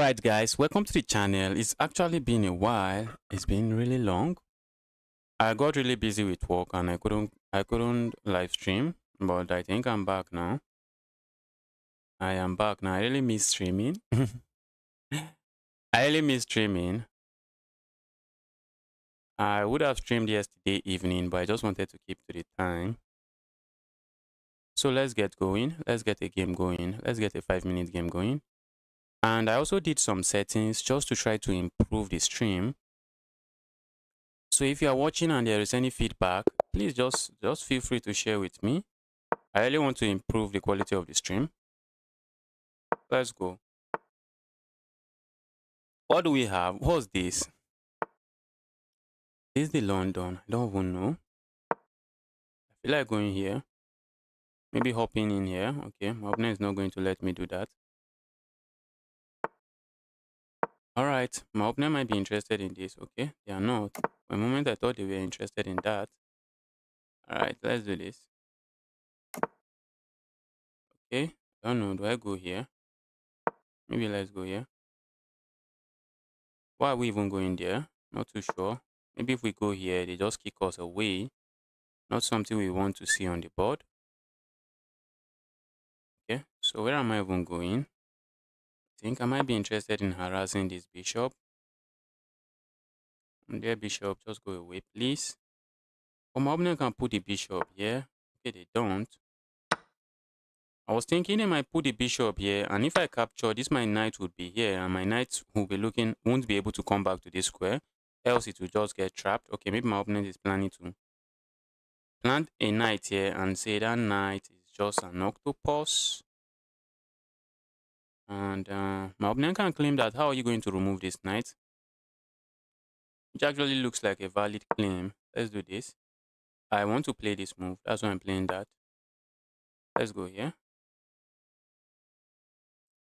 Alright guys, welcome to the channel. It's actually been a while. It's been really long. I got really busy with work and I couldn't live stream, but I think I'm back now. I am back now. I really miss streaming. I really miss streaming. I would have streamed yesterday evening, but I just wanted to keep to the time. So let's get going. Let's get a game going. Let's get a 5-minute game going. And I also did some settings just to try to improve the stream. So if you are watching and there is any feedback, please just feel free to share with me. I really want to improve the quality of the stream. Let's go. What do we have? What's this? This is the London. I don't even know. I feel like going here. Maybe hopping in here. Okay, my opponent is not going to let me do that. Alright, my opponent might be interested in this. Okay, they are not. For a moment I thought they were interested in that. Alright, let's do this. Okay, I don't know. Do I go here? Maybe let's go here. Why are we even going there? Not too sure. Maybe if we go here, they just kick us away. Not something we want to see on the board. Okay, so where am I even going? I think I might be interested in harassing this bishop. Dear bishop, just go away, please. Oh, my opponent can put the bishop here. Okay, they don't. I was thinking they might put the bishop here, and if I capture, this my knight would be here, and my knight won't be able to come back to this square, else it will just get trapped. Okay, maybe my opponent is planning to plant a knight here and say that knight is just an octopus. And my opponent can claim that, how are you going to remove this knight? Which actually looks like a valid claim. Let's do this. I want to play this move. That's why I'm playing that. Let's go here.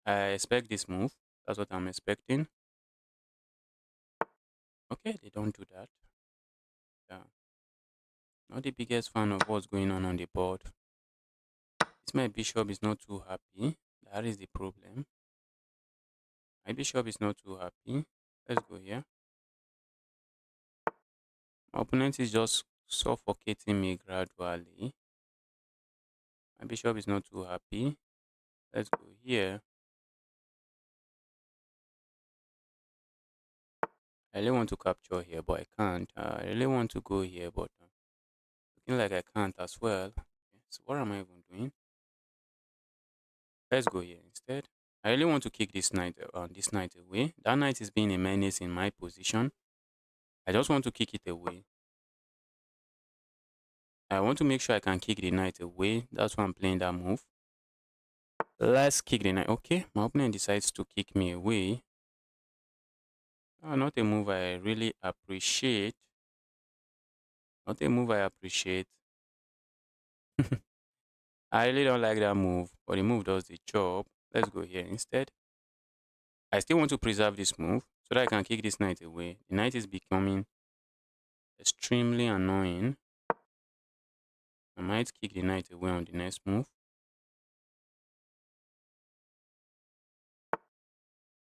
I expect this move. That's what I'm expecting. Okay, they don't do that. Yeah. Not the biggest fan of what's going on the board. This my bishop is not too happy. That is the problem. My bishop is not too happy. Let's go here. My opponent is just suffocating me gradually. My bishop is not too happy. Let's go here. I really want to capture here, but I can't. I really want to go here, but looking like I can't as well. Okay, so what am I even doing? Let's go here instead. I really want to kick this knight away. That knight is being a menace in my position. I just want to kick it away. I want to make sure I can kick the knight away. That's why I'm playing that move. Let's kick the knight. Okay, my opponent decides to kick me away. Not a move I really appreciate. Not a move I appreciate. I really don't like that move, but the move does the job. Let's go here instead. I still want to preserve this move so that I can kick this knight away. The knight is becoming extremely annoying. I might kick the knight away on the next move.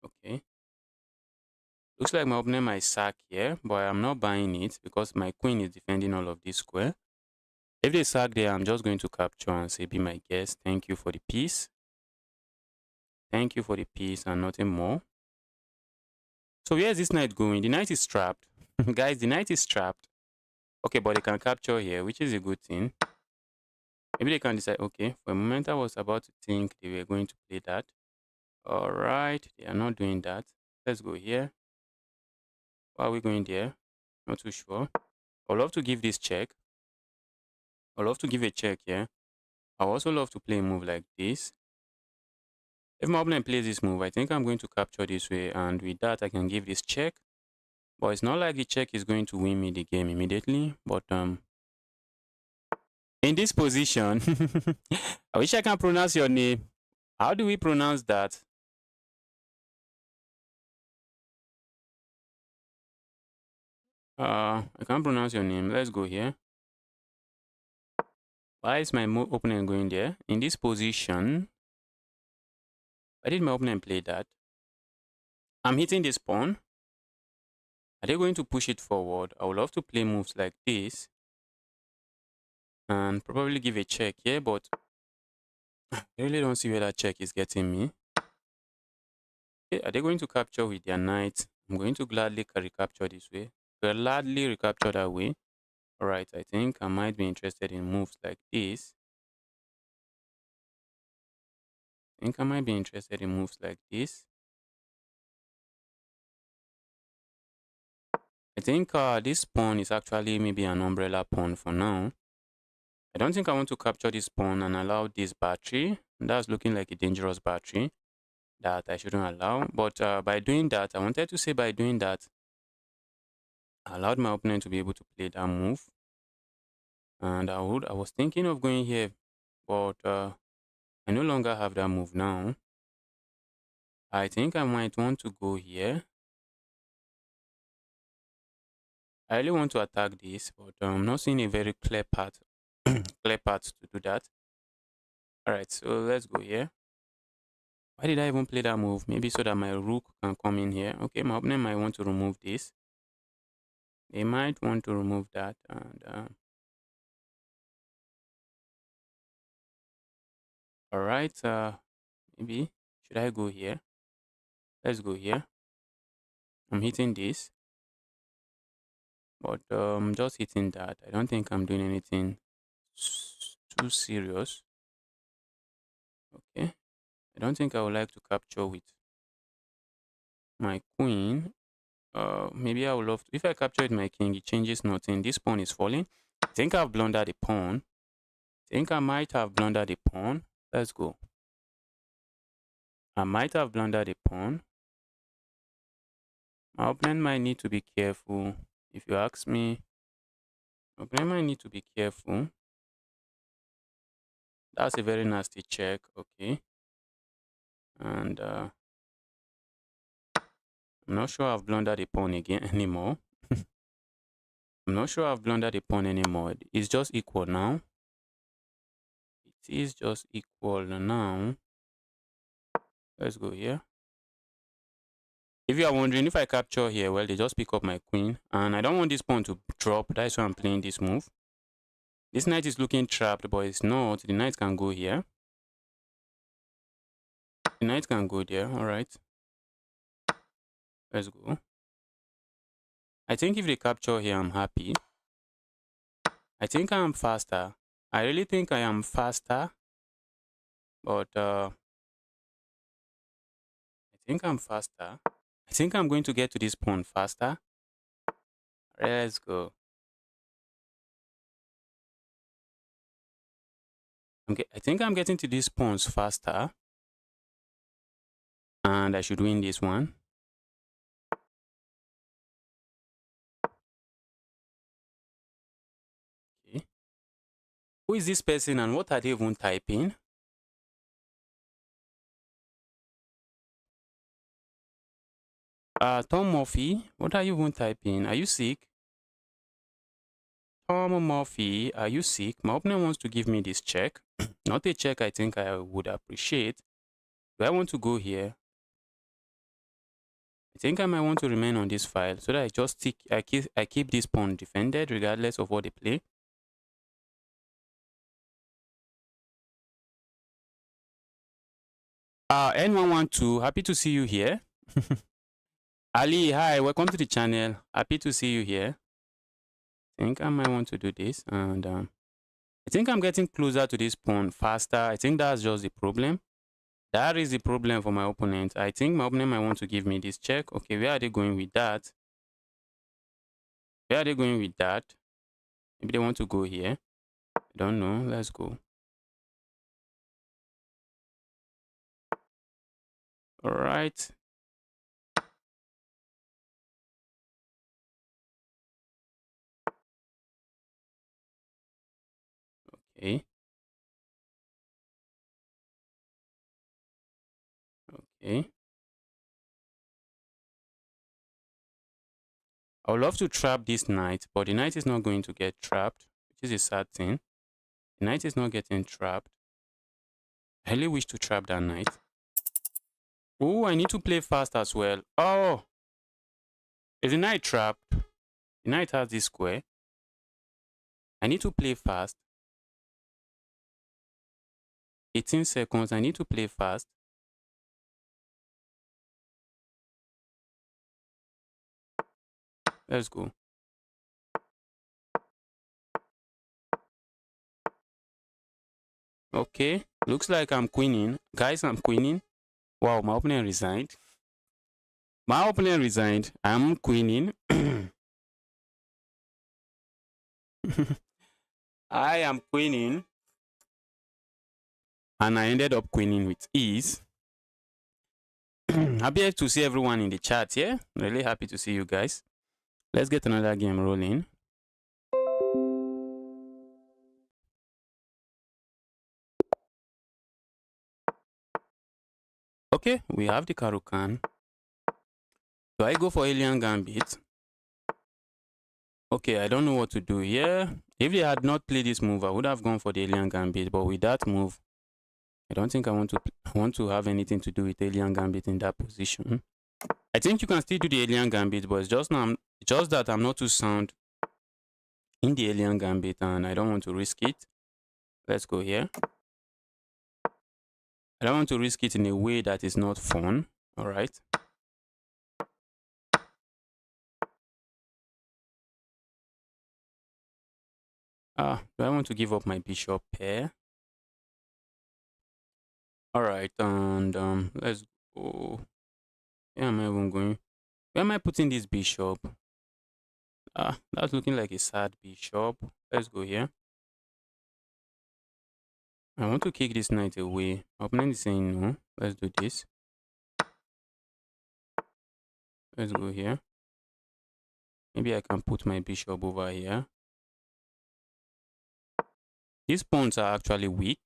Okay. Looks like my opponent might sack here, but I'm not buying it because my queen is defending all of this square. If they sack there, I'm just going to capture and say, be my guest. Thank you for the piece. Thank you for the piece and nothing more. So where is this knight going? The knight is trapped. Guys, the knight is trapped. Okay, but they can capture here, which is a good thing. Maybe they can decide, okay, for a moment I was about to think they were going to play that. All right, they are not doing that. Let's go here. Why are we going there? Not too sure. I'd love to give this check. I'd love to give a check here. I also love to play a move like this. If my opponent plays this move, I think I'm going to capture this way, and with that I can give this check. But it's not like the check is going to win me the game immediately. But in this position, I wish I can pronounce your name. How do we pronounce that? I can't pronounce your name. Let's go here. Why is my opponent going there? In this position, why did my opponent play that? I'm hitting this pawn. Are they going to push it forward? I would love to play moves like this and probably give a check here, but I really don't see where that check is getting me. Okay, are they going to capture with their knight? I'm going to gladly recapture this way. Gladly recapture that way. Alright, I think I might be interested in moves like this. I think I might be interested in moves like this. I think this pawn is actually maybe an umbrella pawn for now. I don't think I want to capture this pawn and allow this battery. That's looking like a dangerous battery that I shouldn't allow. But by doing that, I wanted to say by doing that, I allowed my opponent to be able to play that move. And I was thinking of going here, but I no longer have that move now. I think I might want to go here. I really want to attack this, but I'm not seeing a very clear path, clear path to do that. All right, so let's go here. Why did I even play that move? Maybe so that my rook can come in here. Okay, my opponent might want to remove this. They might want to remove that. And all right, maybe should I go here? Let's go here. I'm hitting this, but just hitting that. I don't think I'm doing anything too serious. Okay, I don't think I would like to capture with my queen. Maybe I would love to. If I capture with my king, it changes nothing. This pawn is falling. I think I've blundered the pawn. I think I might have blundered the pawn. Let's go. I might have blundered the pawn. My opponent might need to be careful. If you ask me, my opponent might need to be careful. That's a very nasty check. Okay. And I'm not sure I've blundered the pawn again anymore. I'm not sure I've blundered the pawn anymore. It's just equal now. It is just equal now. Let's go here. If you are wondering if I capture here, well, they just pick up my queen. And I don't want this pawn to drop. That's why I'm playing this move. This knight is looking trapped, but it's not. The knight can go here. The knight can go there. All right. Let's go. I think if they capture here, I'm happy. I think I am faster. I really think I am faster. But I think I'm faster. I think I'm going to get to this pawn faster. Let's go. I think I'm getting to these pawns faster. And I should win this one. Okay. Who is this person and what are they even typing? Tom Murphy, what are you even typing? Are you sick? Tom Murphy, are you sick? My opponent wants to give me this check. Not a check I think I would appreciate. Do I want to go here? I think I might want to remain on this file so that I just I keep this pawn defended regardless of what they play. N112, happy to see you here. Ali, hi, welcome to the channel. Happy to see you here. I think I might want to do this, and I think I'm getting closer to this pawn faster. I think that's just the problem. That is the problem for my opponent. I think my opponent might want to give me this check. Okay, where are they going with that? Where are they going with that? Maybe they want to go here. I don't know. Let's go. All right. Okay. Okay. I would love to trap this knight, but the knight is not going to get trapped, which is a sad thing. The knight is not getting trapped. I really wish to trap that knight. Oh, I need to play fast as well. Oh, is the knight trapped? The knight has this square. I need to play fast. 18 seconds. I need to play fast. Let's go. Okay. Looks like I'm queening. Guys, I'm queening. Wow, my opponent resigned. My opponent resigned. I'm queening. I am queening. And I ended up queening with ease. Happy to see everyone in the chat here. Really happy to see you guys. Let's get another game rolling. Okay, we have the Caro-Kann. Do I go for Alien Gambit? Okay, I don't know what to do here. If they had not played this move, I would have gone for the Alien Gambit. But with that move, I don't think I want to have anything to do with Alien Gambit in that position. I think you can still do the Alien Gambit, but it's just that I'm not too sound in the Alien Gambit, and I don't want to risk it. Let's go here. I don't want to risk it in a way that is not fun. All right. Do I want to give up my bishop pair? All right, and let's go. Where am I even going? Where am I putting this bishop? That's looking like a sad bishop. Let's go here. I want to kick this knight away. My opponent is saying no. Let's do this. Let's go here. Maybe I can put my bishop over here. These pawns are actually weak.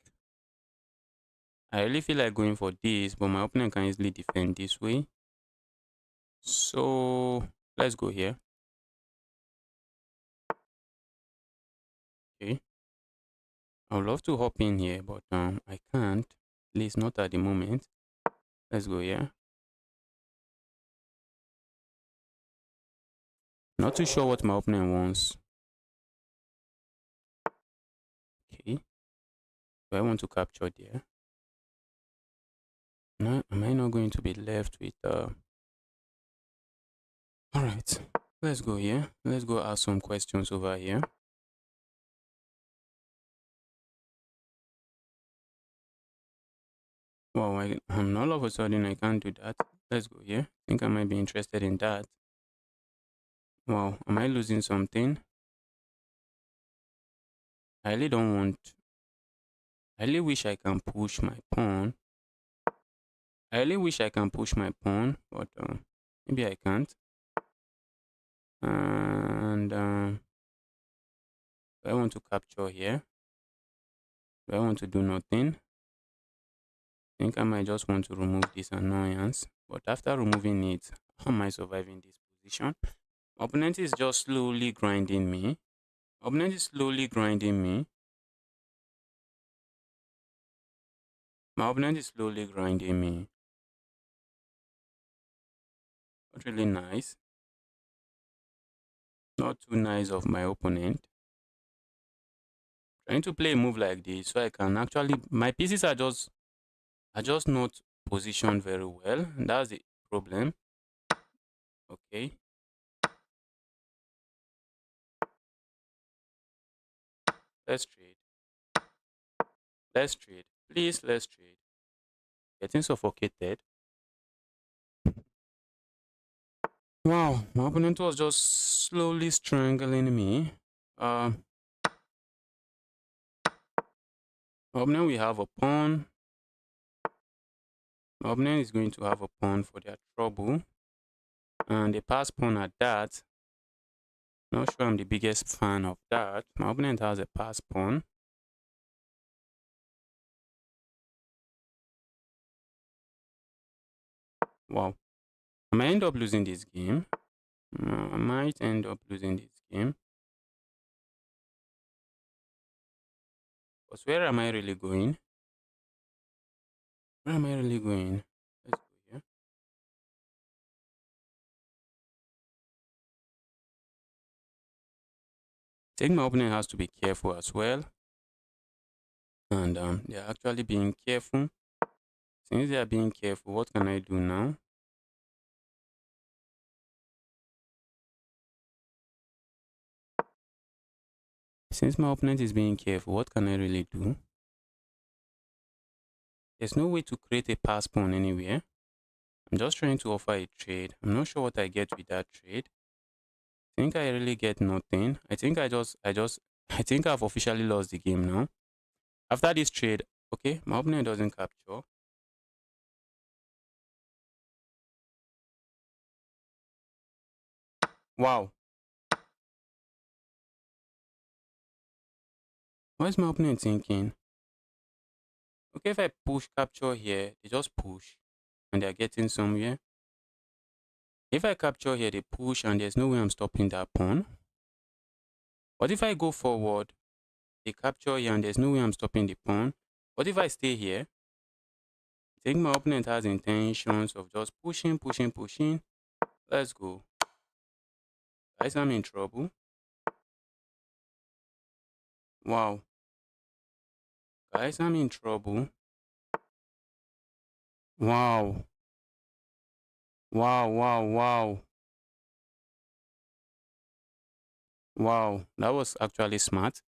I really feel like going for this, but my opponent can easily defend this way. So let's go here. Okay. I would love to hop in here, but I can't. At least not at the moment. Let's go here. Not too sure what my opponent wants. Okay. Do I want to capture there? No, am I not going to be left with Alright. Let's go here. Let's go ask some questions over here. Wow, all of a sudden I can't do that. Let's go here. I think I might be interested in that. Wow, am I losing something? I really don't want. I really wish I can push my pawn. I really wish I can push my pawn, but maybe I can't. And do I want to capture here? Do I want to do nothing? I think I might just want to remove this annoyance. But after removing it, how am I surviving this position? My opponent is just slowly grinding me. My opponent is slowly grinding me. My opponent is slowly grinding me. Not really nice. Not too nice of my opponent. Trying to play a move like this so I can actually, my pieces are just not positioned very well. That's the problem. Okay. Let's trade. Let's trade. Please, let's trade. Getting suffocated. Wow, my opponent was just slowly strangling me. Opponent we have a pawn. My opponent is going to have a pawn for their trouble. And a pass pawn at that. Not sure I'm the biggest fan of that. My opponent has a pass pawn. Wow. I might end up losing this game. I might end up losing this game. But where am I really going? Where am I really going? Let's go here. think my opponent has to be careful as well. And they're actually being careful. Since they are being careful, what can I do now? Since my opponent is being careful, what can I really do? There's no way to create a pass pawn anywhere. I'm just trying to offer a trade. I'm not sure what I get with that trade. I think I really get nothing. I think I think I've officially lost the game now. After this trade, okay, my opponent doesn't capture. Wow. What is my opponent thinking? Okay, if I push capture here, they just push and they're getting somewhere. If I capture here, they push and there's no way I'm stopping that pawn. What if I go forward, they capture here and there's no way I'm stopping the pawn? What if I stay here? I think my opponent has intentions of just pushing, pushing, pushing. Let's go. Guys, I'm in trouble. Wow. Guys, I'm in trouble. Wow. Wow, wow, wow. Wow, that was actually smart.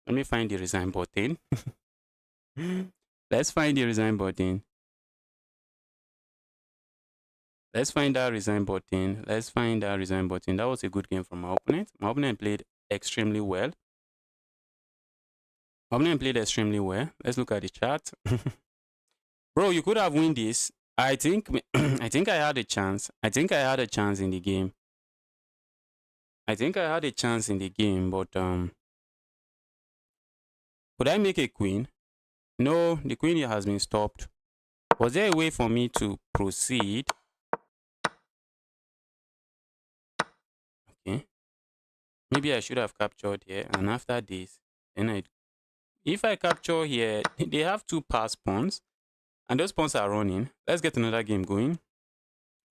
Let me find the resign button. Let's find the resign button. Let's find that resign button. Let's find that resign button. That was a good game from my opponent. My opponent played extremely well. My opponent played extremely well. Let's look at the chart. Bro, you could have won this. I think I think I had a chance. I think I had a chance in the game. I think I had a chance in the game, but could I make a queen? No, the queen has been stopped. Was there a way for me to proceed? Okay. Maybe I should have captured here, and after this, then if I capture here, they have two pass pawns, and those pawns are running. Let's get another game going.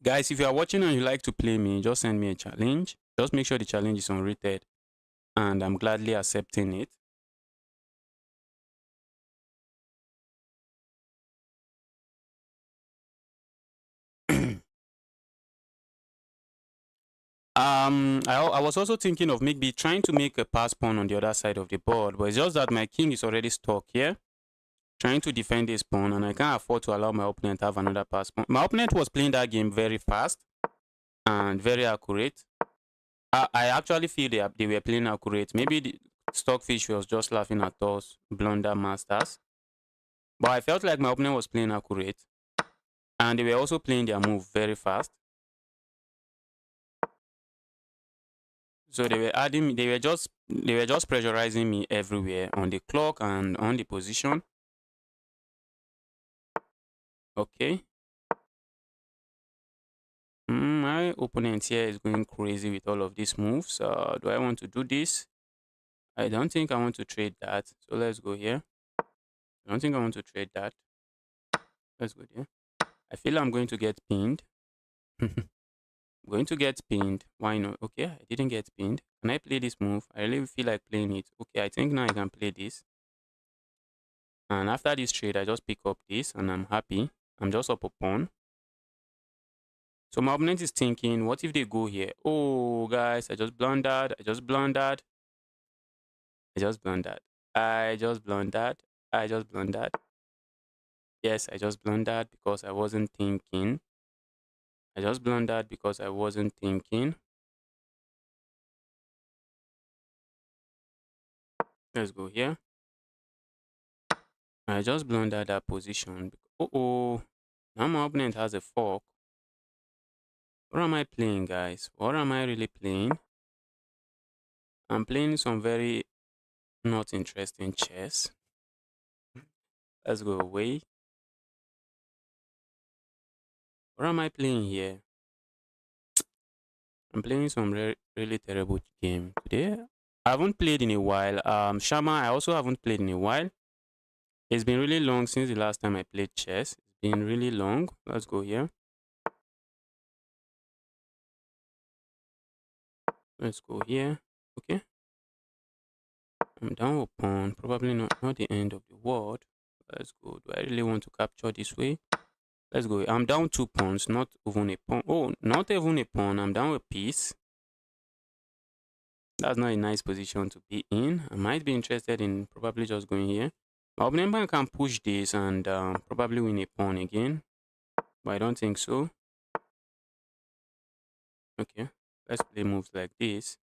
Guys, if you are watching and you like to play me, just send me a challenge. Just make sure the challenge is unrated, and I'm gladly accepting it. I was also thinking of maybe trying to make a pass pawn on the other side of the board, but it's just that my king is already stuck here, trying to defend this pawn, and I can't afford to allow my opponent to have another pass pawn. My opponent was playing that game very fast and very accurate. I actually feel they were playing accurate. Maybe the Stockfish was just laughing at us, blunder masters. But I felt like my opponent was playing accurate, and they were also playing their move very fast. So they were adding, they were just pressurizing me everywhere on the clock and on the position. Okay. My opponent here is going crazy with all of these moves. Do I want to do this? I don't think I want to trade that. So let's go here. I don't think I want to trade that. Let's go there. I feel I'm going to get pinned. I'm going to get pinned. Why not? Okay, I didn't get pinned. Can I play this move? I really feel like playing it. Okay, I think now I can play this. And after this trade, I just pick up this and I'm happy. I'm just up a pawn. So my opponent is thinking, what if they go here? Oh, guys, I just blundered. I just blundered. I just blundered. I just blundered. I just blundered. Yes, I just blundered because I wasn't thinking. I just blundered because I wasn't thinking. Let's go here. I just blundered that position. Oh, now my opponent has a fork. What am I playing, guys? What am I really playing? I'm playing some very not interesting chess. Let's go away. What am I playing here? I'm playing some really terrible game today. I haven't played in a while. Shama, I also haven't played in a while. It's been really long since the last time I played chess. It's been really long. Let's go here. Let's go here. Okay. I'm down a pawn. Probably not the end of the world. Let's go. Do I really want to capture this way? Let's go. I'm down 2 pawns, not even a pawn. Oh, not even a pawn. I'm down a piece. That's not a nice position to be in. I might be interested in probably just going here. My opponent can push this and probably win a pawn again. But I don't think so. Okay. Let's play moves like this.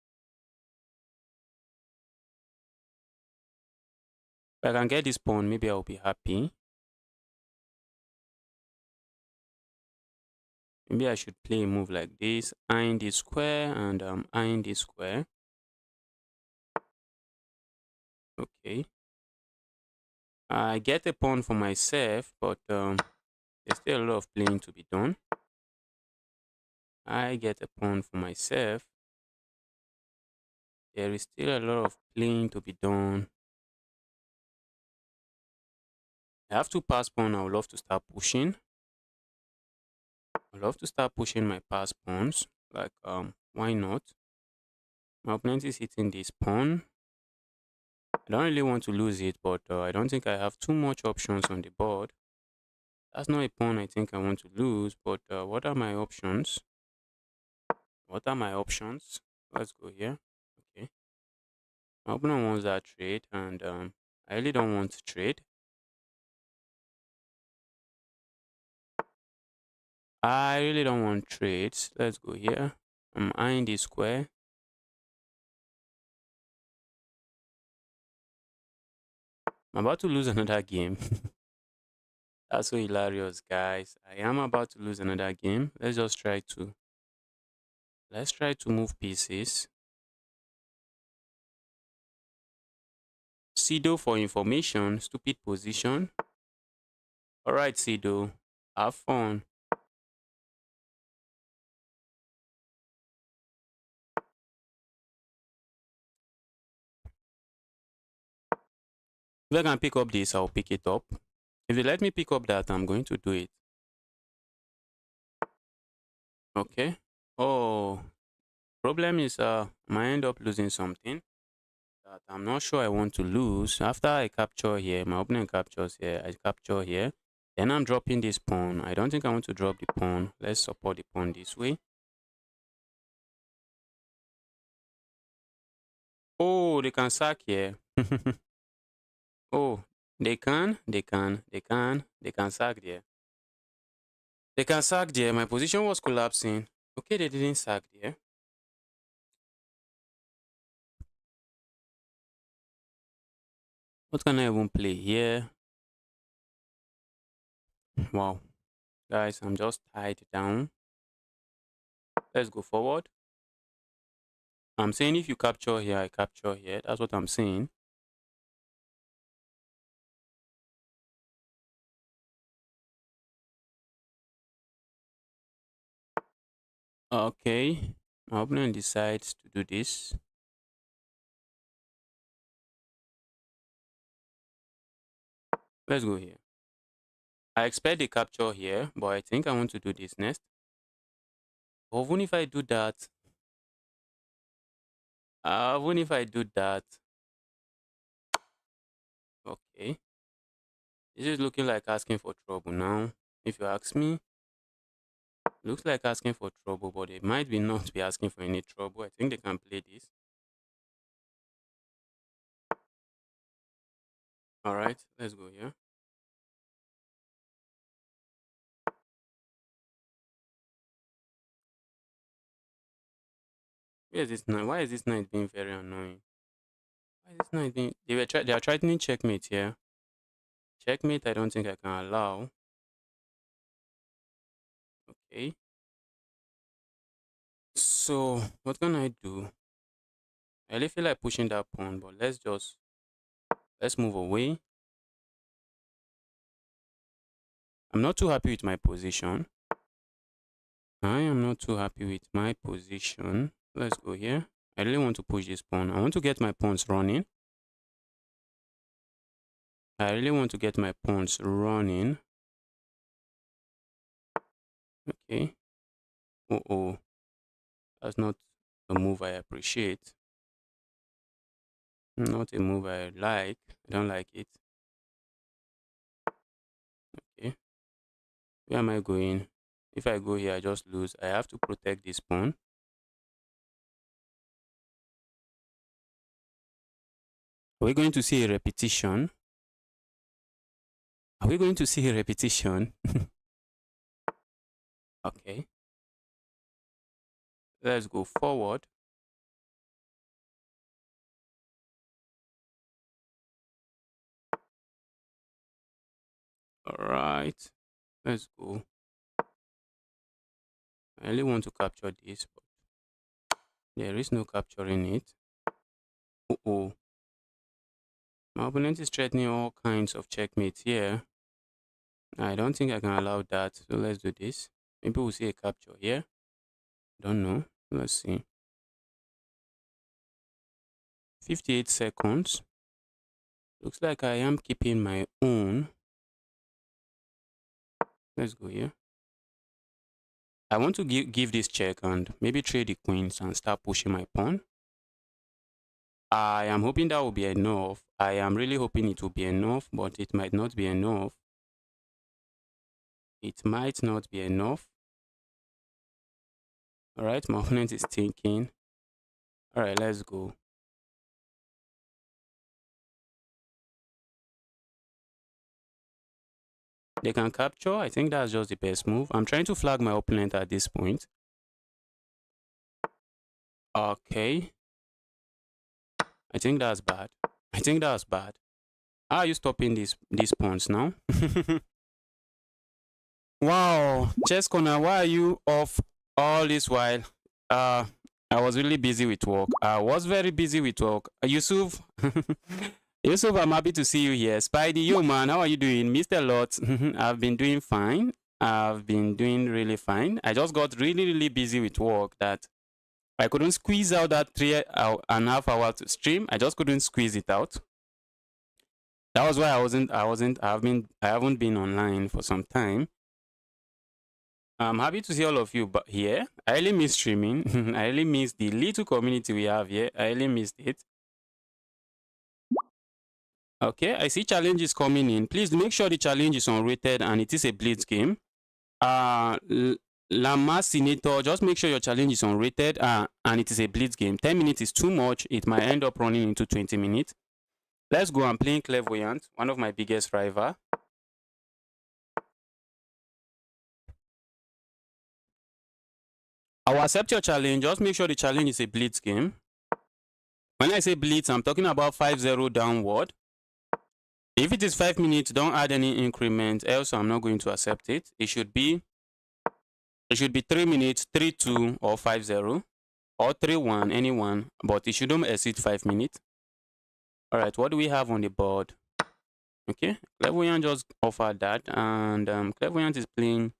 If I can get this pawn, maybe I'll be happy. Maybe I should play a move like this, eyeing this square and eyeing this square. Okay. I get a pawn for myself, but there's still a lot of playing to be done. I get a pawn for myself. There is still a lot of playing to be done. I have to pass pawn. I would love to start pushing. I love to start pushing my pass pawns. Like why not? My opponent is hitting this pawn. I don't really want to lose it, but I don't think I have too much options on the board. That's not a pawn I think I want to lose, but what are my options? What are my options? Let's go here. Okay. My opponent wants that trade, and I really don't want to trade. I really don't want trades. Let's go here. I'm eyeing this square. I'm about to lose another game. That's so hilarious, guys. I am about to lose another game. Let's try to move pieces. Sido for information, stupid position. Alright, Sido. Have fun. If I can pick up this, I'll pick it up. If you let me pick up that, I'm going to do it. Okay. Oh, problem is I might end up losing something that I'm not sure I want to lose. After I capture here, my opponent captures here, I capture here. Then I'm dropping this pawn. I don't think I want to drop the pawn. Let's support the pawn this way. Oh, they can sack here. Oh, they can sack there. They can sack there. My position was collapsing. Okay, they didn't sack there. What can I even play here? Wow. Guys, I'm just tied down. Let's go forward. I'm saying if you capture here, I capture here. That's what I'm saying. Okay. My opponent decides to do this. Let's go here. I expect the capture here, but I think I want to do this next. Even if I do that, okay. This is looking like asking for trouble now. If you ask me, looks like asking for trouble, but they might be not be asking for any trouble. I think they can play this. All right, let's go here. Where is this knight? Why is this knight being very annoying? Why is this knight being? They are threatening checkmate here. Checkmate. I don't think I can allow. Okay. So what can I do? I really feel like pushing that pawn, but let's move away. I'm not too happy with my position. I am not too happy with my position. Let's go here. I really want to push this pawn. I want to get my pawns running. I really want to get my pawns running. Okay. Oh, oh. That's not a move I appreciate. Not a move I like. I don't like it. Okay. Where am I going? If I go here, I just lose. I have to protect this pawn. Are we going to see a repetition? Are we going to see a repetition? Okay. Let's go forward. All right. Let's go. I really want to capture this, but there is no capturing it. Oh. My opponent is threatening all kinds of checkmates here. I don't think I can allow that. So let's do this. Maybe we'll see a capture here. Don't know. Let's see. 58 seconds. Looks like I am keeping my own. Let's go here. I want to give this check and maybe trade the queens and start pushing my pawn. I am hoping that will be enough. I am really hoping it will be enough, but it might not be enough. It might not be enough. All right, my opponent is thinking. All right, let's go. They can capture. I think that's just the best move. I'm trying to flag my opponent at this point. Okay. I think that's bad. I think that's bad. How are you stopping these pawns now? Wow, Chess Corner, why are you off all this while? I was really busy with work. I was very busy with work. Yusuf, Yusuf, I'm happy to see you here. Spidey, yo man, how are you doing? Mr. Lot, I've been doing fine. I've been doing really fine. I just got really busy with work that I couldn't squeeze out that 3.5 hour to stream. I just couldn't squeeze it out. That was why I haven't been online for some time. I'm happy to see all of you here. I really miss streaming. I really miss the little community we have here. I really missed it. Okay, I see challenges coming in. Please make sure the challenge is unrated and it is a blitz game. Lama Senator, just make sure your challenge is unrated and it is a blitz game. 10 minutes is too much. It might end up running into 20 minutes. Let's go. I'm playing Clairvoyant, one of my biggest rival. I will accept your challenge. Just make sure the challenge is a blitz game. When I say blitz, I'm talking about 5-0 downward. If it is 5 minutes, don't add any increment, else I'm not going to accept it. It should be 3 minutes, 3-2 or 5-0 or 3-1, anyone, but it shouldn't exceed 5 minutes. All right, what do we have on the board? Okay, Clairvoyant just offered that, and Clairvoyant is playing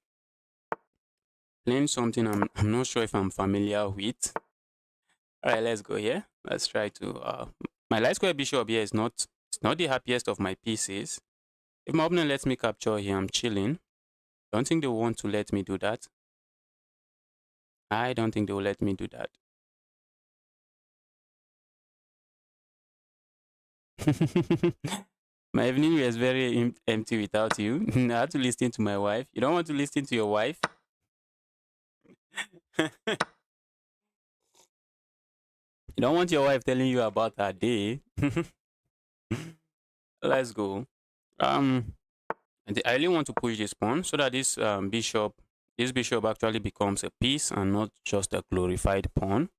something I'm not sure if I'm familiar with. All right, let's go here. Let's try to my light square bishop here is not the happiest of my pieces. If my opponent lets me capture here, I'm chilling. Don't think they will want to let me do that. I don't think they will let me do that. My evening was very empty without you. I had to listen to my wife. You don't want to listen to your wife? You don't want your wife telling you about her day? Let's go. I really want to push this pawn so that this bishop actually becomes a piece and not just a glorified pawn.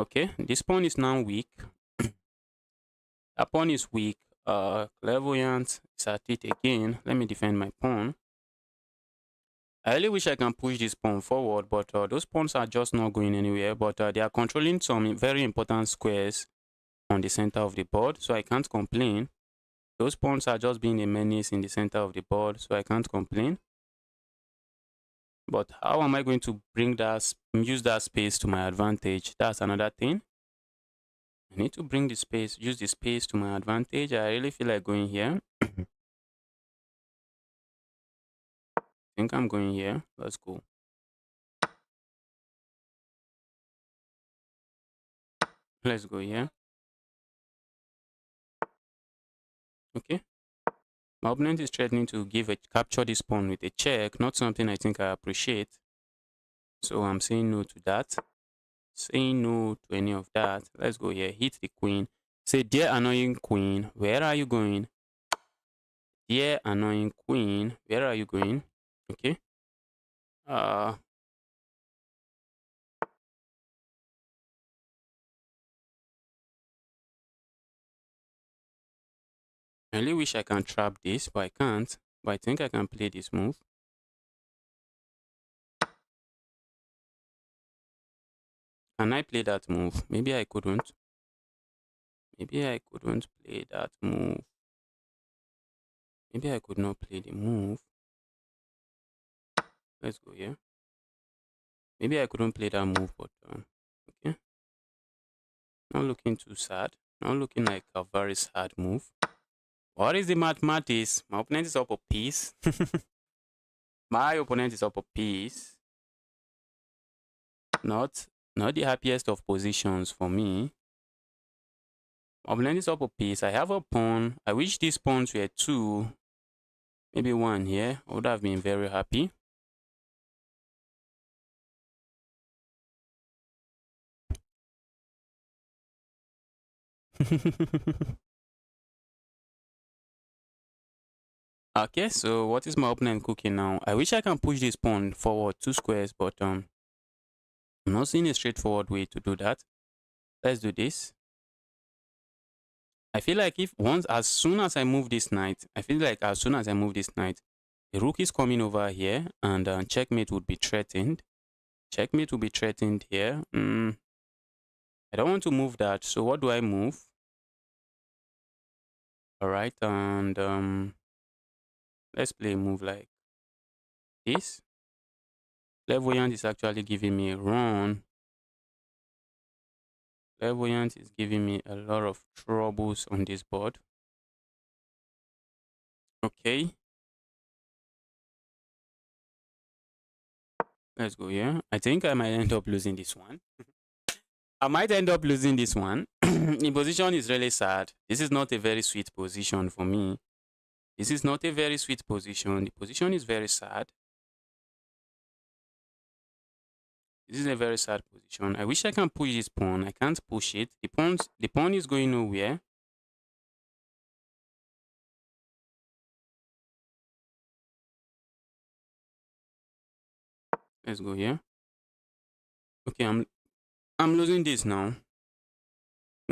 Okay, this pawn is now weak. That pawn is weak. Clairvoyant is at it again. Let me defend my pawn. I really wish I can push this pawn forward, but those pawns are just not going anywhere. But they are controlling some very important squares on the center of the board, so I can't complain. Those pawns are just being a menace in the center of the board, so I can't complain. But how am I going to use that space to my advantage? That's another thing. I need to use the space to my advantage. I really feel like going here. I think I'm going here. Let's go. Let's go here. Okay. My opponent is threatening to capture this pawn with a check, not something I think I appreciate. So I'm saying no to that. Saying no to any of that. Let's go here. Hit the queen. Say, dear annoying queen, where are you going? Dear annoying queen, where are you going? Okay. Uh I really wish I can trap this, but I can't. But I think I can play this move. Can I play that move? Maybe I couldn't. Maybe I couldn't play that move. Maybe I could not play the move. Let's go here. Maybe I couldn't play that move, but okay. Not looking too sad. Not looking like a very sad move. What is the mathematics? My opponent is up a piece. My opponent is up a piece. Not not the happiest of positions for me. My opponent is up a piece. I have a pawn. I wish these pawns were two. Maybe one here. I would have been very happy. Okay, so what is my opponent cooking now? I wish I can push this pawn forward 2 squares, but I'm not seeing a straightforward way to do that. Let's do this. I feel like as soon as I move this knight, the rook is coming over here and checkmate would be threatened. Checkmate will be threatened here. I don't want to move that. So what do I move? All right, and let's play a move like this. Clairvoyant is actually giving me a run. Clairvoyant is giving me a lot of troubles on this board. Okay. Let's go here. I think I might end up losing this one. I might end up losing this one. The position is really sad. This is not a very sweet position for me. This is not a very sweet position. The position is very sad. This is a very sad position. I wish I can push this pawn. I can't push it. The pawn is going nowhere. Let's go here. Okay, I'm losing this now.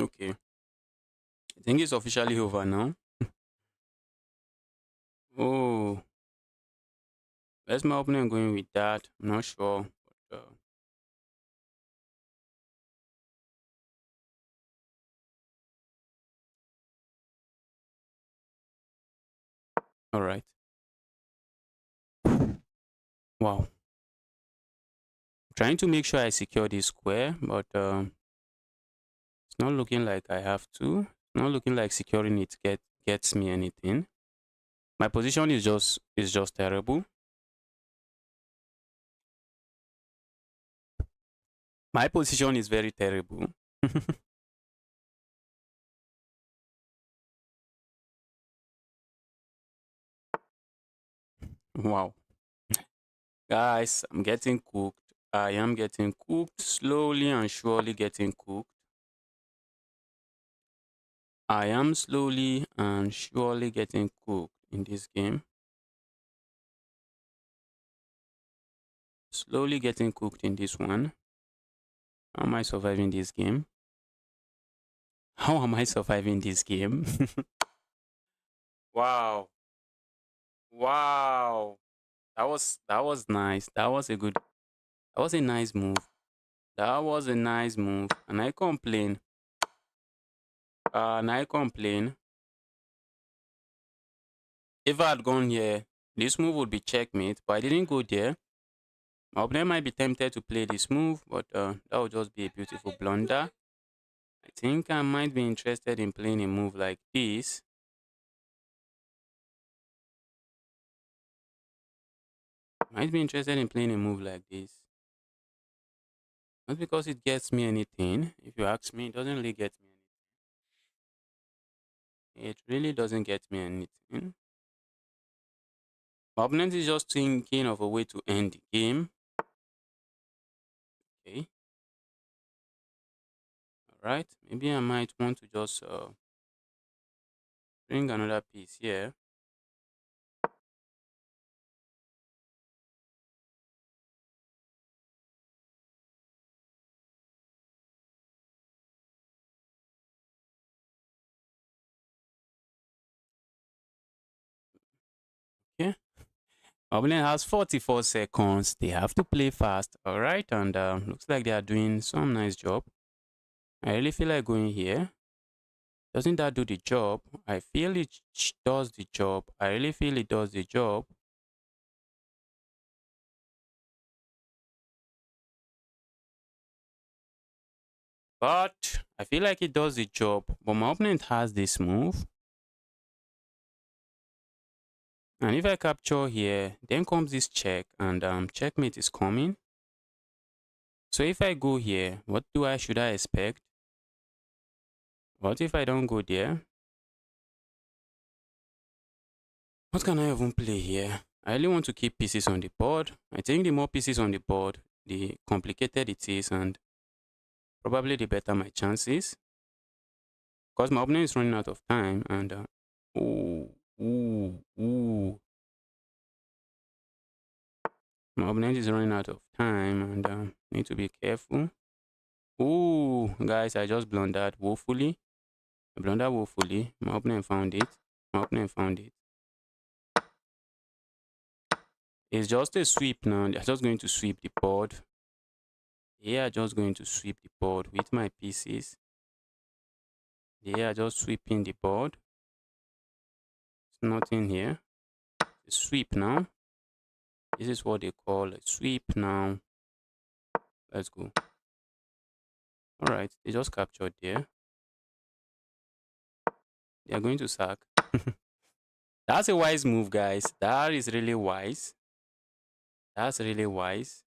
Okay. I think it's officially over now. Oh. Where's my opponent going with that? I'm not sure. But, all right. Wow. Trying to make sure I secure this square, but it's not looking like I have to. It's not looking like securing it gets me anything. My position is just terrible. My position is very terrible. Wow. Guys, I'm getting cooked. I am getting cooked, slowly and surely getting cooked. I am slowly and surely getting cooked in this game. Slowly getting cooked in this one. How am I surviving this game? How am I surviving this game? Wow. Wow. That was nice. That was a nice move. That was a nice move. And I complain. And I complain. If I had gone here, this move would be checkmate, but I didn't go there. My opponent might be tempted to play this move, but that would just be a beautiful blunder. I think I might be interested in playing a move like this. Might be interested in playing a move like this. Not because it gets me anything. If you ask me, it doesn't really get me anything. It really doesn't get me anything. My opponent is just thinking of a way to end the game. Okay. Alright. Maybe I might want to just bring another piece here. Okay. My opponent has 44 seconds. They have to play fast. Alright. And looks like they are doing some nice job. I really feel like going here. Doesn't that do the job? I feel it does the job. I really feel it does the job. But I feel like it does the job. But my opponent has this move. And if I capture here, then comes this check, and checkmate is coming. So if I go here, what should I expect? What if I don't go there? What can I even play here? I really want to keep pieces on the board. I think the more pieces on the board, the complicated it is, and probably the better my chances. Because my opponent is running out of time, and ooh. My opponent is running out of time, and need to be careful. Ooh, guys, I just blundered woefully. I blundered woefully. My opponent found it. My opponent found it. It's just a sweep now. They're just going to sweep the board. They are just going to sweep the board with my pieces. They are just sweeping the board. There's nothing here. It's a sweep now. This is what they call a sweep now. Let's go. Alright, they just captured there. They are going to sack. That's a wise move, guys. That is really wise. That's really wise.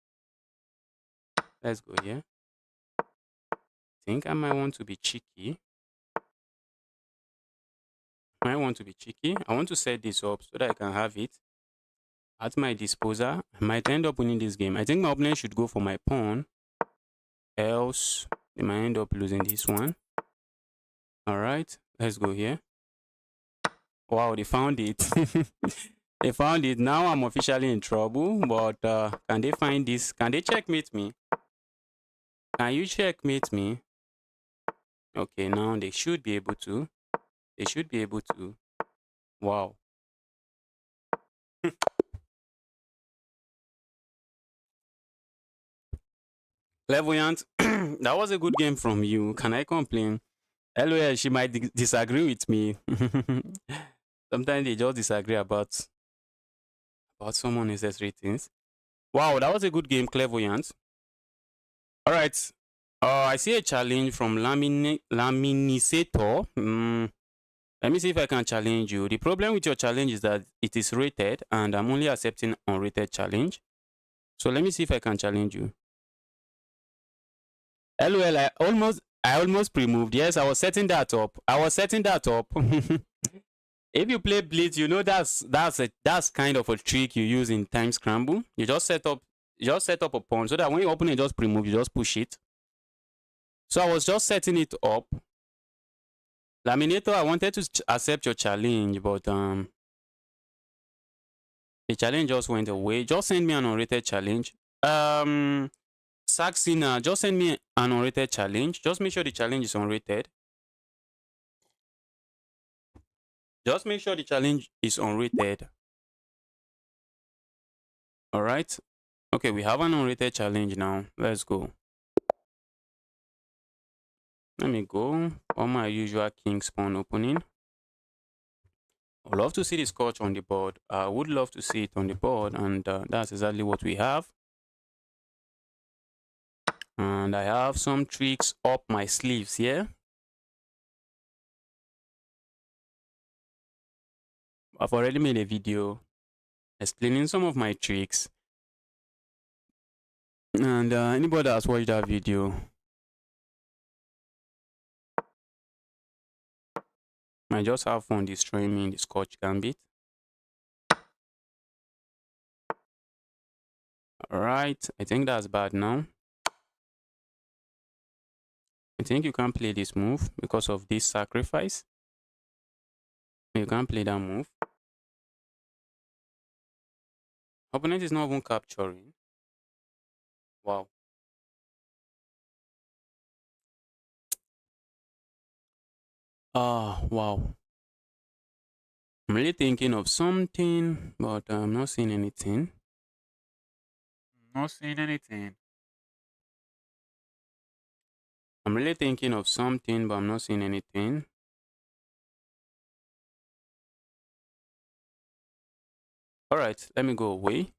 Let's go here. Think I might want to be cheeky. I want to be cheeky. I want to set this up so that I can have it at my disposal. I might end up winning this game. I think my opponent should go for my pawn. Else, they might end up losing this one. Alright, let's go here. Wow, they found it. They found it. Now I'm officially in trouble. But can they find this? Can they checkmate me? Can you checkmate me? Okay, now they should be able to. They should be able to. Wow. Clairvoyant, that was a good game from you. Can I complain? LOL, she might disagree with me. Sometimes they just disagree about some unnecessary things. Wow, that was a good game, Clairvoyant. All right. I see a challenge from Laminisator. Let me see if I can challenge you. The problem with your challenge is that it is rated, and I'm only accepting unrated challenge. So let me see if I can challenge you. LOL, I almost pre-moved. Yes, I was setting that up. If you play Blitz, you know that's kind of a trick you use in time scramble. You just set up a pawn so that when you open it, just pre-move, you just push it. So I was just setting it up. Laminator, I wanted to accept your challenge, but the challenge just went away. Just send me an unrated challenge. Saxina, just send me an unrated challenge. Just make sure the challenge is unrated. Just make sure the challenge is unrated. Alright. Okay, we have an unrated challenge now. Let's go. Let me go on my usual king spawn opening. I'd love to see the Scotch on the board. I would love to see it on the board, and that's exactly what we have. And I have some tricks up my sleeves here. I've already made a video explaining some of my tricks. And anybody that has watched that video might just have fun destroying me in the Scotch Gambit. Alright, I think that's bad now. I think you can't play this move because of this sacrifice. You can't play that move. Opponent is not even capturing. Wow. Wow. I'm really thinking of something, but I'm not seeing anything. Not seeing anything. I'm really thinking of something, but I'm not seeing anything. Alright, let me go away.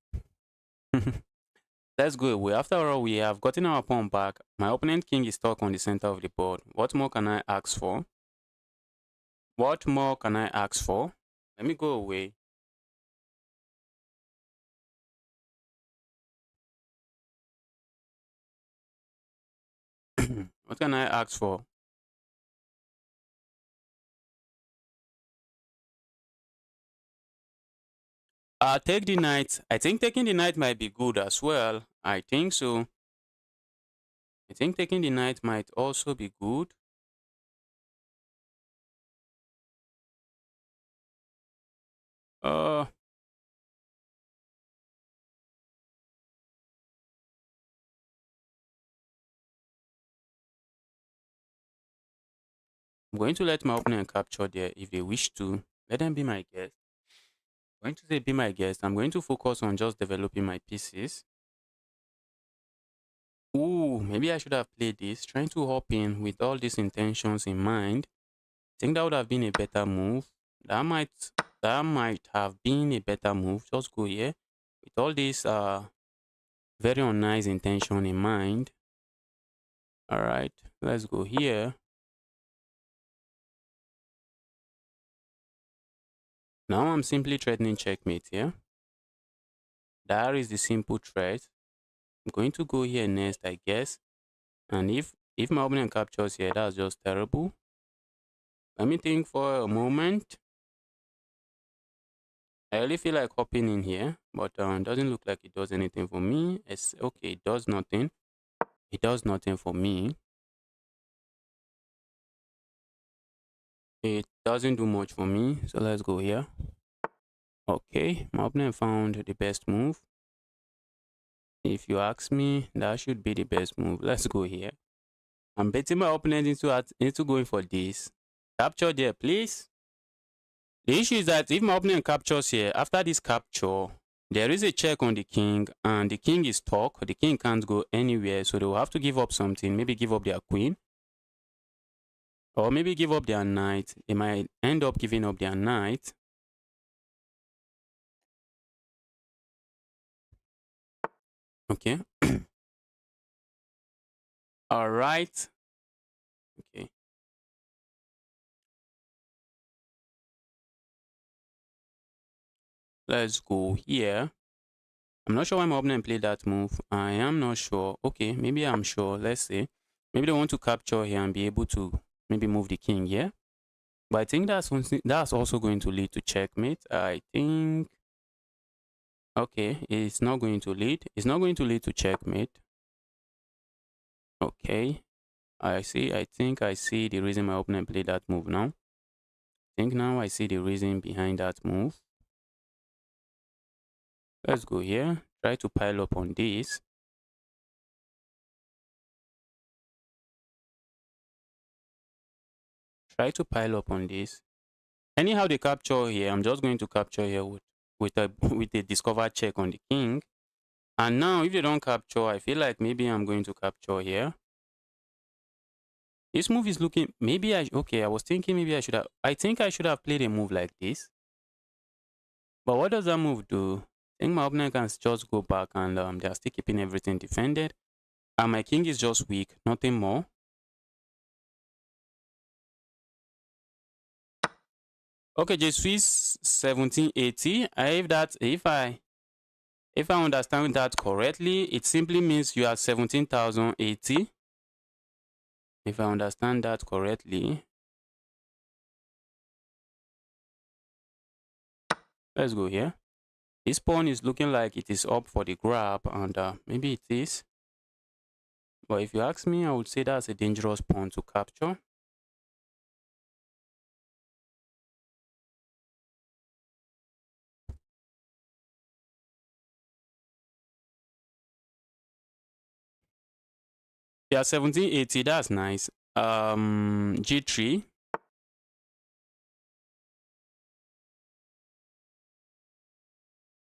Let's go away. After all, we have gotten our pawn back. My opponent king is stuck on the center of the board. What more can I ask for? What more can I ask for? Let me go away. What can I ask for? Take the knight. I think taking the knight might be good as well. I think so. I think taking the knight might also be good. Uh, I'm going to let my opponent capture there if they wish to. Let them be my guest. I'm going to say be my guest. I'm going to focus on just developing my pieces. Ooh, maybe I should have played this. Trying to hop in with all these intentions in mind. I think that would have been a better move. That might have been a better move. Just go here with all this very unnice intention in mind. All right, let's go here. Now I'm simply threatening checkmate here. That is the simple threat. I'm going to go here next, I guess. And if my opponent captures here, that's just terrible. Let me think for a moment. I really feel like hopping in here, but it doesn't look like it does anything for me. It's okay, it does nothing. It does nothing for me. It doesn't do much for me. So let's go here. Okay, my opponent found the best move. If you ask me, that should be the best move. Let's go here. I'm betting my opponent into going for this. Capture there, please. The issue is that if my opponent captures here, after this capture, there is a check on the king, and the king is stuck. The king can't go anywhere, so they will have to give up something. Maybe give up their queen, or maybe give up their knight. They might end up giving up their knight. Okay. All right. Okay. Let's go here. I'm not sure why my opponent played that move. I am not sure. Okay, maybe I'm sure. Let's see. Maybe they want to capture here and be able to maybe move the king here. But I think that's also going to lead to checkmate. I think. Okay, it's not going to lead. It's not going to lead to checkmate. Okay, I see. I think I see the reason my opponent played that move now. I think now I see the reason behind that move. Let's go here. Try to pile up on this. Try to pile up on this. Anyhow, they capture here. I'm just going to capture here with a with a discover check on the king. And now, if they don't capture, I feel like maybe I'm going to capture here. This move is looking. Maybe okay. I was thinking maybe I should have. I think I should have played a move like this. But what does that move do? I think my opponent can just go back and they're still keeping everything defended. And my king is just weak, nothing more. Okay, J Swiss 1780. If If I understand that correctly, it simply means you have 17,080. If I understand that correctly, let's go here. This pawn is looking like it is up for the grab, and maybe it is. But if you ask me, I would say that's a dangerous pawn to capture. Yeah, 1780, that's nice. G3.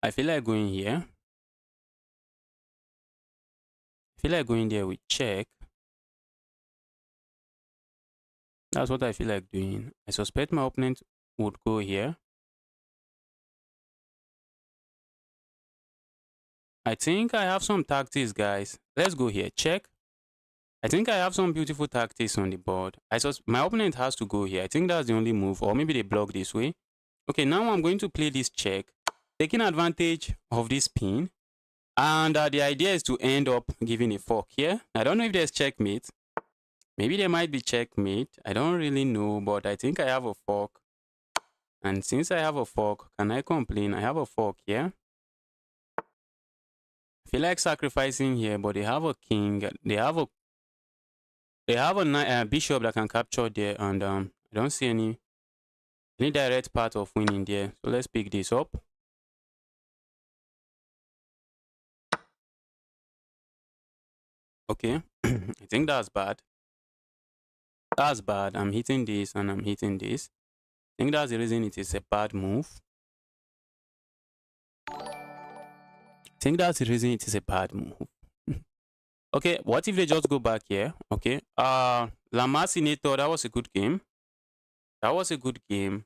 I feel like going here. I feel like going there with check. That's what I feel like doing. I suspect my opponent would go here. I think I have some tactics, guys. Let's go here. Check. I think I have some beautiful tactics on the board. My opponent has to go here. I think that's the only move. Or maybe they block this way. Okay, now I'm going to play this check, taking advantage of this pin. And the idea is to end up giving a fork here. I don't know if there's checkmate. Maybe there might be checkmate. I don't really know, but I think I have a fork. And since I have a fork, can I complain? I have a fork here. I feel like sacrificing here, but they have a king. They have a bishop that can capture there, and I don't see any direct path of winning there. So let's pick this up. Okay, I think that's bad. That's bad. I'm hitting this and I'm hitting this. I think that's the reason it is a bad move. I think that's the reason it is a bad move. Okay, what if they just go back here? Okay. Lamacinator, that was a good game. That was a good game.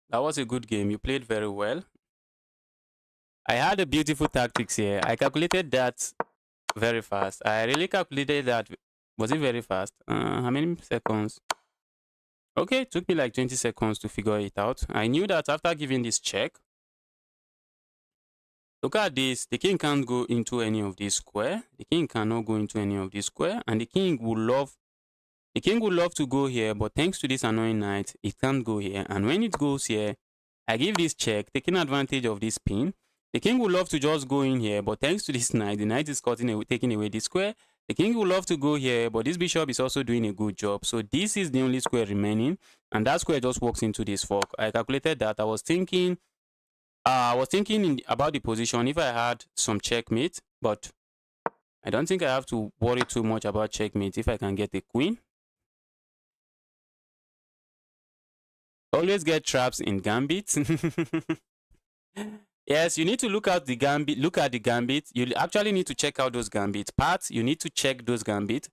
That was a good game. You played very well. I had a beautiful tactics here. I calculated that very fast. I really calculated that. Was it very fast? How many seconds? Okay, it took me like 20 seconds to figure it out. I knew that after giving this check, look at this. The king can't go into any of these square. The king cannot go into any of these square. And the king would love to go here, but thanks to this annoying knight, it can't go here. And when it goes here, I give this check, taking advantage of this pin. The king would love to just go in here, but thanks to this knight, the knight is taking away this square. The king would love to go here, but this bishop is also doing a good job. So this is the only square remaining, and that square just walks into this fork. I calculated that. I was thinking about the position if I had some checkmate, but I don't think I have to worry too much about checkmate if I can get a queen. Always get traps in gambit. Yes, you need to look at the gambit. You actually need to check out those gambit parts. You need to check those gambit.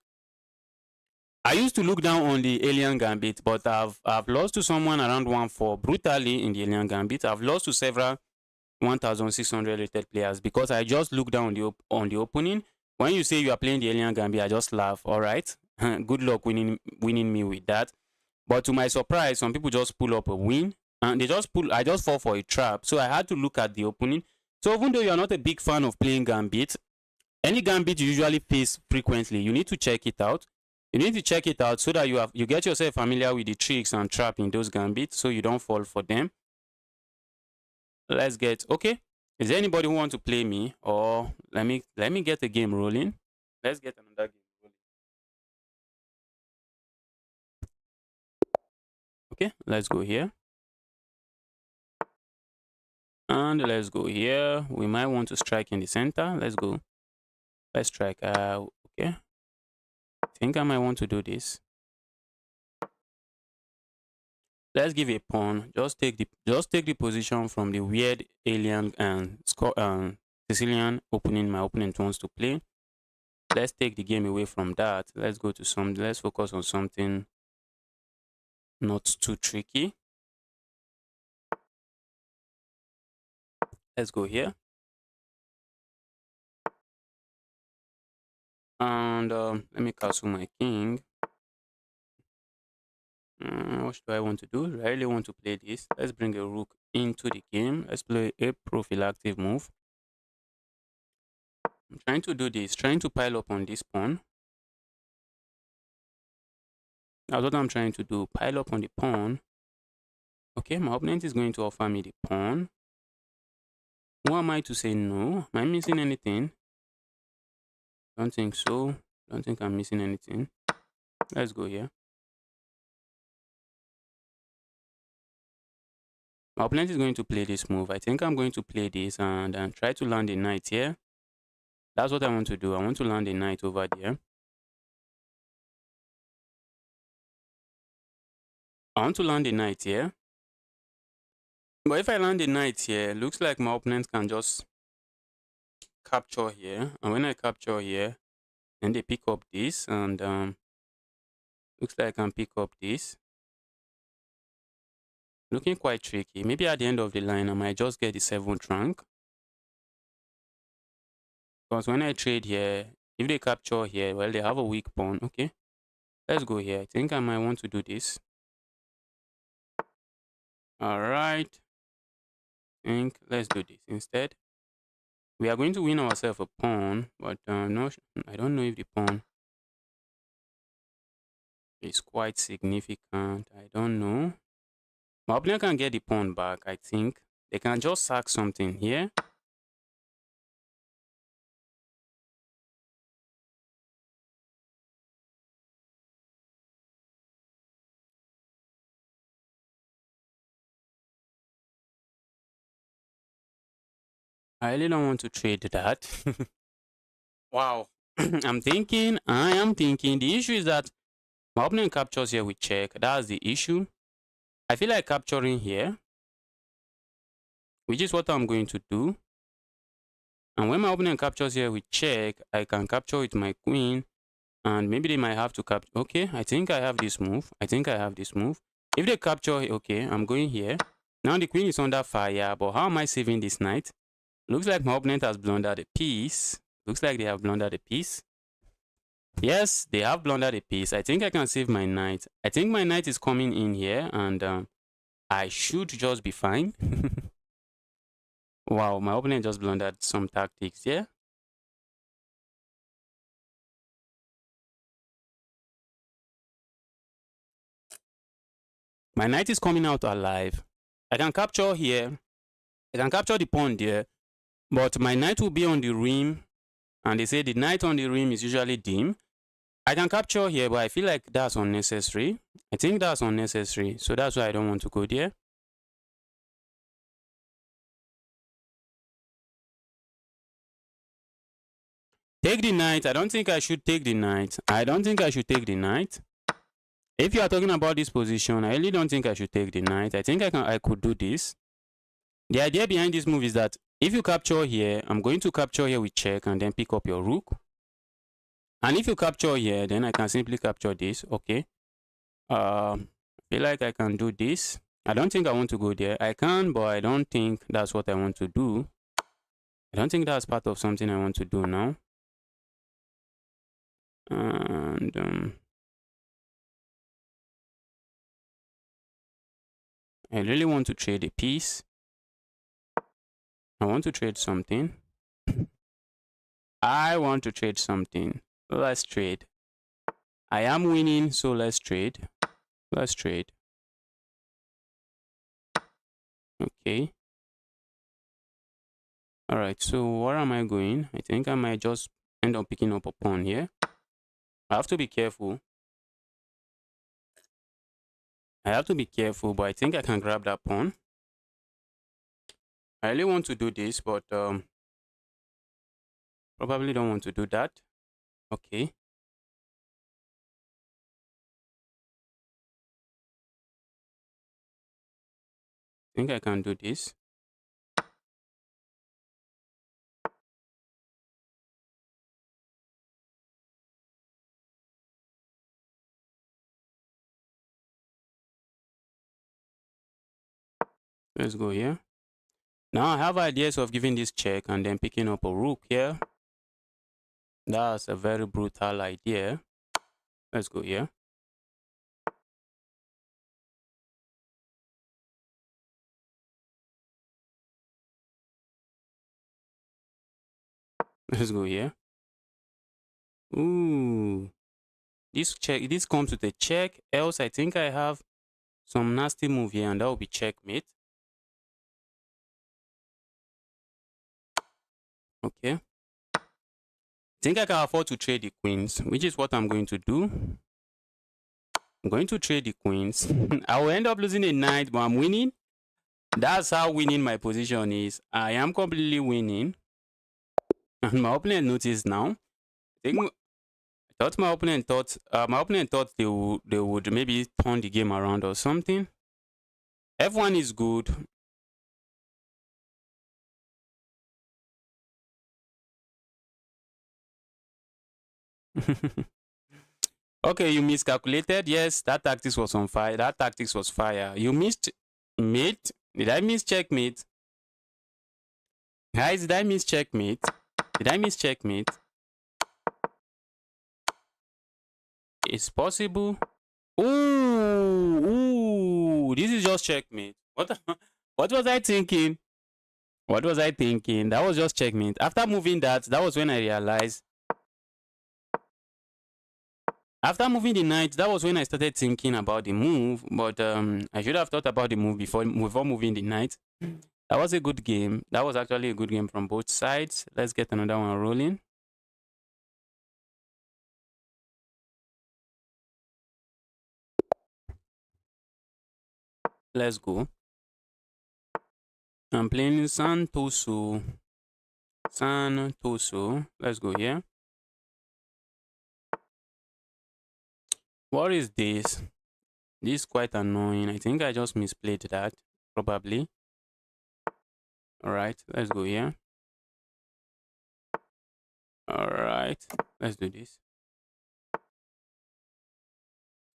I used to look down on the alien gambit, but I've lost to someone around 1-4 brutally in the alien gambit. I've lost to several 1,600 rated players because I just look down on the opening. When you say you are playing the alien gambit, I just laugh. All right, good luck winning me with that. But to my surprise, some people just pull up a win and I just fall for a trap. So I had to look at the opening. So even though you're not a big fan of playing gambit, any gambit you usually face frequently, you need to check it out. You need to check it out so that you get yourself familiar with the tricks and trap in those gambits so you don't fall for them. Let's get okay. Is there anybody who wants to play me, or let me get a game rolling? Let's get another game rolling. Okay, let's go here. And let's go here. We might want to strike in the center. Let's go. Let's strike. Okay. I think I might want to do this. Let's give a pawn. Just take the position from the weird alien and Sicilian opening my opponent wants to play. Let's take the game away from that. Let's go to let's focus on something not too tricky. Let's go here. And let me castle my king. What do I want to do? I really want to play this. Let's bring a rook into the game. Let's play a prophylactic move. I'm trying to do this, trying to pile up on this pawn. That's what I'm trying to do, pile up on the pawn. Okay, my opponent is going to offer me the pawn. Who am I to say no? Am I missing anything? Don't think so. Don't think I'm missing anything. Let's go here. My opponent is going to play this move. I think I'm going to play this and try to land a knight here. That's what I want to do. I want to land a knight over there. I want to land a knight here. But if I land a knight here, looks like my opponent can just capture here. And when I capture here, then they pick up this. And looks like I can pick up this. Looking quite tricky. Maybe at the end of the line, I might just get the 7th rank. Because when I trade here, if they capture here, well, they have a weak pawn. Okay, let's go here. I think I might want to do this. All right. I think let's do this instead. We are going to win ourselves a pawn, but no, I don't know if the pawn is quite significant. I don't know. My opponent can get the pawn back, I think. They can just sack something here. I really don't want to trade that. Wow. I am thinking. The issue is that my opponent captures here with check. That's the issue. I feel like capturing here, which is what I'm going to do. And when my opponent captures here with check, I can capture with my queen. And maybe they might have to capture. Okay, I think I have this move. If they capture, okay, I'm going here. Now the queen is under fire, but how am I saving this knight? Looks like my opponent has blundered a piece. Looks like they have blundered a piece. Yes, they have blundered a piece. I think I can save my knight. I think my knight is coming in here, and I should just be fine. Wow, my opponent just blundered some tactics here. My knight is coming out alive. I can capture here. I can capture the pawn there. But my knight will be on the rim. And they say the knight on the rim is usually dim. I can capture here, but I feel like that's unnecessary. I think that's unnecessary. So that's why I don't want to go there. Take the knight. I don't think I should take the knight. If you are talking about this position, I really don't think I should take the knight. I think I could do this. The idea behind this move is that if you capture here, I'm going to capture here with check and then pick up your rook. And if you capture here, then I can simply capture this. Okay. I feel like I can do this. I don't think I want to go there. I can, but I don't think that's what I want to do. I don't think that's part of something I want to do now. And I really want to trade a piece. I want to trade something. I want to trade something. Let's trade. I am winning, so let's trade. Let's trade. Okay. Alright, so where am I going? I think I might just end up picking up a pawn here. I have to be careful. But I think I can grab that pawn. I really want to do this, but probably don't want to do that. Okay. I think I can do this. Let's go here. Now I have ideas of giving this check and then picking up a rook here. That's a very brutal idea. Let's go here. Let's go here. Ooh. This check. This comes with a check. Else, I think I have some nasty move here, and that will be checkmate. Okay. I think I can afford to trade the queens, which is what I'm going to do. I'm going to trade the queens. I will end up losing a knight, but I'm winning. That's how winning my position is. I am completely winning. And my opponent noticed now. I think I thought my opponent thought they would maybe turn the game around or something. F1 is good. Okay, you miscalculated. Yes, that tactics was on fire. That tactics was fire. You missed mate. Did I miss checkmate? Guys, did I miss checkmate? Did I miss checkmate? It's possible. Ooh, this is just checkmate. What? What was I thinking? What was I thinking? That was just checkmate. After moving that was when I realized. After moving the knight, that was when I started thinking about the move. But I should have thought about the move before moving the knight. That was a good game. That was actually a good game from both sides. Let's get another one rolling. Let's go. I'm playing Santoso. Santoso. Let's go here. What is this? This is quite annoying. I think I just misplayed that. Probably. Alright, let's go here. Alright, let's do this. I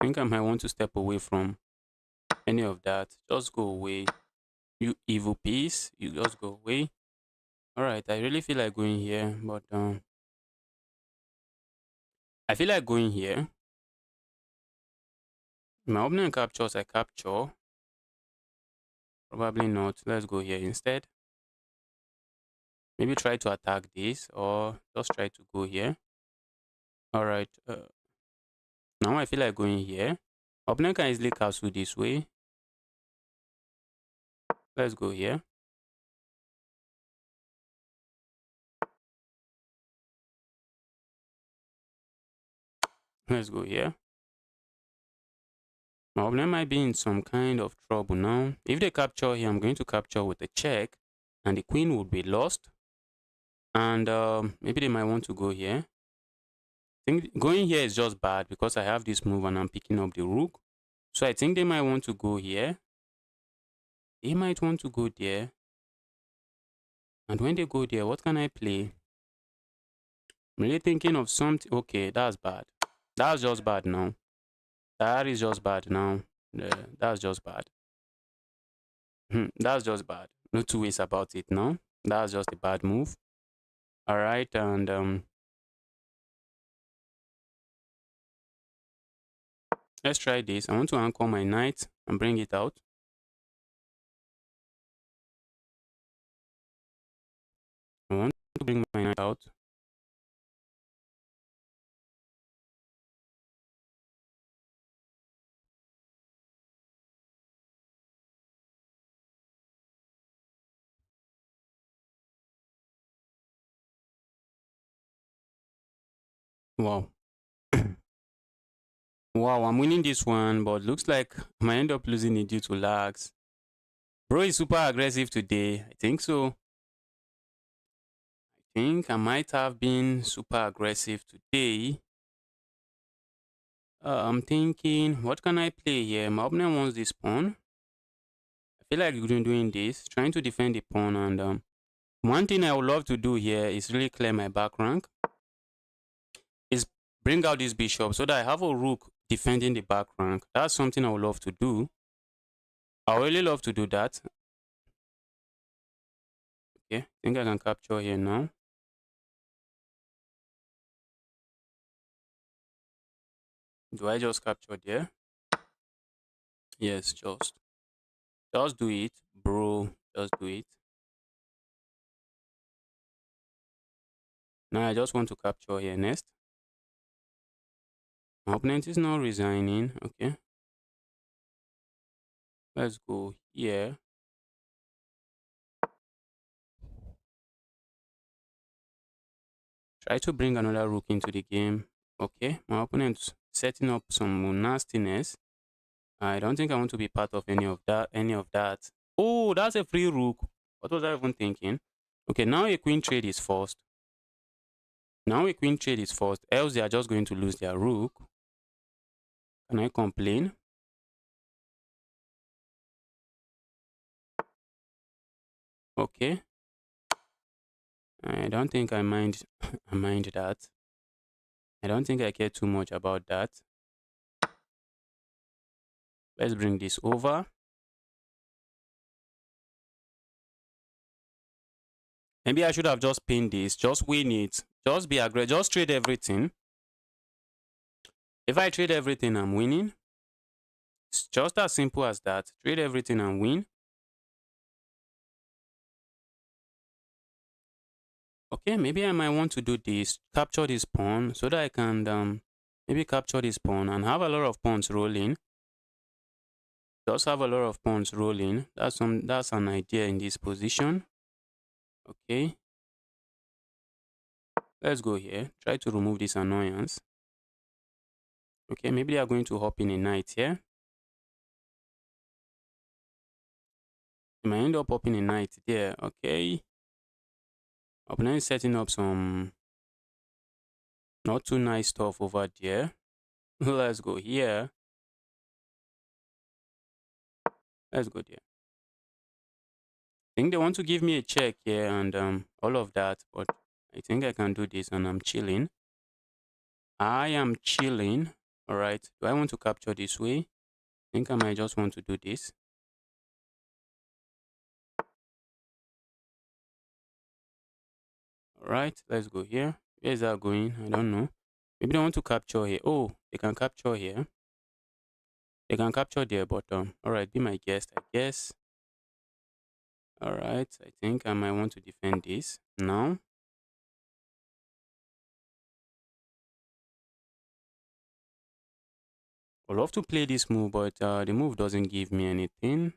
think I might want to step away from any of that. Just go away. You evil piece. You just go away. Alright, I really feel like going here, but I feel like going here. My opponent captures, I capture. Probably not. Let's go here instead. Maybe try to attack this or just try to go here. Alright. Now I feel like going here. Opponent can easily castle this way. Let's go here. Let's go here. My opponent might be in some kind of trouble now. If they capture here, I'm going to capture with a check. And the queen would be lost. And maybe they might want to go here. I think going here is just bad because I have this move and I'm picking up the rook. So I think they might want to go here. They might want to go there. And when they go there, what can I play? I'm really thinking of something. Okay, that's bad. That's just bad now. That is just bad now. That's just bad. That's just bad. No two ways about it now. That's just a bad move. All right, and let's try this. I want to anchor my knight and bring it out. I want to bring my knight out. Wow. Wow, I'm winning this one, but looks like I might end up losing it due to lags. Bro is super aggressive today. I think so. I think I might have been super aggressive today. I'm thinking, what can I play here? My opponent wants this pawn. I feel like doing this, trying to defend the pawn. And one thing I would love to do here is really clear my back rank. Is bring out this bishop so that I have a rook defending the back rank. That's something I would love to do. I would really love to do that. Okay, I think I can capture here now. Do I just capture there? Yes, just do it, bro. Just do it. Now I just want to capture here next. My opponent is not resigning. Okay. Let's go here. Try to bring another rook into the game. Okay. My opponent's setting up some nastiness. I don't think I want to be part of any of that. Oh, that's a free rook. What was I even thinking? Okay, now a queen trade is forced. Now a queen trade is forced. Else they are just going to lose their rook. Can I complain? Okay. I don't think I mind I mind that. I don't think I care too much about that. Let's bring this over. Maybe I should have just pinned this. Just win it. Just be aggressive. Just trade everything. If I trade everything, I'm winning. It's just as simple as that. Trade everything and win. Okay, maybe I might want to do this. Capture this pawn so that I can maybe capture this pawn and have a lot of pawns rolling. Just have a lot of pawns rolling. That's an idea in this position. Okay. Let's go here. Try to remove this annoyance. Okay, maybe they are going to hop in a knight here. They might end up hopping a knight there. Okay. Opponent is setting up some not too nice stuff over there. Let's go here. Let's go there. I think they want to give me a check here and all of that, but I think I can do this and I'm chilling. I am chilling. All right. Do I want to capture this way? I think I might just want to do this. All right. Let's go here. Where is that going? I don't know. Maybe they want to capture here. Oh, they can capture here. They can capture there, but all right, be my guest, I guess. All right, I think I might want to defend this now. I'd love to play this move, but the move doesn't give me anything.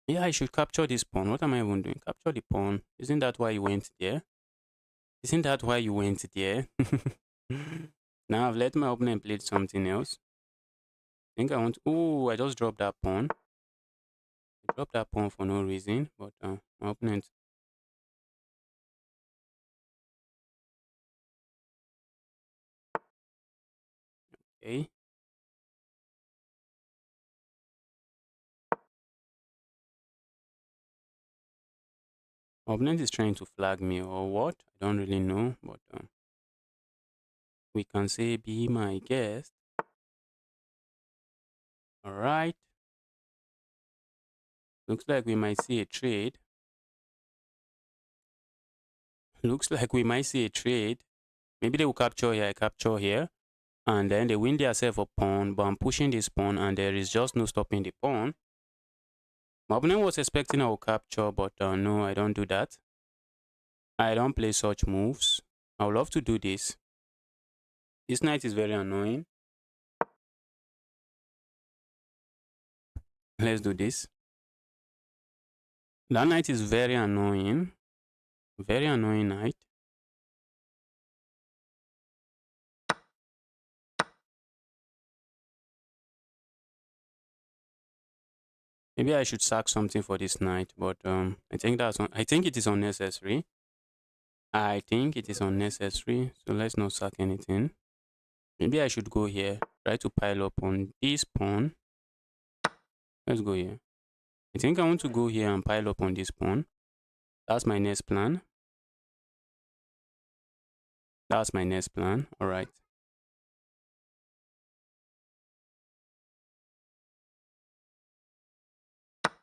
Yeah, I should capture this pawn. What am I even doing? Capture the pawn. Isn't that why you went there? Isn't that why you went there? Now I've let my opponent play something else. I think I want. Oh, I just dropped that pawn. I dropped that pawn for no reason, but my opponent. Okay. My opponent is trying to flag me or what? I don't really know, but we can say be my guest. All right. Looks like we might see a trade. Looks like we might see a trade. Maybe they will capture here, I capture here. And then they win themselves a pawn, but I'm pushing this pawn and there is just no stopping the pawn. My opponent was expecting I will capture, but no, I don't do that. I don't play such moves. I would love to do this. This knight is very annoying. Let's do this. That knight is very annoying. Very annoying knight. Maybe I should sack something for this knight, but I think it is unnecessary. I think it is unnecessary, so let's not sack anything. Maybe I should go here, try to pile up on this pawn. Let's go here. I think I want to go here and pile up on this pawn. That's my next plan. That's my next plan. All right.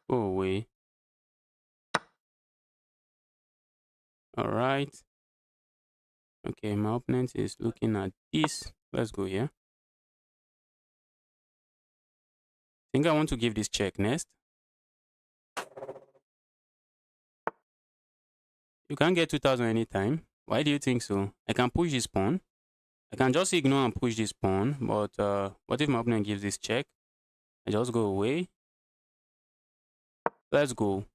Go away. All right. Okay, my opponent is looking at this. Let's go here. think I want to give this check next. You can't get 2000 anytime. Why do you think so? I can push this pawn. I can just ignore and push this pawn, but what if my opponent gives this check? I just go away. Let's go.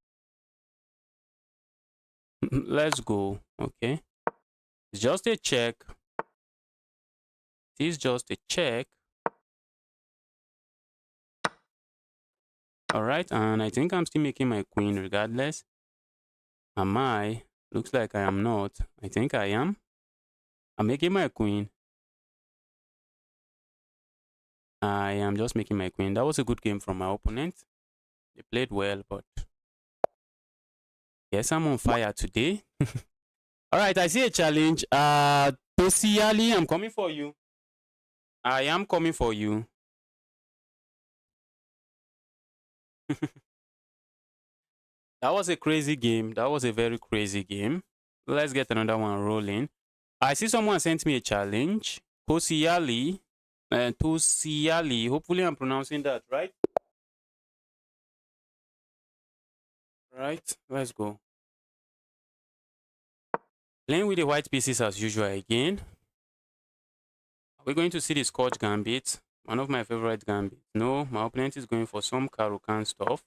Let's go. Okay. It's just a check. It is just a check. Alright, and I think I'm still making my queen regardless. Am I? Looks like I am not. I think I am. I'm making my queen. I am just making my queen. That was a good game from my opponent. They played well, but yes, I'm on fire today. Alright, I see a challenge. Tosiali, I'm coming for you. I am coming for you. That was a crazy game. That was a very crazy game. Let's get another one rolling. I see someone sent me a challenge. Tosiali. Tosiali. Hopefully I'm pronouncing that right. Right. Let's go. Playing with the white pieces as usual again. We're going to see the Scotch Gambit. One of my favorite gambits. No, my opponent is going for some Caro-Kann stuff.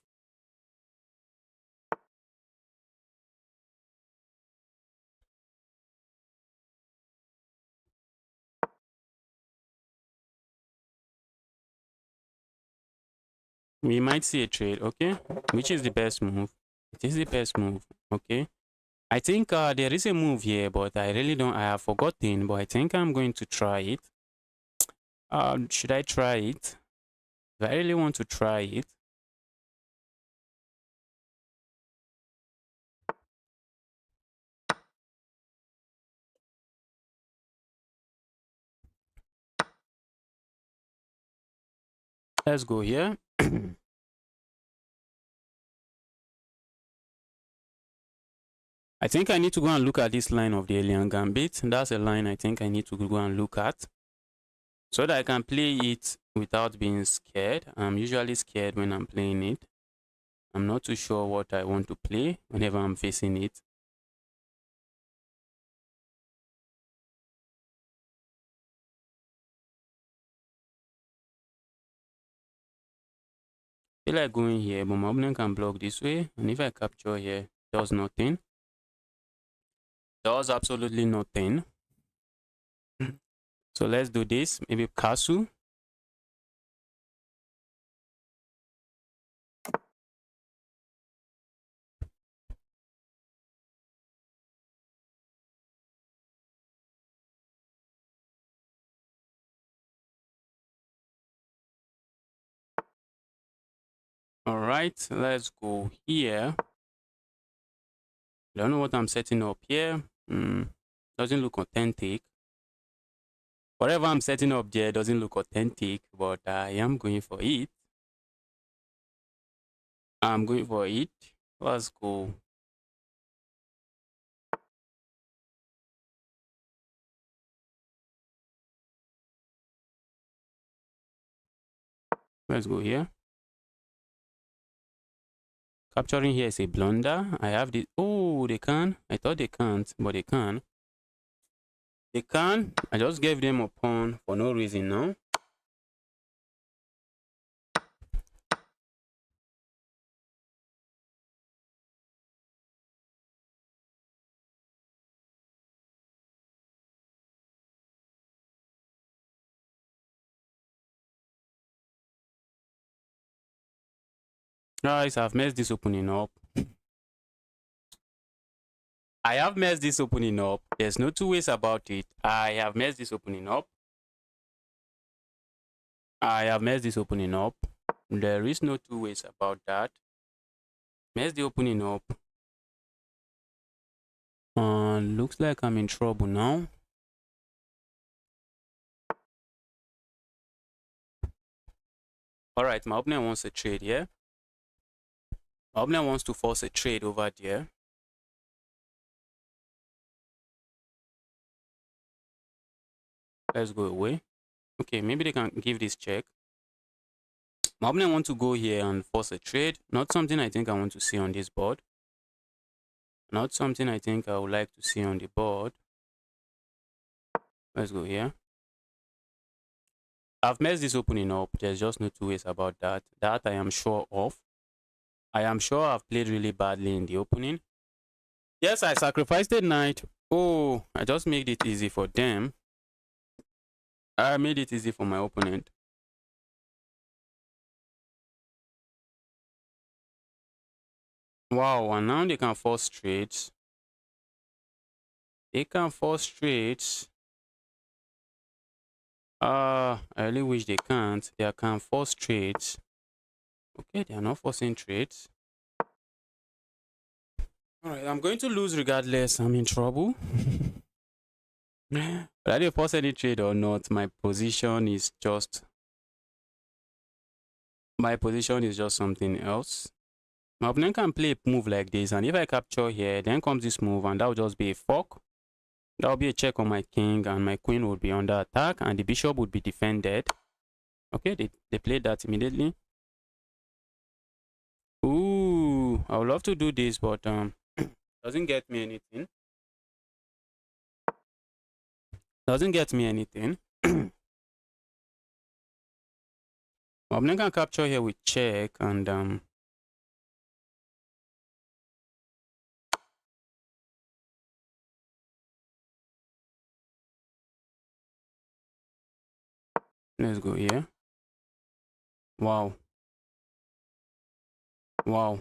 We might see a trade, okay? Which is the best move? It is the best move, okay? I think there is a move here, but I really don't. I have forgotten, but I think I'm going to try it. Should I try it? I really want to try it. Let's go here. I think I need to go and look at this line of the alien gambit. That's a line I think I need to go and look at, so that I can play it without being scared. I'm usually scared when I'm playing it. I'm not too sure what I want to play whenever I'm facing it. I feel like going here, but my opponent can block this way, and if I capture here, it does nothing. Does absolutely nothing. So let's do this. Maybe castle. All right, let's go here. I don't know what I'm setting up here. Doesn't look authentic. Whatever I'm setting up there doesn't look authentic, but I am going for it. I'm going for it. Let's go. Let's go here. Capturing here is a blunder. I have the... Oh, they can. I thought they can't, but they can. They can. I just gave them a pawn for no reason now. Guys, I've messed this opening up. I have messed this opening up. There's no two ways about it. I have messed this opening up. I have messed this opening up. There is no two ways about that. Mess the opening up. Looks like I'm in trouble now. Alright, my opponent wants a trade here. My opponent wants to force a trade over there. Let's go away. Okay, maybe they can give this check. My opponent want to go here and force a trade. Not something I think I want to see on this board. Not something I think I would like to see on the board. Let's go here. I've messed this opening up. There's just no two ways about that. That I am sure of. I am sure I've played really badly in the opening. Yes, I sacrificed the knight. Oh, I just made it easy for them. I made it easy for my opponent. Wow, and now they can force trades. They can force trades. I really wish they can't. They can force trades. Okay, they are not forcing trades. Alright, I'm going to lose regardless. I'm in trouble. Whether they force any trade or not, my position is just something else. My opponent can play a move like this, and if I capture here, then comes this move, and that will just be a fork. That will be a check on my king, and my queen would be under attack, and the bishop would be defended. Okay, they played that immediately. Ooh, I would love to do this, but doesn't get me anything. Doesn't get me anything. My opponent can capture here with check, and let's go here. Wow. Wow.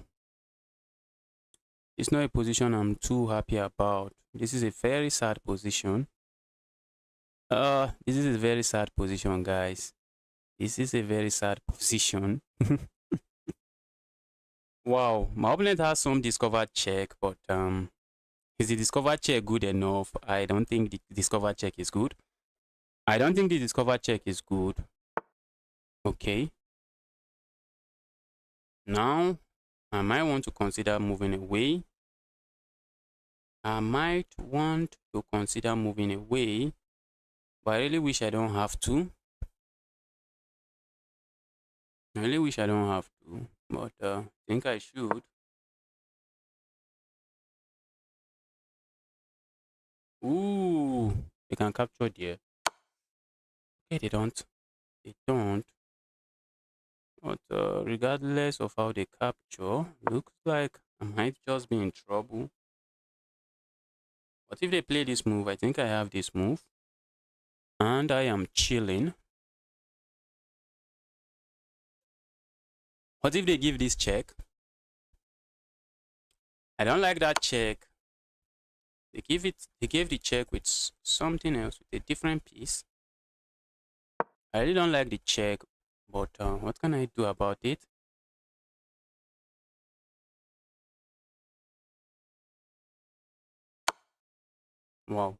It's not a position I'm too happy about. This is a very sad position. This is a very sad position, guys. This is a very sad position. Wow, my opponent has some discovered check, but is the discovered check good enough? I don't think the discovered check is good. I don't think the discovered check is good. Okay. Now, I might want to consider moving away. I might want to consider moving away, but I really wish I don't have to. I really wish I don't have to, but I think I should. Ooh, they can capture there. Okay, they don't. They don't. But regardless of how they capture, looks like I might just be in trouble. But if they play this move, I think I have this move. And I am chilling. What if they give this check? I don't like that check. They gave the check with something else, with a different piece. I really don't like the check, but what can I do about it? Wow.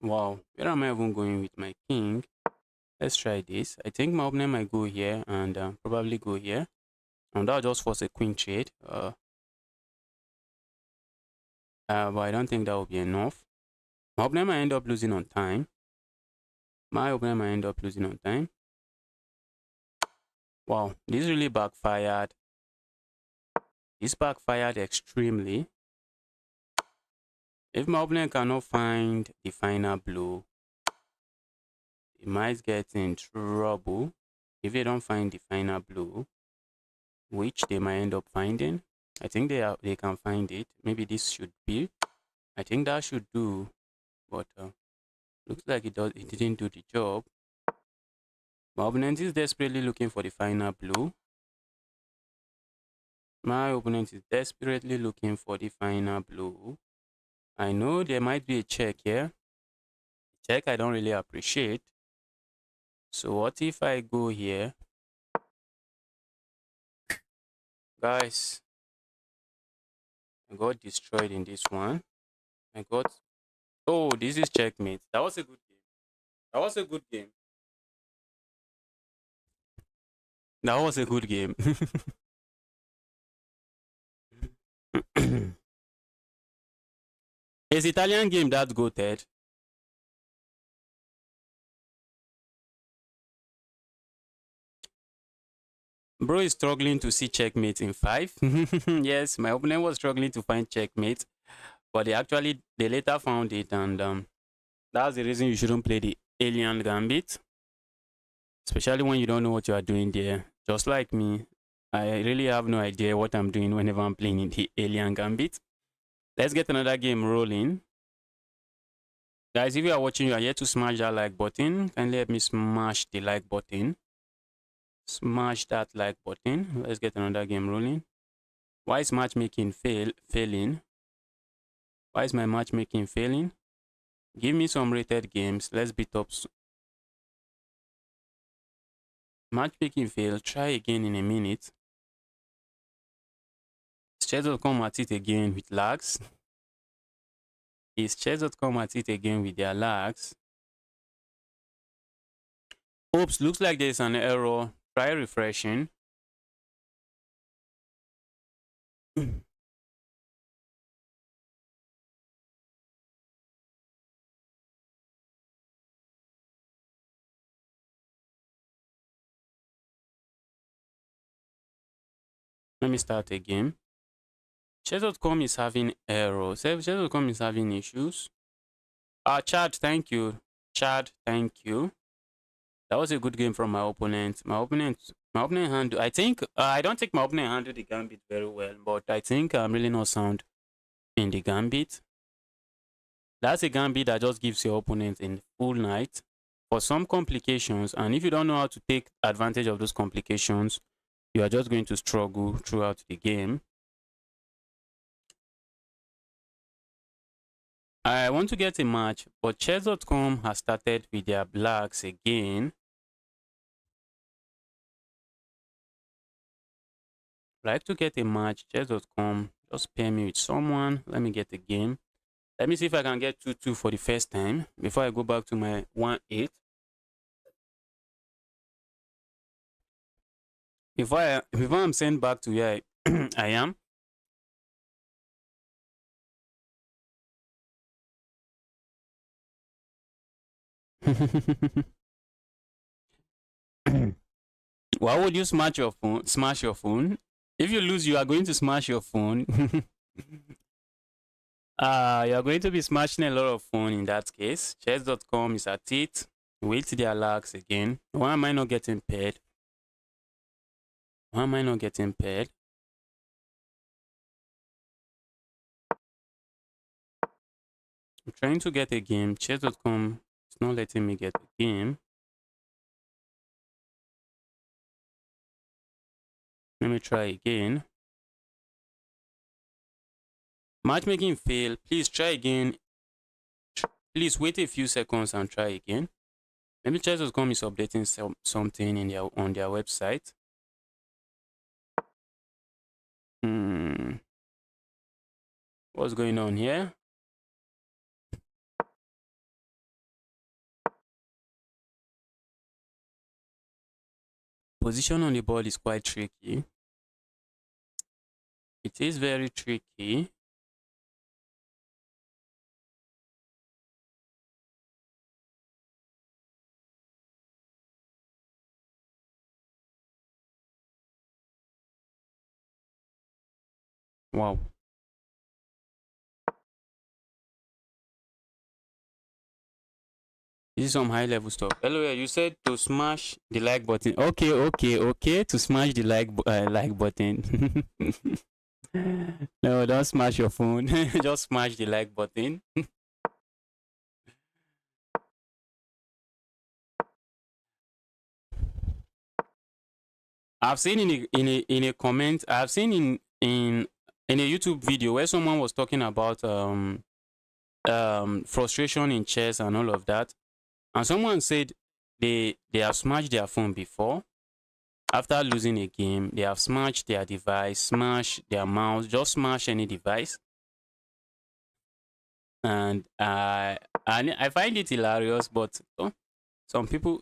Wow. Where am I even going with my king? Let's try this. I think my opponent might go here and probably go here. And that'll just force a queen trade. But I don't think that will be enough. My opponent might end up losing on time. Wow, this really backfired. This backfired extremely. If my opponent cannot find the final blow, they might get in trouble. If they don't find the final blow, which they might end up finding, I think they can find it. Maybe this should be. I think that should do, but looks like it didn't do the job. My opponent is desperately looking for the final blow. My opponent is desperately looking for the final blow. I know there might be a check here. Check I don't really appreciate. So what if I go here? Guys, I got destroyed in this one. I got... Oh, this is checkmate. That was a good game. That was a good game. That was a good game. Is Italian game that goated? Bro is struggling to see checkmate in 5. Yes, my opponent was struggling to find checkmate, but they later found it, and that's the reason you shouldn't play the alien gambit, especially when you don't know what you are doing there. Just like me, I really have no idea what I'm doing whenever I'm playing in the alien gambit. Let's get another game rolling. Guys, if you are watching, you are here to smash that like button. Kindly help me smash the like button. Smash that like button. Let's get another game rolling. Why is matchmaking failing? Why is my matchmaking failing? Give me some rated games. Let's beat up. Matchmaking failed. Try again in a minute. Is chess.com at it again with lags? Is chess.com at it again with their lags? Oops, looks like there's an error. Try refreshing. Let me start again. Chess.com is having errors. Chess.com is having issues. Chad, thank you. Chad, thank you. That was a good game from my opponent. My opponent handled. I don't think my opponent handled the gambit very well, but I think I'm really not sound in the gambit. That's a gambit that just gives your opponent a full knight for some complications, and if you don't know how to take advantage of those complications, you are just going to struggle throughout the game. I want to get a match, but chess.com has started with their blacks again. I'd like to get a match. Chess.com, just pair me with someone. Let me get a game. Let me see if I can get 2-2 for the first time before I go back to my 1-8. Before I'm sent back to where I am. Why would you smash your phone? Smash your phone? If you lose, you are going to smash your phone. You are going to be smashing a lot of phone in that case. Chess.com is at it. Wait till their lags again. Why am I not getting paid? Why am I not getting paid? I'm trying to get a game. Chess.com is not letting me get a game. Let me try again. Matchmaking failed. Please try again. Please wait a few seconds and try again. Maybe chess.com is updating something on their website. What's going on here? Position on the board is quite tricky. It is very tricky. Wow. This is some high level stuff. Hello, you said to smash the like button. Okay. To smash the like button. No, don't smash your phone. Just smash the like button. I've seen in a comment. I've seen in a YouTube video where someone was talking about frustration in chess and all of that, and someone said they have smashed their phone before. After losing a game, they have smashed their device, smashed their mouse, just smash any device. And I find it hilarious, but some people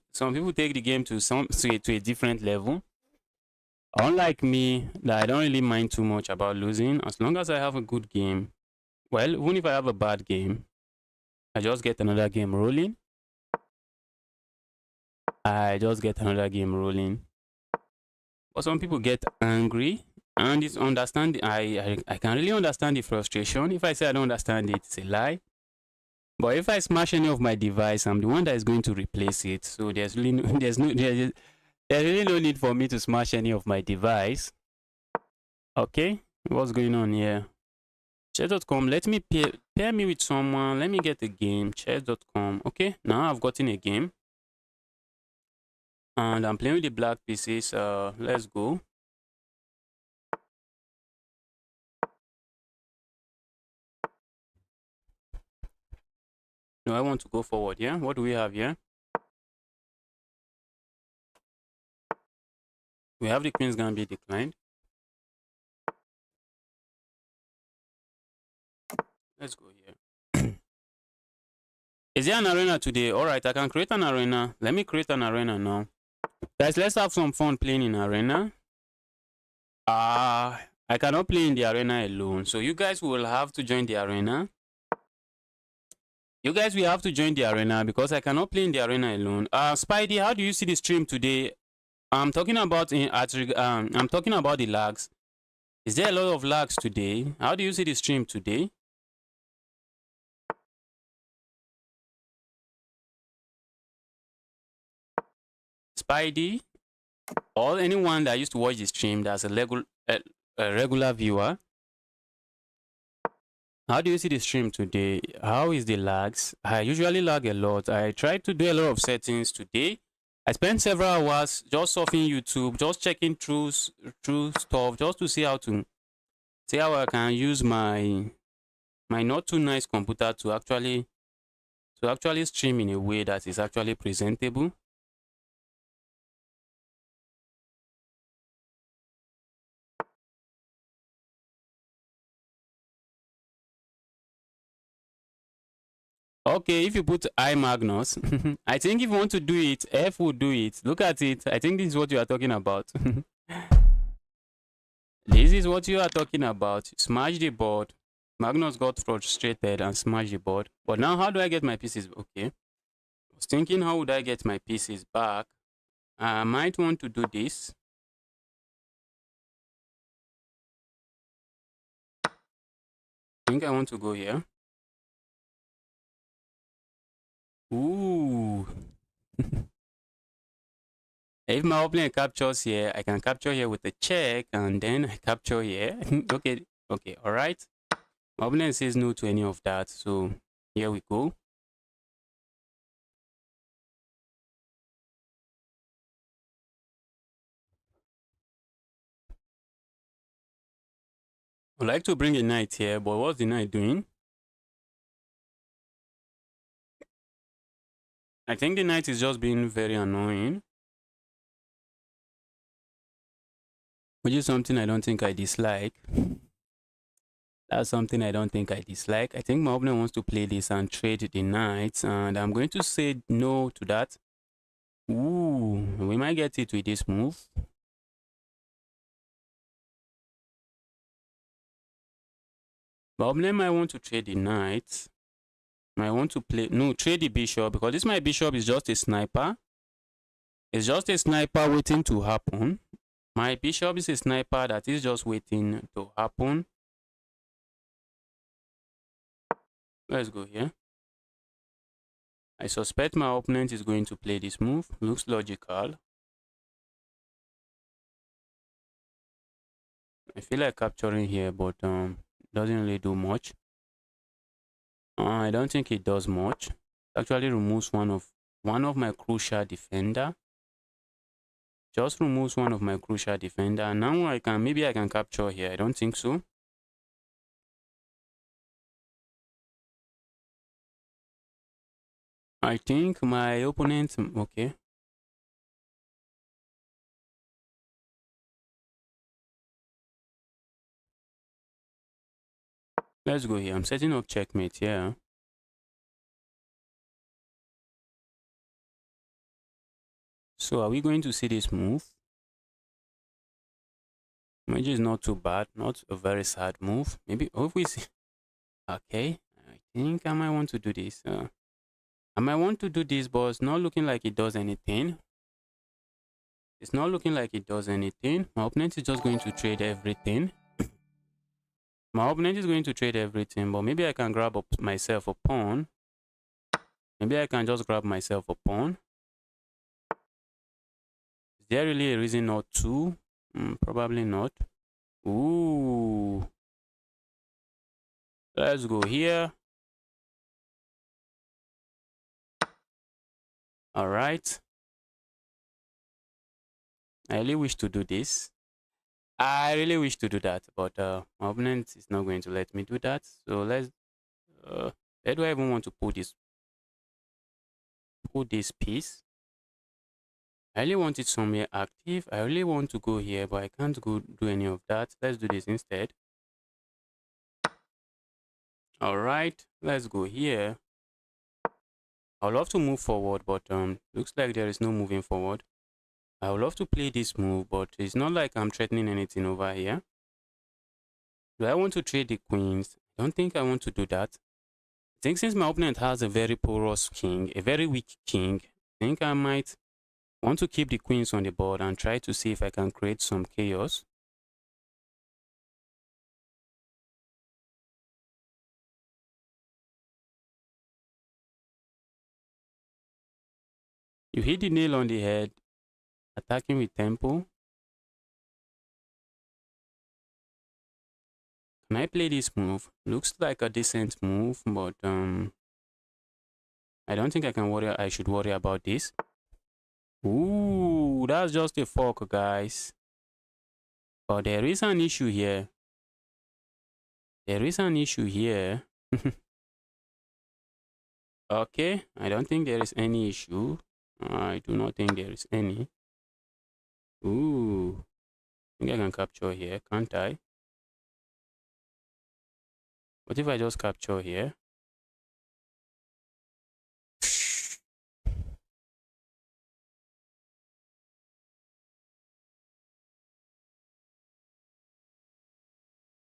take the game to a different level. Unlike me, that I don't really mind too much about losing. As long as I have a good game, Well, even if I have a bad game, I just get another game rolling. I just get another game rolling. But some people get angry, and it's understand. I can really understand the frustration. If I say I don't understand it, it's a lie. But if I smash any of my device, I'm the one that is going to replace it. So there's really no, there's really no need for me to smash any of my device. Okay, what's going on here? Chess.com, let me pair me with someone. Let me get a game. Chess.com. Okay, now I've gotten a game. And I'm playing with the black pieces. Let's go. No, I want to go forward, yeah? What do we have here? We have the Queen's Gambit declined. Let's go here. Is there an arena today? Alright, I can create an arena. Let me create an arena now. Guys, let's have some fun playing in arena. I cannot play in the arena alone. So you guys will have to join the arena. You guys will have to join the arena because I cannot play in the arena alone. Spidey, how do you see the stream today? I'm talking about I'm talking about the lags. Is there a lot of lags today? How do you see the stream today? Spidey, or anyone that used to watch the stream that's a regular viewer. How do you see the stream today? How is the lags? I usually lag a lot. I tried to do a lot of settings today. I spent several hours just surfing YouTube, just checking through stuff, just to see how I can use my not too nice computer to actually stream in a way that is actually presentable. Okay, if you put I Magnus, I think if you want to do it, F will do it. Look at it. I think this is what you are talking about. This is what you are talking about. Smash the board. Magnus got frustrated and smashed the board. But now how do I get my pieces? Okay. I was thinking, how would I get my pieces back? I might want to do this. I think I want to go here. Ooh. If my opponent captures here, I can capture here with a check and then I capture here. Okay, all right. My opponent says no to any of that, so here we go. I'd like to bring a knight here, but what's the knight doing? I think the knight is just being very annoying, which is something I don't think I dislike. That's something I don't think I dislike. I think my opponent wants to play this and trade the knight, and I'm going to say no to that. Ooh, we might get it with this move. My opponent might want to trade the knight. I want to trade the bishop, because this my bishop is just a sniper. It's just a sniper waiting to happen. My bishop is a sniper that is just waiting to happen. Let's go here. I suspect my opponent is going to play this move. Looks logical. I feel like capturing here, but doesn't really do much. I don't think it does much. It actually removes one of my crucial defender. Just removes one of my crucial defender. Now maybe I can capture here. I don't think so. I think my opponent, okay. Let's go here. I'm setting up checkmate here. So are we going to see this move? Which is not too bad, not a very sad move. Maybe if we see Okay, I think I might want to do this. I might want to do this, but it's not looking like it does anything. It's not looking like it does anything. My opponent is just going to trade everything. My opponent is going to trade everything, but maybe I can grab up myself a pawn. Maybe I can just grab myself a pawn. Is there really a reason not to? Probably not. Ooh. Let's go here. All right. I really wish to do this. I really wish to do that, but my opponent is not going to let me do that. So let's. Where do I even want to put this? Put this piece. I really want it somewhere active. I really want to go here, but I can't go do any of that. Let's do this instead. All right, let's go here. I would love to move forward, but looks like there is no moving forward. I would love to play this move, but it's not like I'm threatening anything over here. Do I want to trade the queens? I don't think I want to do that. I think since my opponent has a very porous king, a very weak king, I think I might want to keep the queens on the board and try to see if I can create some chaos. You hit the nail on the head, attacking with tempo. Can I play this move? Looks like a decent move, but I don't think I should worry about this. Ooh, that's just a fork, guys. But there is an issue here. There is an issue here. Okay, I don't think there is any issue. I do not think there is any. Ooh, I think I can capture here, can't I? What if I just capture here?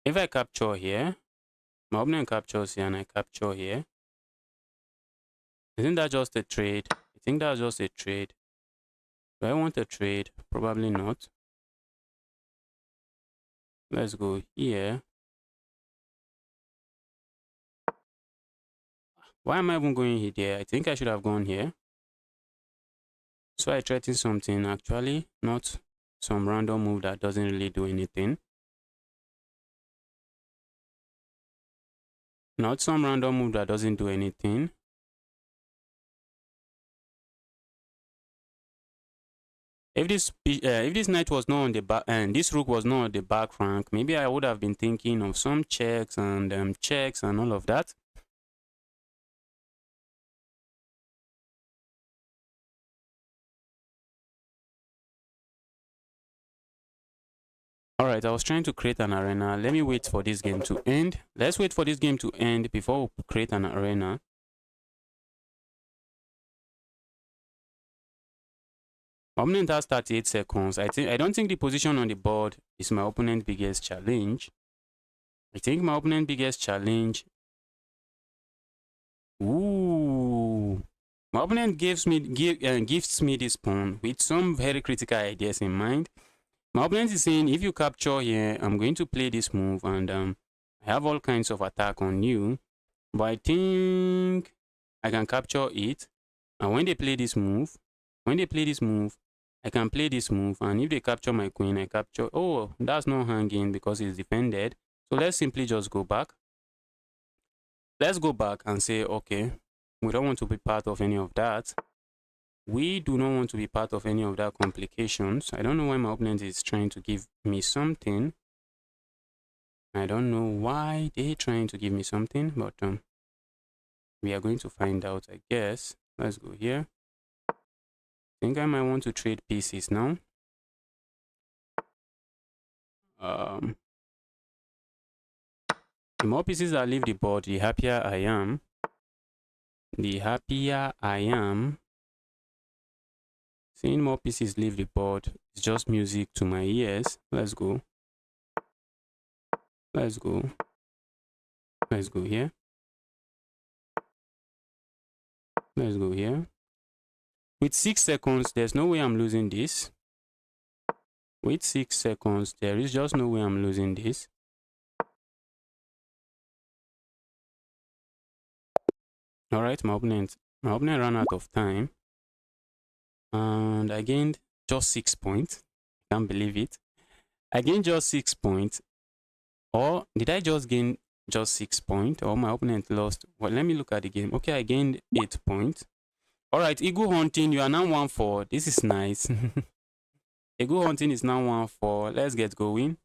If I capture here, my opponent captures here and I capture here. Isn't that just a trade? I think that's just a trade. Do I want a trade? Probably not. Let's go here. Why am I even going here? I think I should have gone here. So I threaten something actually, not some random move that doesn't really do anything. Not some random move that doesn't do anything. If this knight was not on the back and this rook was not on the back rank, maybe I would have been thinking of some checks and all of that. All right, I was trying to create an arena. Let me wait for this game to end. Let's wait for this game to end before we create an arena. My opponent has 38 seconds. I don't think the position on the board is my opponent's biggest challenge. I think my opponent's biggest challenge. Ooh. My opponent gifts me this pawn with some very critical ideas in mind. My opponent is saying, if you capture here, I'm going to play this move and I have all kinds of attack on you. But I think I can capture it. And when they play this move, I can play this move. And if they capture my queen, I capture. Oh, that's not hanging because it's defended. So let's simply just go back. Let's go back and say, okay, we don't want to be part of any of that. We do not want to be part of any of that complications. I don't know why my opponent is trying to give me something. I don't know why they're trying to give me something, but we are going to find out, I guess. Let's go here. I think I might want to trade pieces now. The more pieces I leave the board, the happier I am. The happier I am. Seeing more pieces leave the board is just music to my ears. Let's go. Let's go. Let's go here. Let's go here. With 6 seconds, there's no way I'm losing this. With 6 seconds, there is just no way I'm losing this. All right, my opponent ran out of time, and I gained just 6 points. Can't believe it. I gained just 6 points. Or did I just gain just 6 points? Or my opponent lost? Well, let me look at the game. Okay, I gained 8 points. All right, eagle hunting. You are now 1-4. This is nice. Eagle hunting is now 1-4. Let's get going.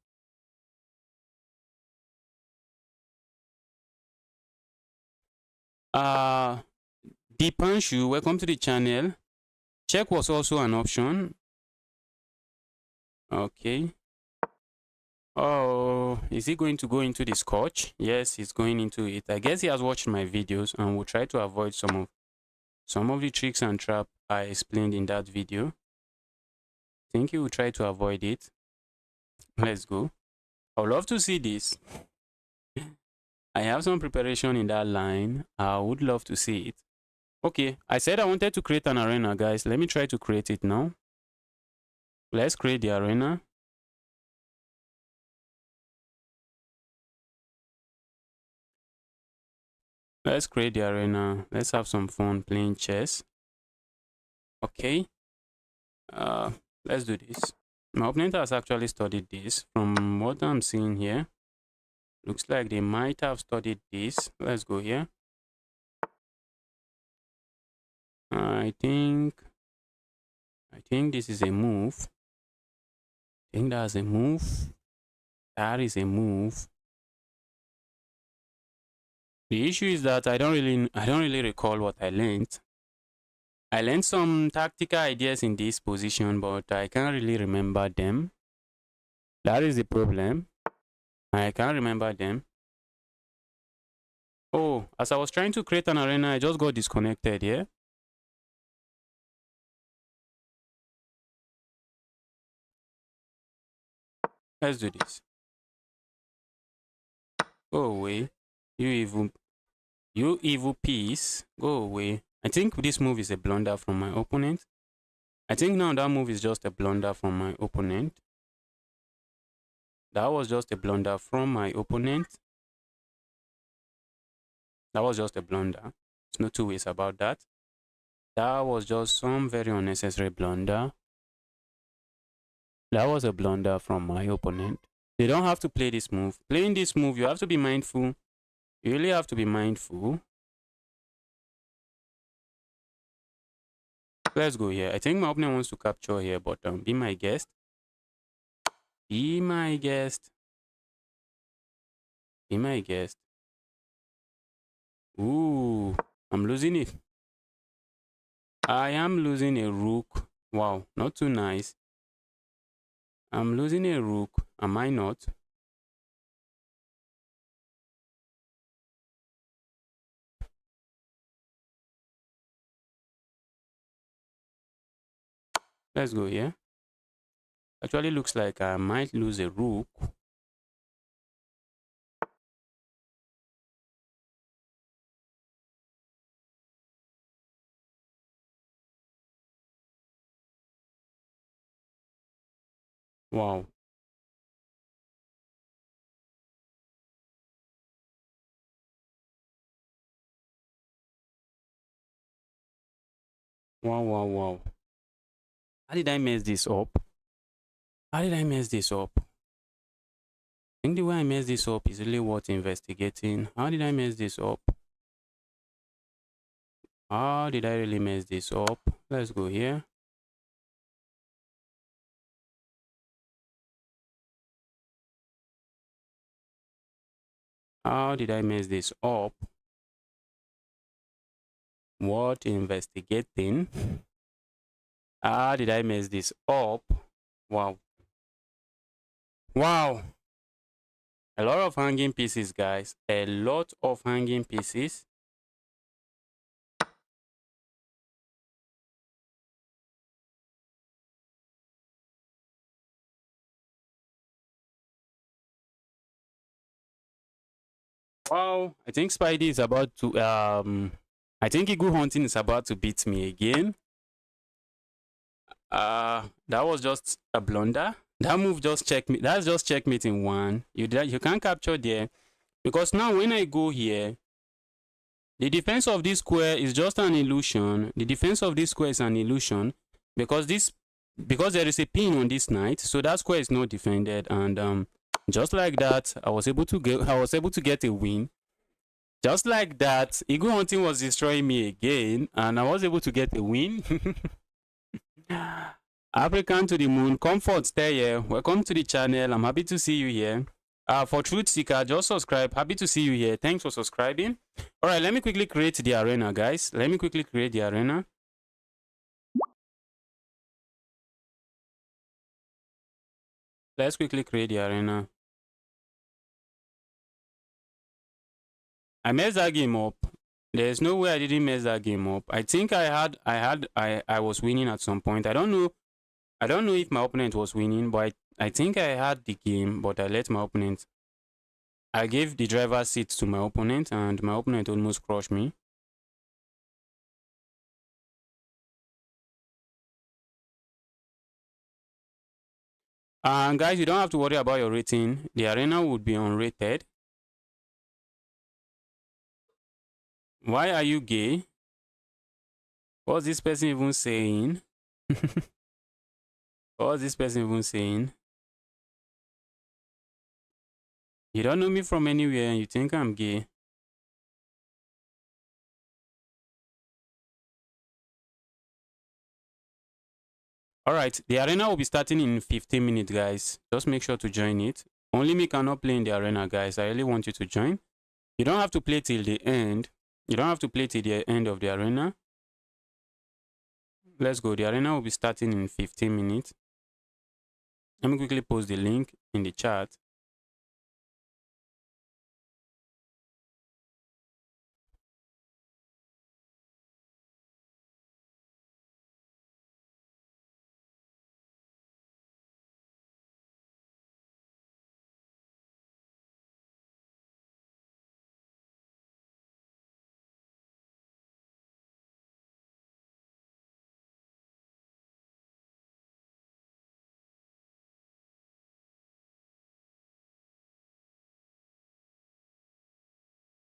Deepanshu, welcome to the channel. Check was also an option. Okay. Oh, is he going to go into the Scotch? Yes, he's going into it. I guess he has watched my videos and will try to avoid some of the tricks and trap I explained in that video. I think he will try to avoid it. Let's go. I would love to see this. I have some preparation in that line. I would love to see it. Okay, I said I wanted to create an arena, guys. Let me try to create it now. Let's create the arena. Let's create the arena. Let's have some fun playing chess. Okay. Let's do this. My opponent has actually studied this. From what I'm seeing here, looks like they might have studied this. Let's go here. I think this is a move. I think that's a move. That is a move. The issue is that I don't really recall what I learned. I learned some tactical ideas in this position, but I can't really remember them. That is the problem. I can't remember them. Oh, as I was trying to create an arena, I just got disconnected here. Let's do this. Go away. You evil piece. Go away. I think this move is a blunder from my opponent. I think now that move is just a blunder from my opponent. That was just a blunder from my opponent. That was just a blunder. There's no two ways about that. That was just some very unnecessary blunder. That was a blunder from my opponent. They don't have to play this move. Playing this move, you have to be mindful. You really have to be mindful. Let's go here. I think my opponent wants to capture here, but be my guest. Be my guest. Be my guest. Ooh, I'm losing it. I am losing a rook. Wow, not too nice. I'm losing a rook. Am I not? Let's go here. Actually looks like I might lose a rook. Wow. Wow, wow, wow. How did I mess this up? How did I mess this up? I think the way I messed this up is really worth investigating. How did I mess this up? How did I really mess this up? Let's go here. How did I mess this up? What investigating? How did I mess this up? Wow. Wow. A lot of hanging pieces, guys. A lot of hanging pieces. Wow, I think Spidey is about to I think Eagle Hunting is about to beat me again. That was just a blunder. That move just checked me. That's just checkmate in one. You can't capture there. Because now when I go here, the defense of this square is just an illusion. The defense of this square is an illusion because there is a pin on this knight, so that square is not defended. And just like that, I was able to get a win. Just like that, Eagle Hunting was destroying me again, and I was able to get a win. African to the moon, comfort, stay here. Welcome to the channel. I'm happy to see you here. For Truth Seeker, just subscribe. Happy to see you here. Thanks for subscribing. All right, let me quickly create the arena, guys. Let me quickly create the arena. Let's quickly create the arena. I messed that game up. There's no way I didn't mess that game up. I think I was winning at some point. I don't know if my opponent was winning, but I think I had the game, but I let my opponent. I gave the driver's seat to my opponent, and my opponent almost crushed me. And guys, you don't have to worry about your rating. The arena would be unrated. Why are you gay? What's this person even saying? What's this person even saying? You don't know me from anywhere and you think I'm gay. Alright, the arena will be starting in 15 minutes, guys. Just make sure to join it. Only me cannot play in the arena, guys. I really want you to join. You don't have to play till the end. You don't have to play till the end of the arena. Let's go. The arena will be starting in 15 minutes. Let me quickly post the link in the chat.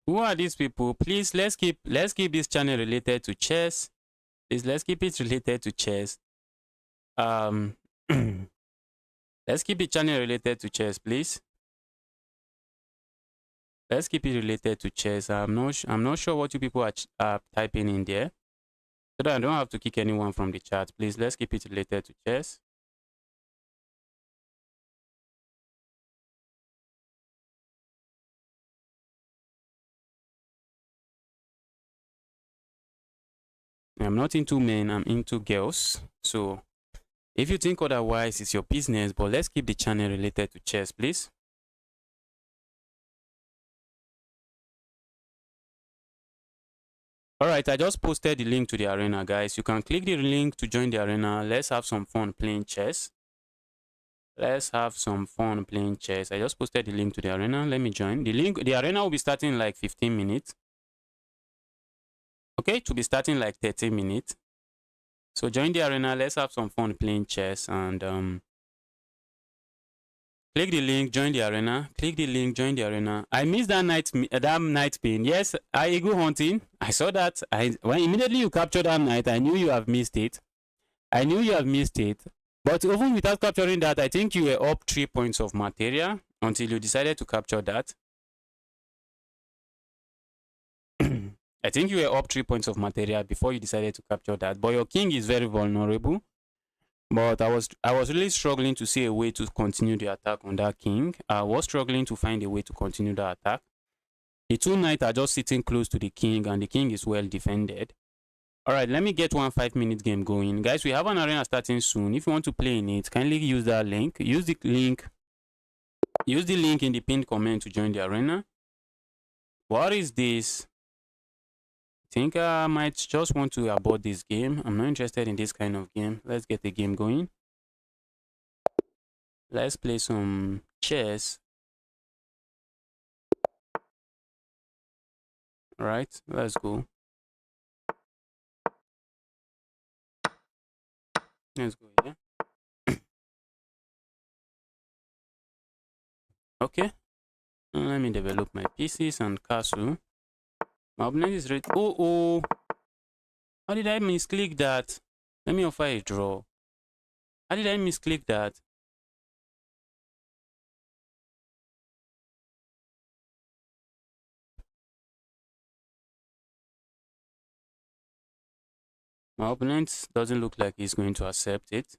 Who are these people? Please, let's keep this channel related to chess. Please, let's keep it related to chess. Let's keep the channel related to chess, please. Let's keep it related to chess. I'm not sure what you people are typing in there, so that I don't have to kick anyone from the chat. Please, let's keep it related to chess. I'm not into men, I'm into girls. So if you think otherwise, it's your business, but let's keep the channel related to chess, please. Alright, I just posted the link to the arena, guys. You can click the link to join the arena. Let's have some fun playing chess. Let's have some fun playing chess. I just posted the link to the arena. Let me join. The arena will be starting in like 15 minutes. Okay, to be starting like 30 minutes. So join the arena. Let's have some fun playing chess and click the link, join the arena. Click the link, join the arena. I missed that night pin. Yes, I go hunting. I saw that. When immediately you capture that night, I knew you have missed it. I knew you have missed it. But even without capturing that, I think you were up 3 points of materia until you decided to capture that. I think you were up 3 points of materia before you decided to capture that. But your king is very vulnerable. But I was really struggling to see a way to continue the attack on that king. I was struggling to find a way to continue the attack. The two knights are just sitting close to the king, and the king is well defended. Alright, let me get one 5-minute game going. Guys, we have an arena starting soon. If you want to play in it, kindly use that link. Use the link in the pinned comment to join the arena. What is this? I think I might just want to abort this game. I'm not interested in this kind of game. Let's get the game going. Let's play some chess. Alright, let's go. Let's go here. Okay. Let me develop my pieces and castle. My opponent is ready. Oh. How did I misclick that? Let me offer a draw. How did I misclick that? My opponent doesn't look like he's going to accept it.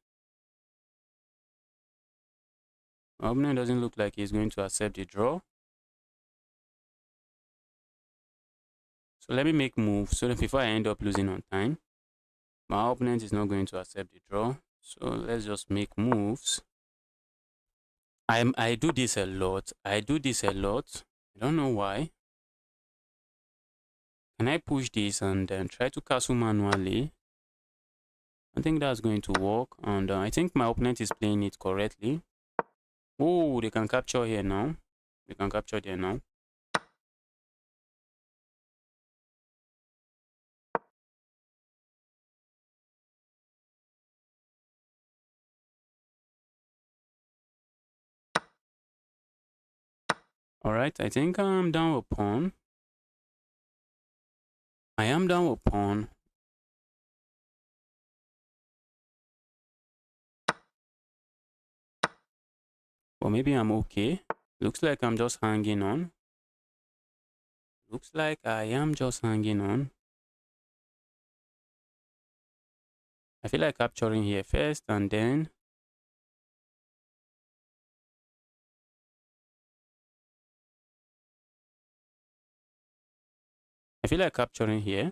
My opponent doesn't look like he's going to accept the draw. So let me make moves so that before I end up losing on time. My opponent is not going to accept the draw. So let's just make moves. I do this a lot. I don't know why. Can I push this and then try to castle manually? I think that's going to work. And I think my opponent is playing it correctly. Oh, they can capture here now. They can capture there now. Alright, I think I'm down with pawn. I am down with pawn. Or maybe I'm okay. Looks like I'm just hanging on. Looks like I am just hanging on. I feel like capturing here first and then I feel like capturing here.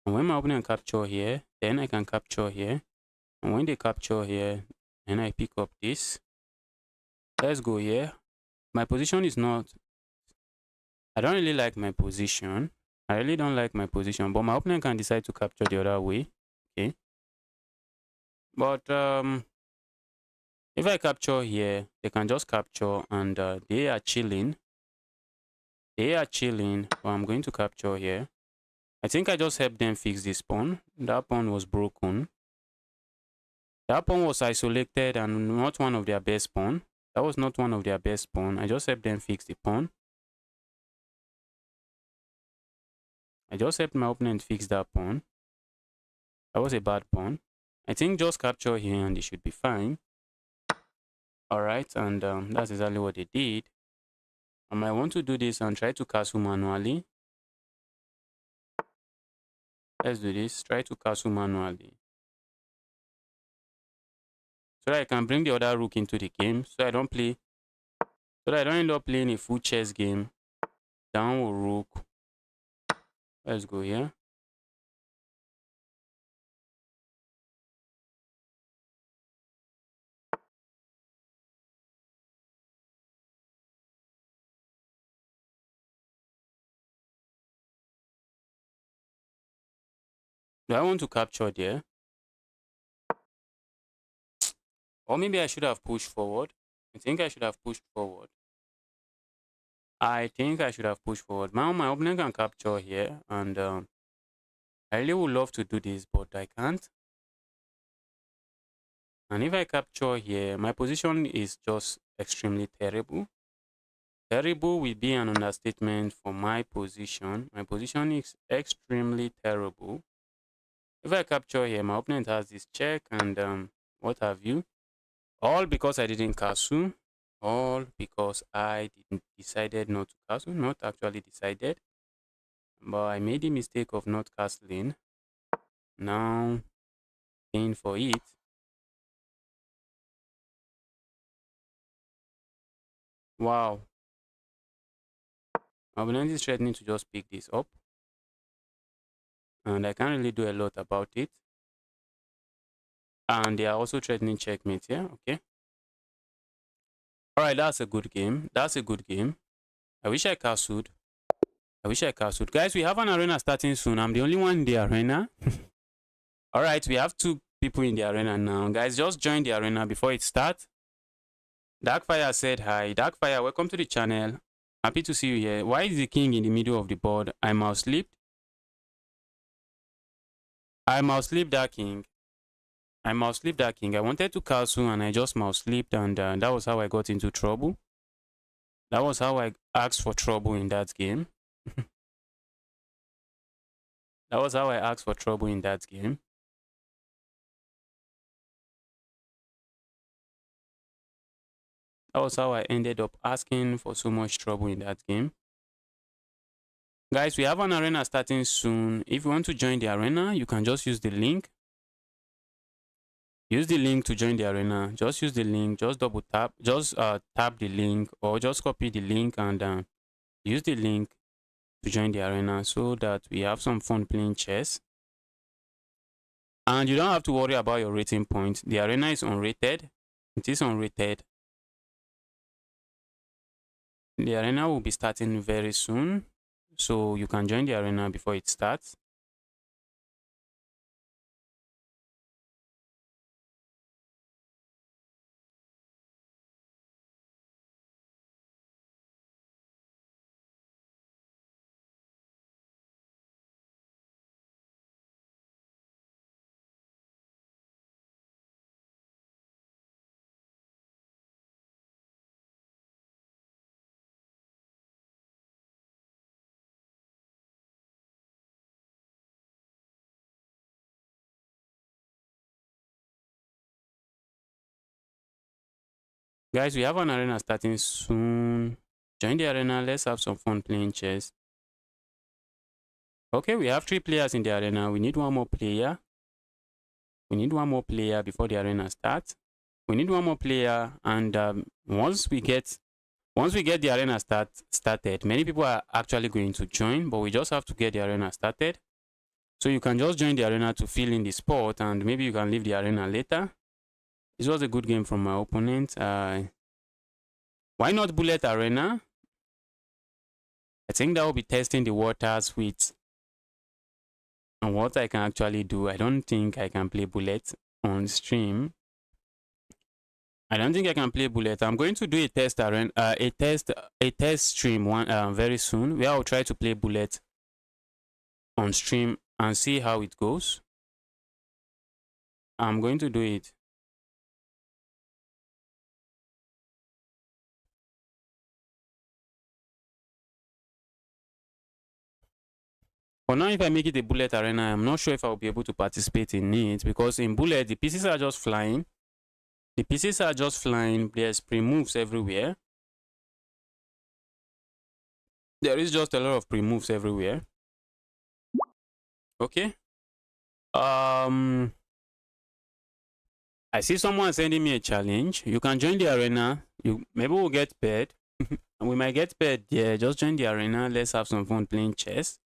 And when my opponent capture here, then I can capture here. And when they capture here, then I pick up this. Let's go here. My position is not... I don't really like my position. I really don't like my position. But my opponent can decide to capture the other way. Okay. But if I capture here, they can just capture and they are chilling. They are chilling. But I'm going to capture here. I think I just helped them fix this pawn. That pawn was broken. That pawn was isolated and not one of their best pawn. That was not one of their best pawn. I just helped them fix the pawn. I just helped my opponent fix that pawn. That was a bad pawn. I think just capture here and they should be fine. Alright, and that's exactly what they did. I might want to do this and try to castle manually. Let's do this. Try to castle manually. So that I can bring the other rook into the game. So I don't end up playing a full chess game. Down with rook. Let's go here. Do I want to capture there? Or maybe I should have pushed forward. I think I should have pushed forward. Now my opponent can capture here. And I really would love to do this, but I can't. And if I capture here, my position is just extremely terrible. Terrible will be an understatement for my position. My position is extremely terrible. If I capture here, my opponent has this check and what have you. All because I didn't castle. All because I decided not to castle. Not actually decided. But I made the mistake of not castling. Now, paying for it. Wow. My opponent is threatening to just pick this up. And I can't really do a lot about it. And they are also threatening checkmate here. Okay. Alright, that's a good game. That's a good game. I wish I castled. Guys, we have an arena starting soon. I'm the only one in the arena. Alright, we have 2 people in the arena now. Guys, just join the arena before it starts. Darkfire said hi. Darkfire, welcome to the channel. Happy to see you here. Why is the king in the middle of the board? I mouse slipped. I mouse sleep that king. I mouse sleep that king. I wanted to castle and I just mouse sleeped, and that was how I got into trouble. That was how I asked for trouble in that game. That was how I asked for trouble in that game. That was how I ended up asking for so much trouble in that game. Guys, we have an arena starting soon. If you want to join the arena, you can just use the link. Use the link to join the arena. Just use the link. Just double tap. Just tap the link, or just copy the link and use the link to join the arena so that we have some fun playing chess. And you don't have to worry about your rating point. The arena is unrated. It is unrated. The arena will be starting very soon, so you can join the arena before it starts. Guys, we have an arena starting soon. Join the arena. Let's have some fun playing chess. Okay, we have 3 players in the arena. We need one more player. We need one more player before the arena starts. We need one more player, and once we get the arena started, many people are actually going to join, but we just have to get the arena started. So you can just join the arena to fill in the spot, and maybe you can leave the arena later. This was a good game from my opponent. Why not bullet arena? I think that will be testing the waters with and what I can actually do. I don't think I can play bullet on stream. I don't think I can play bullet. I'm going to do a test arena, a test stream very soon, where I'll try to play bullet on stream and see how it goes. I'm going to do it. For now, if I make it a bullet arena, I'm not sure if I'll be able to participate in it, because in bullet, the pieces are just flying. The pieces are just flying. There's pre-moves everywhere. There is just a lot of pre-moves everywhere. Okay. I see someone sending me a challenge. You can join the arena. Maybe we'll get paired. And we might get paired. Yeah, just join the arena. Let's have some fun playing chess.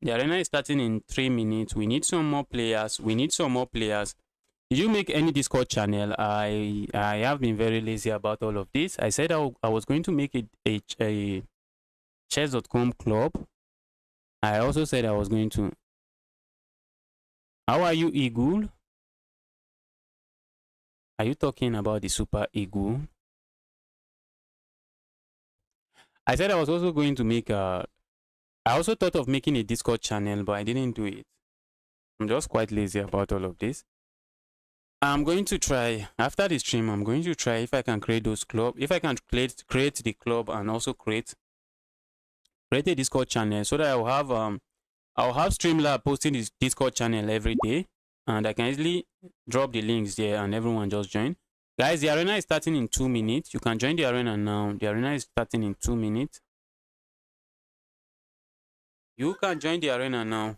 The arena is starting in 3 minutes. We need some more players. We need some more players. Did you make any Discord channel? I have been very lazy about all of this. I said I was going to make it a chess.com club. I also said I was going to. How are you, Eagle? Are you talking about the Super Eagle? I said I was also going to make a. I also thought of making a Discord channel, but I didn't do it. I'm just quite lazy about all of this. I'm going to try, after the stream, I'm going to try if I can create those clubs. If I can create the club and also create a Discord channel, so that I'll have Streamlab posting this Discord channel every day, and I can easily drop the links there and everyone just join. Guys, the arena is starting in 2 minutes. You can join the arena now. The arena is starting in 2 minutes. You can join the arena now.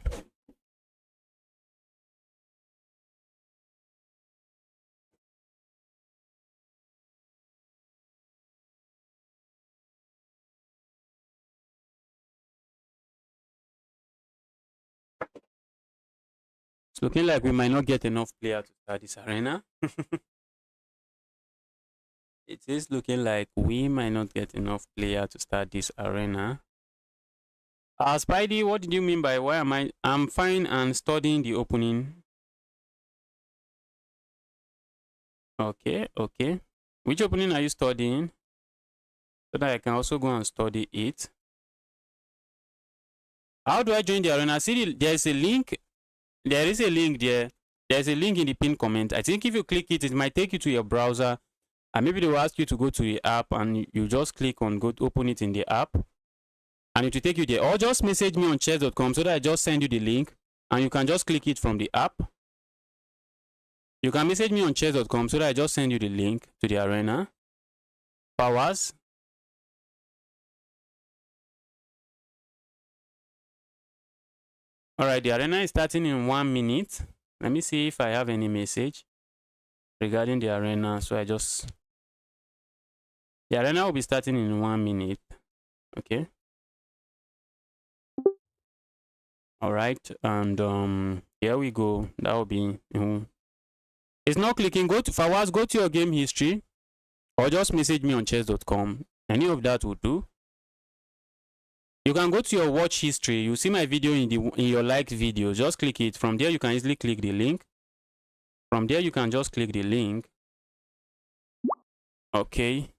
It's looking like we might not get enough players to start this arena. It is looking like we might not get enough players to start this arena. Spidey, what did you mean by why am I? I'm fine and studying the opening. Okay, okay. Which opening are you studying? So that I can also go and study it. How do I join the arena? See, there's a link. There is a link there. There's a link in the pinned comment. I think if you click it, it might take you to your browser, and maybe they will ask you to go to the app, and you just click on go to open it in the app, and it will take you there. Or just message me on chess.com so that I just send you the link, and you can just click it from the app. You can message me on chess.com so that I just send you the link to the arena. Powers. All right, the arena is starting in 1 minute. Let me see if I have any message regarding the arena. So the arena will be starting in 1 minute. Okay. All right, and here we go. That will be. It's not clicking. Go to Fawaz. Go to your game history, or just message me on chess.com. Any of that will do. You can go to your watch history. You see my video in your liked video. Just click it. From there, you can easily click the link. From there, you can just click the link. Okay.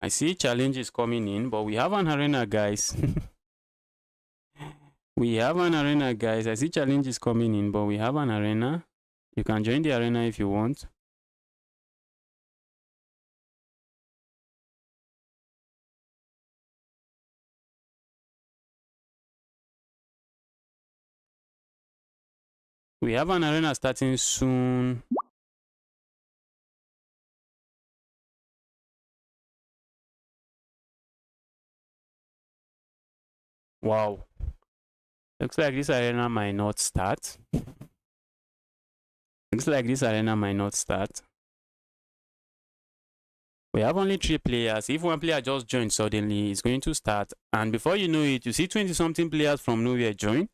I see challenges coming in, but we have an arena, guys. We have an arena, guys. I see challenges coming in, but we have an arena. You can join the arena if you want. We have an arena starting soon. Wow. Looks like this arena might not start. Looks like this arena might not start. We have only 3 players. If one player just joined suddenly, it's going to start. And before you know it, you see 20-something players from nowhere join.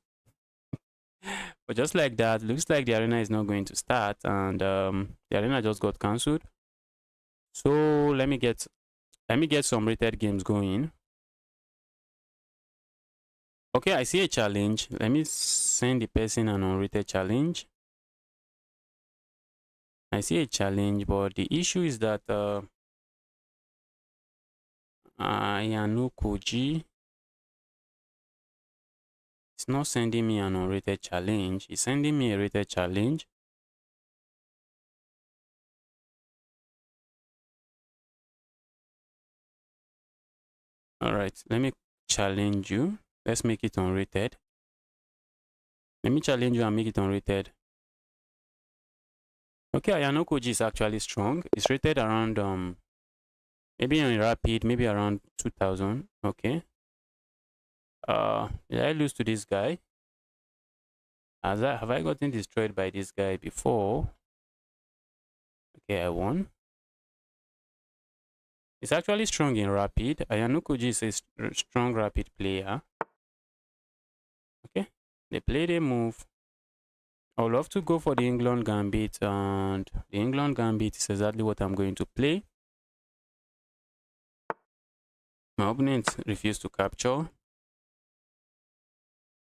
But just like that, looks like the arena is not going to start. And the arena just got cancelled. So let me get some rated games going. Okay, I see a challenge. Let me send the person an unrated challenge. I see a challenge, but the issue is that Koji is not sending me an unrated challenge. He's sending me a rated challenge. All right, let me challenge you. Let's make it unrated. Let me challenge you and make it unrated. Okay, Ayano Koji is actually strong. It's rated around maybe on rapid, maybe around 2000. Okay. Did I lose to this guy? Have I gotten destroyed by this guy before? Okay, I won. It's actually strong in rapid. Ayano Koji is a strong rapid player. Okay, they play, they move. I would love to go for the England Gambit, and the England Gambit is exactly what I'm going to play. My opponent refused to capture.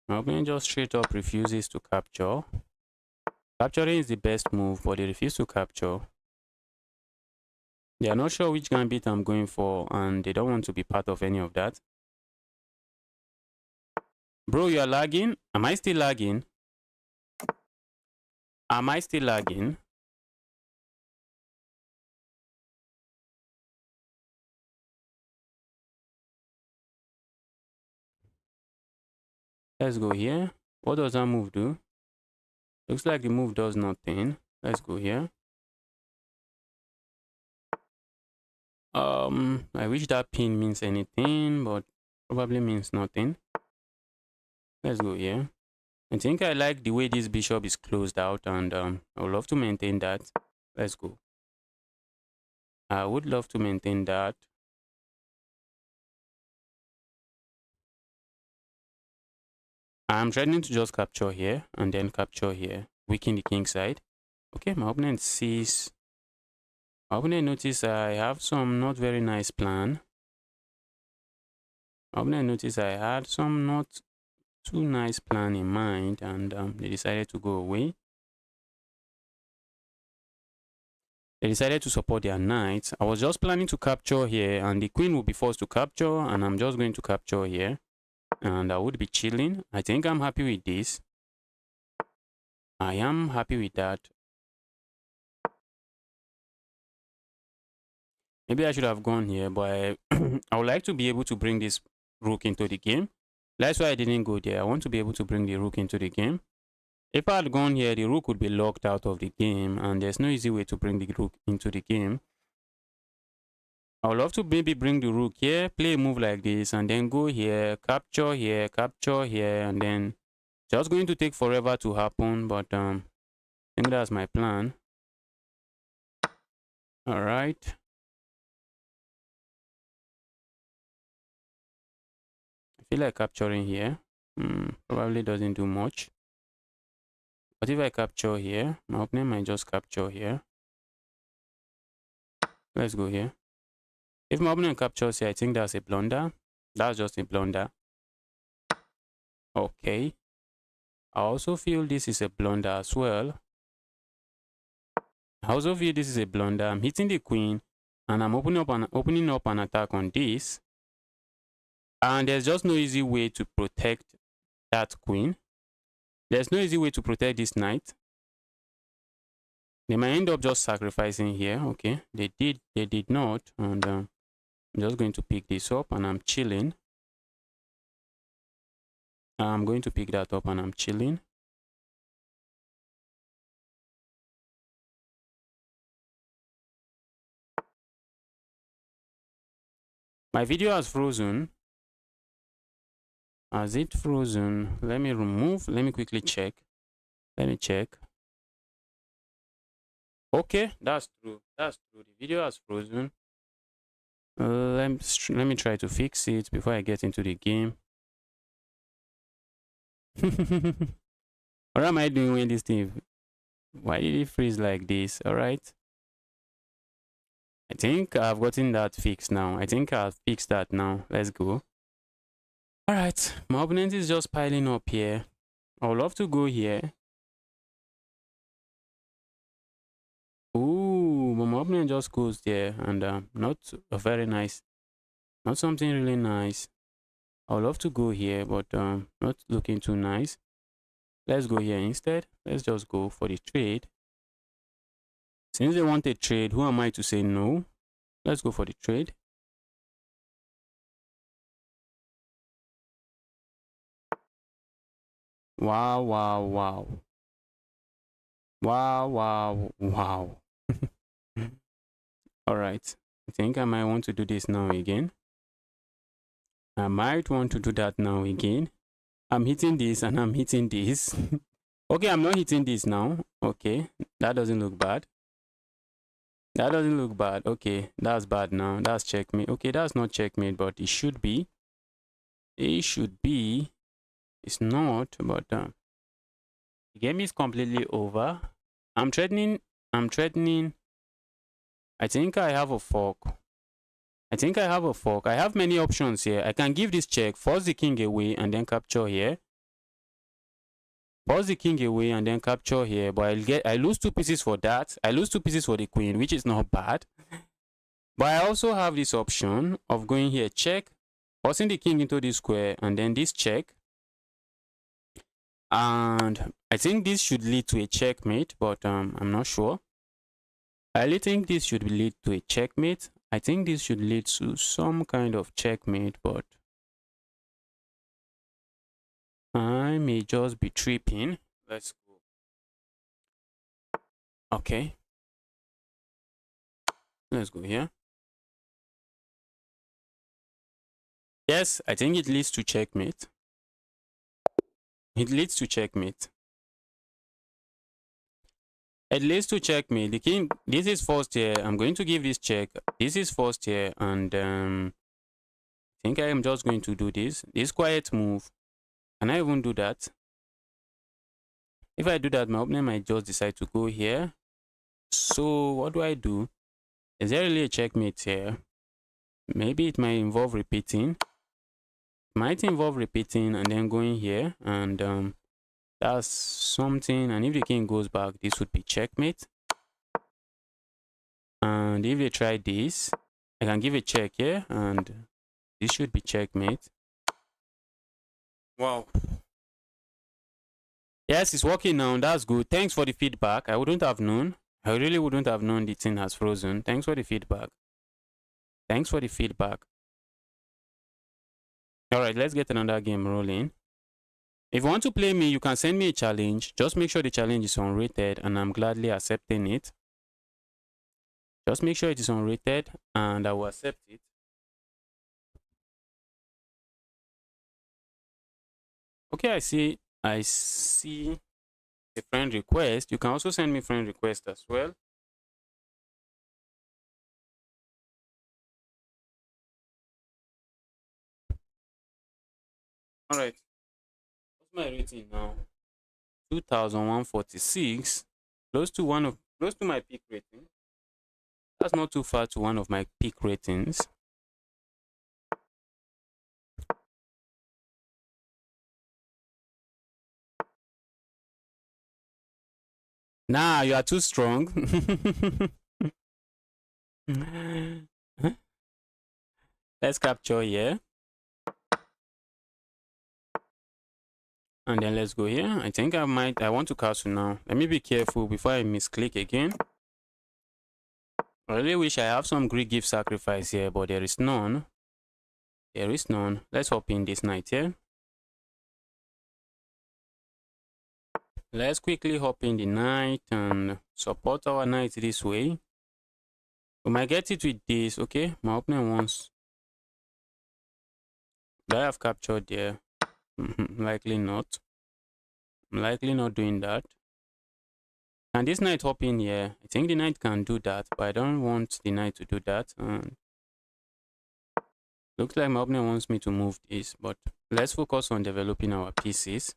My opponent just straight up refuses to capture. Capturing is the best move, but they refuse to capture. They are not sure which gambit I'm going for, and they don't want to be part of any of that. Bro, you are lagging? Am I still lagging? Am I still lagging? Let's go here. What does that move do? Looks like the move does nothing. Let's go here. I wish that pin means anything, but probably means nothing. Let's go here. I think I like the way this bishop is closed out, and I would love to maintain that. Let's go. I would love to maintain that. I'm trying to just capture here and then capture here, weaken the king side. Okay, my opponent sees. My opponent notices I have some not very nice plan. My opponent noticed I had some not too nice plan in mind, and they decided to go away. They decided to support their knight. I was just planning to capture here, and the queen will be forced to capture, and I'm just going to capture here, and I would be chilling. I think I'm happy with this. I am happy with that. Maybe I should have gone here, but I would like to be able to bring this rook into the game. That's why I didn't go there. I want to be able to bring the rook into the game. If I had gone here, the rook would be locked out of the game, and there's no easy way to bring the rook into the game. I would love to maybe bring the rook here, play a move like this, and then go here, capture here, and then just going to take forever to happen, but I think that's my plan. All right. I feel like capturing here. Probably doesn't do much. But if I capture here, my opponent might just capture here. Let's go here. If my opponent captures here, I think that's a blunder. That's just a blunder. Okay. I also feel this is a blunder as well. I also feel this is a blunder. I'm hitting the queen and I'm opening up an attack on this. And there's just no easy way to protect that queen. There's no easy way to protect this knight. They might end up just sacrificing here. Okay, they did not, and I'm just going to pick this up and I'm chilling. I'm going to pick that up and I'm chilling. My video has frozen. Has it frozen? Let me remove. Let me quickly check. Let me check. Okay, that's true. That's true. The video has frozen. Let me try to fix it before I get into the game. What am I doing with this thing? Why did it freeze like this? All right. I think I've gotten that fixed now. I think I've fixed that now. Let's go. All right. My opponent is just piling up here. I would love to go here. Ooh, but my opponent just goes there, and not a very nice, not something really nice. I would love to go here, but not looking too nice. Let's go here instead. Let's just go for the trade. Since they want a trade, who am I to say no? Let's go for the trade. Wow, wow, wow. Wow, wow, wow. All right. I think I might want to do this now again. I might want to do that now again. I'm hitting this and I'm hitting this. Okay, I'm not hitting this now. Okay, that doesn't look bad. That doesn't look bad. Okay, that's bad now. That's checkmate. Okay, that's not checkmate, but it should be. It should be. It's not, but the game is completely over. I'm threatening. I think I have a fork. I have many options here. I can give this check, force the king away, and then capture here. Force the king away and then capture here, but I lose 2 pieces for that. I lose 2 pieces for the queen, which is not bad. But I also have this option of going here, check, forcing the king into this square, and then this check. And I think this should lead to a checkmate, but I'm not sure. I really think this should lead to a checkmate. I think this should lead to some kind of checkmate, but I may just be tripping. Let's go. Okay. Let's go here. Yes, I think it leads to checkmate. It leads to checkmate. It leads to checkmate. The king, this is forced here. I'm going to give this check. This is forced here, and I think I am just going to do this. This quiet move. Can I even do that? If I do that, my opponent might just decide to go here. So what do I do? Is there really a checkmate here? Maybe it might involve repeating. Might involve repeating and then going here, and that's something. And if the king goes back, this would be checkmate. And if they try this, I can give a check here, and this should be checkmate. Wow. Yes, it's working now. That's good. Thanks for the feedback. I wouldn't have known. I really wouldn't have known the thing has frozen. Thanks for the feedback. Thanks for the feedback. All right, let's get another game rolling. If you want to play me, you can send me a challenge. Just make sure the challenge is unrated, and I'm gladly accepting it. Just make sure it is unrated, and I will accept it. Okay, I see a friend request. You can also send me friend request as well. All right. What's my rating now? 2,146. Close to my peak rating. That's not too far to one of my peak ratings. Nah, you are too strong. Let's capture here. And then let's go here. I think I want to castle now. Let me be careful before I misclick again. I really wish I have some Greek gift sacrifice here, but there is none. There is none. Let's hop in this knight here. Let's quickly hop in the knight and support our knight this way. We might get it with this. Okay, my opponent wants. Do I have captured there? Likely not. I'm likely not doing that. Can this knight hop in here? I think the knight can do that, but I don't want the knight to do that. And looks like my opponent wants me to move this, but let's focus on developing our pieces.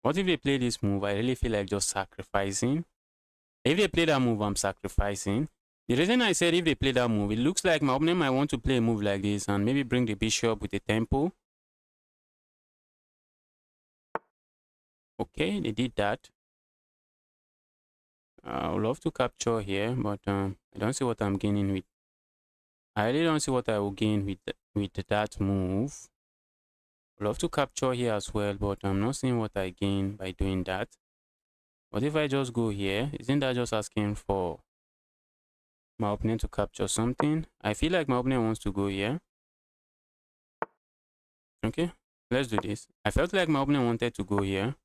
What if they play this move? I really feel like just sacrificing. If they play that move, I'm sacrificing. The reason I said if they play that move, it looks like my opponent might want to play a move like this and maybe bring the bishop with a tempo. Okay, they did that. I would love to capture here, but I don't see what I'm gaining with. I really don't see what I will gain with that move. I'd love to capture here as well, but I'm not seeing what I gain by doing that. What if I just go here? Isn't that just asking for my opponent to capture something? I feel like my opponent wants to go here. Okay, let's do this. I felt like my opponent wanted to go here,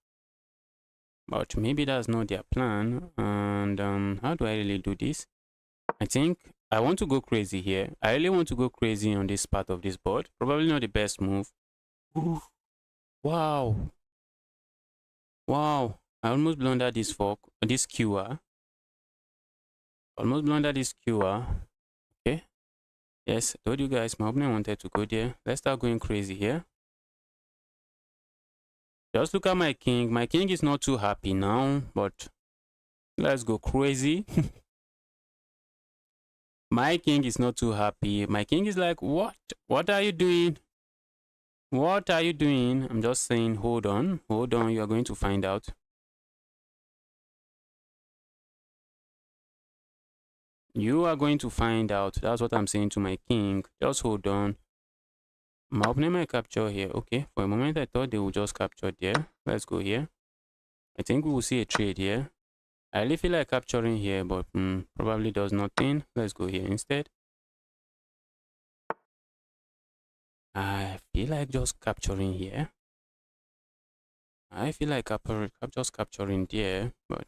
but maybe that's not their plan. And how do I really do this? I think I want to go crazy here. I really want to go crazy on this part of this board. Probably not the best move. Ooh. Wow. Wow. I almost blundered this fork, this skewer. Almost blundered this skewer. Okay. Yes, told you guys my opponent wanted to go there. Let's start going crazy here. Just look at my king. My king is not too happy now, but let's go crazy. My king is not too happy. My king is like, what? What are you doing? What are you doing? I'm just saying, hold on. Hold on. You are going to find out. You are going to find out. That's what I'm saying to my king. Just hold on. My opponent might capture here. Okay. For a moment, I thought they would just capture there. Let's go here. I think we will see a trade here. I really feel like capturing here, but probably does nothing. Let's go here instead. I feel like just capturing here. I feel like just capturing there, but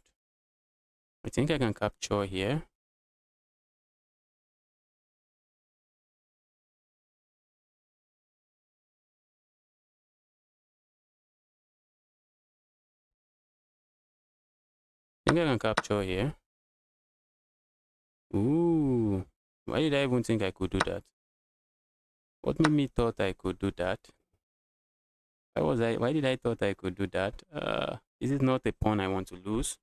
I think I can capture here. I think I can capture here. Ooh, why did I even think I could do that? What made me thought I could do that? Why did I thought I could do that? This is not a pawn I want to lose.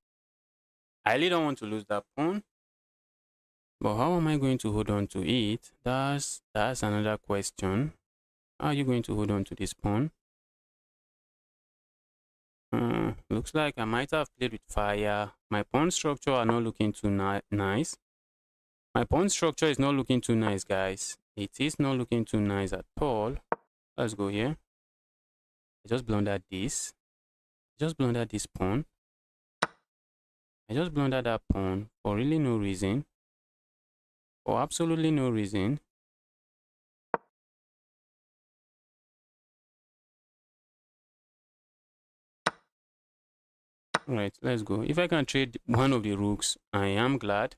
I really don't want to lose that pawn. But how am I going to hold on to it? That's another question. How are you going to hold on to this pawn? Looks like I might have played with fire. My pawn structure are not looking too nice. My pawn structure is not looking too nice, guys. It is not looking too nice at all. Let's go here. I just blundered this. I just blundered this pawn. I just blundered that pawn for really no reason. For absolutely no reason. Alright, let's go. If I can trade one of the rooks, I am glad.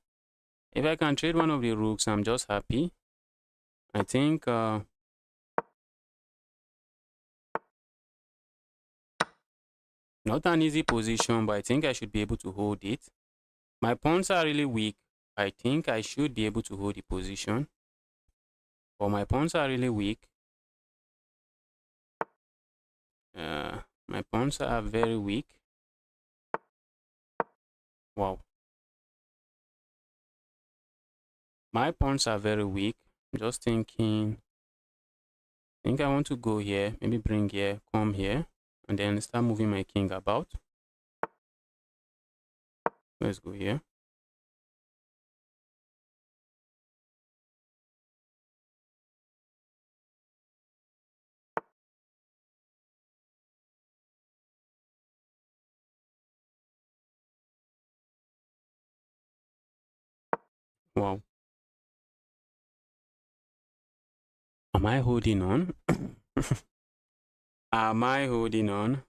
If I can trade one of the rooks, I'm just happy. I think not an easy position, but I think I should be able to hold it. My pawns are really weak. I think I should be able to hold the position. But my pawns are really weak. My pawns are very weak. Wow. My pawns are very weak. I'm just thinking. I think I want to go here. Maybe bring here, come here, and then start moving my king about. Let's go here. Wow. Am I holding on? Am I holding on?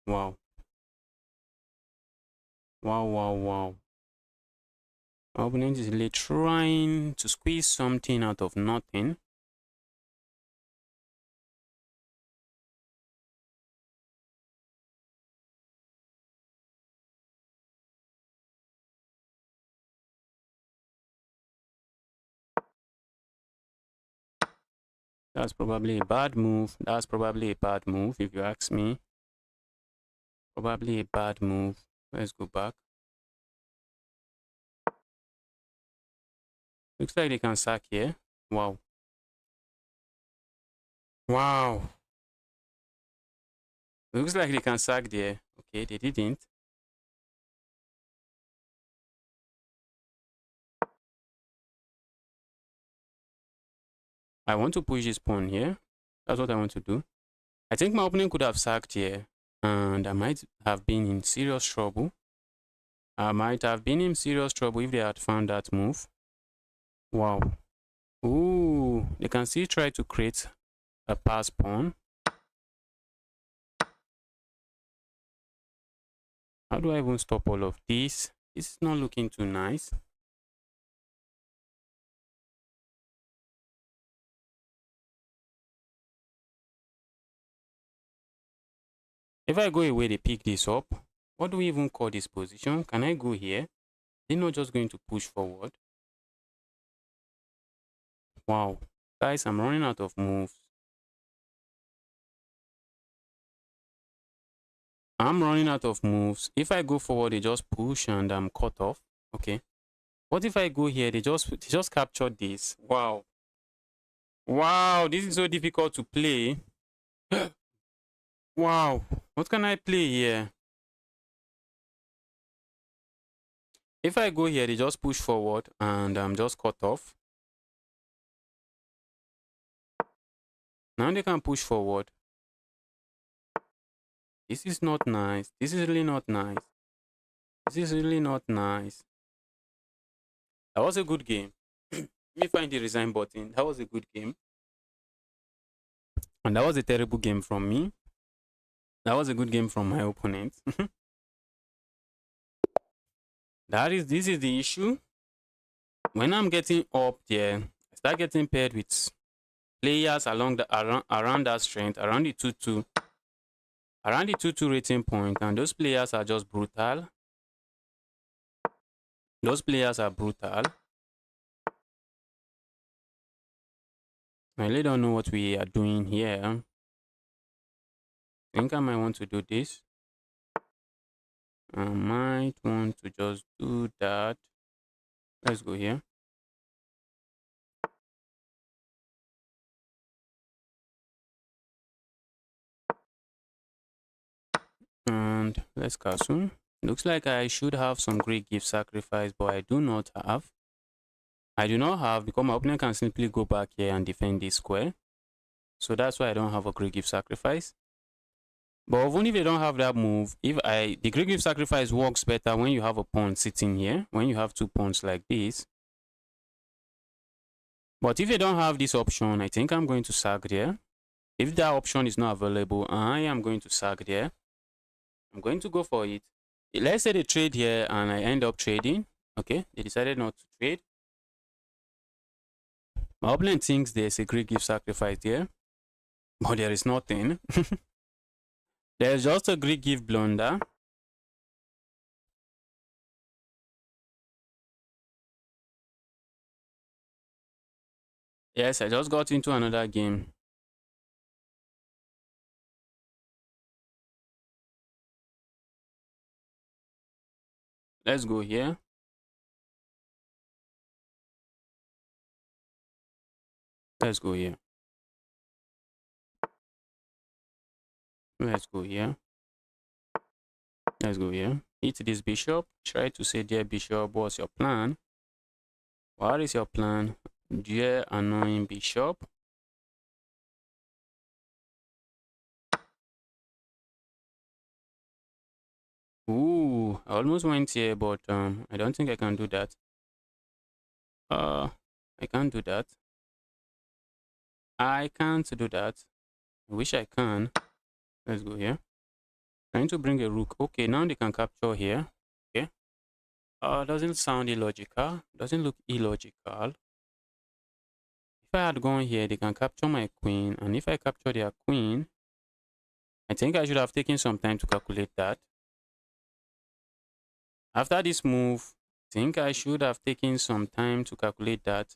Wow. Wow, wow, wow. My opponent is really trying to squeeze something out of nothing. That's probably a bad move. That's probably a bad move, if you ask me. Probably a bad move. Let's go back. Looks like they can sack here. Wow. Wow. Looks like they can sack there. Okay, they didn't. I want to push this pawn here. That's what I want to do. I think my opponent could have sacked here, and I might have been in serious trouble. I might have been in serious trouble if they had found that move. Wow. Ooh, they can still try to create a pass pawn. How do I even stop all of this? This is not looking too nice. If I go away, they pick this up. What do we even call this position? Can I go here? They're not just going to push forward. Wow. Guys, I'm running out of moves. I'm running out of moves. If I go forward, they just push and I'm cut off. Okay. What if I go here? They just captured this. Wow. Wow, this is so difficult to play. Wow. What can I play here? If I go here, they just push forward and I'm just cut off. Now they can push forward. This is not nice. This is really not nice. This is really not nice. That was a good game. Let me find the resign button. That was a good game. And that was a terrible game from me. That was a good game from my opponent. This is the issue. When I'm getting up there, I start getting paired with players around that strength, around the 2-2. Around the 2-2 rating point, and those players are just brutal. Those players are brutal. I really don't know what we are doing here. I think I might want to do this. I might want to just do that. Let's go here. And let's castle. Looks like I should have some great gift sacrifice, but I do not have. I do not have, because my opponent can simply go back here and defend this square. So that's why I don't have a great gift sacrifice. But even if they don't have that move, the great gift sacrifice works better when you have a pawn sitting here, when you have two pawns like this. But if they don't have this option, I think I'm going to sack there. If that option is not available, I am going to sack there. I'm going to go for it. Let's say they trade here and I end up trading. Okay, they decided not to trade. My opponent thinks there's a great gift sacrifice there, but there is nothing. There's just a Greek gift blunder. Yes, I just got into another game. Let's go here. Let's go here. Let's go here. Let's go here. Hit this bishop. Try to say, dear bishop, what's your plan? What is your plan? Dear annoying bishop. Ooh, I almost went here, but I don't think I can do that. I can't do that. I can't do that. I wish I can. Let's go here. Trying to bring a rook. Okay, now they can capture here. Okay. Doesn't sound illogical. Doesn't look illogical. If I had gone here, they can capture my queen. And if I capture their queen, I think I should have taken some time to calculate that. After this move, I think I should have taken some time to calculate that.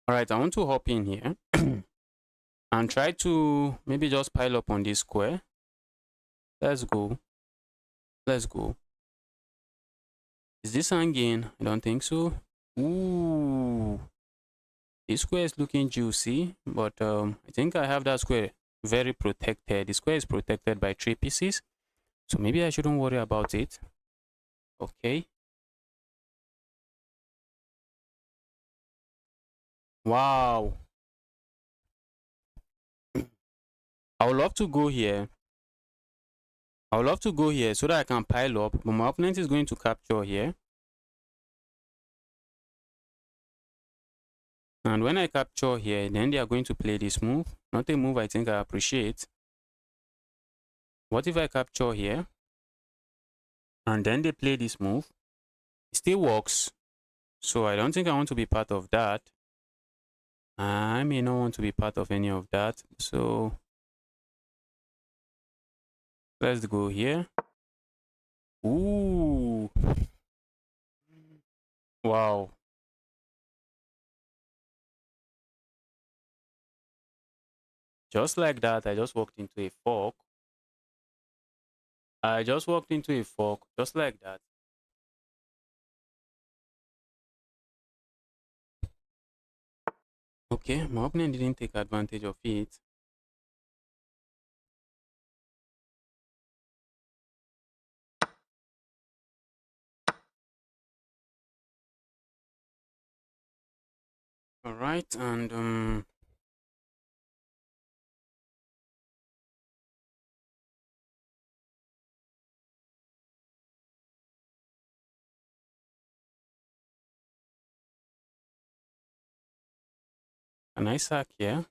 All right, I want to hop in here and try to maybe just pile up on this square. Let's go. Let's go. Is this hanging? I don't think so. Ooh. This square is looking juicy, but I think I have that square very protected. The square is protected by 3 pieces, so maybe I shouldn't worry about it. Okay. Wow. I would love to go here. I would love to go here so that I can pile up, but my opponent is going to capture here. And when I capture here, then they are going to play this move. Not a move I think I appreciate. What if I capture here? And then they play this move. It still works. So I don't think I want to be part of that. I may not want to be part of any of that. So let's go here. Ooh. Wow. Just like that, I just walked into a fork. I just walked into a fork, just like that. Okay, my opponent didn't take advantage of it. All right, and can I sack here?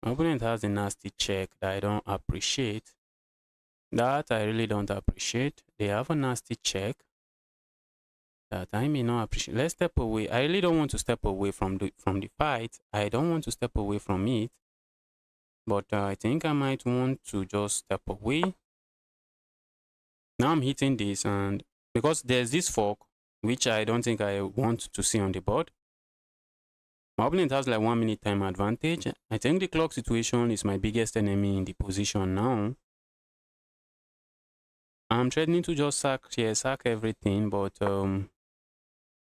My opponent has a nasty check that I don't appreciate. That I really don't appreciate. They have a nasty check that I may not appreciate. Let's step away. I really don't want to step away from the fight. I don't want to step away from it. But I think I might want to just step away. Now I'm hitting this, and because there's this fork, which I don't think I want to see on the board. My opponent has like 1 minute time advantage. I think the clock situation is my biggest enemy in the position now. I'm threatening to just sack here, sack everything, but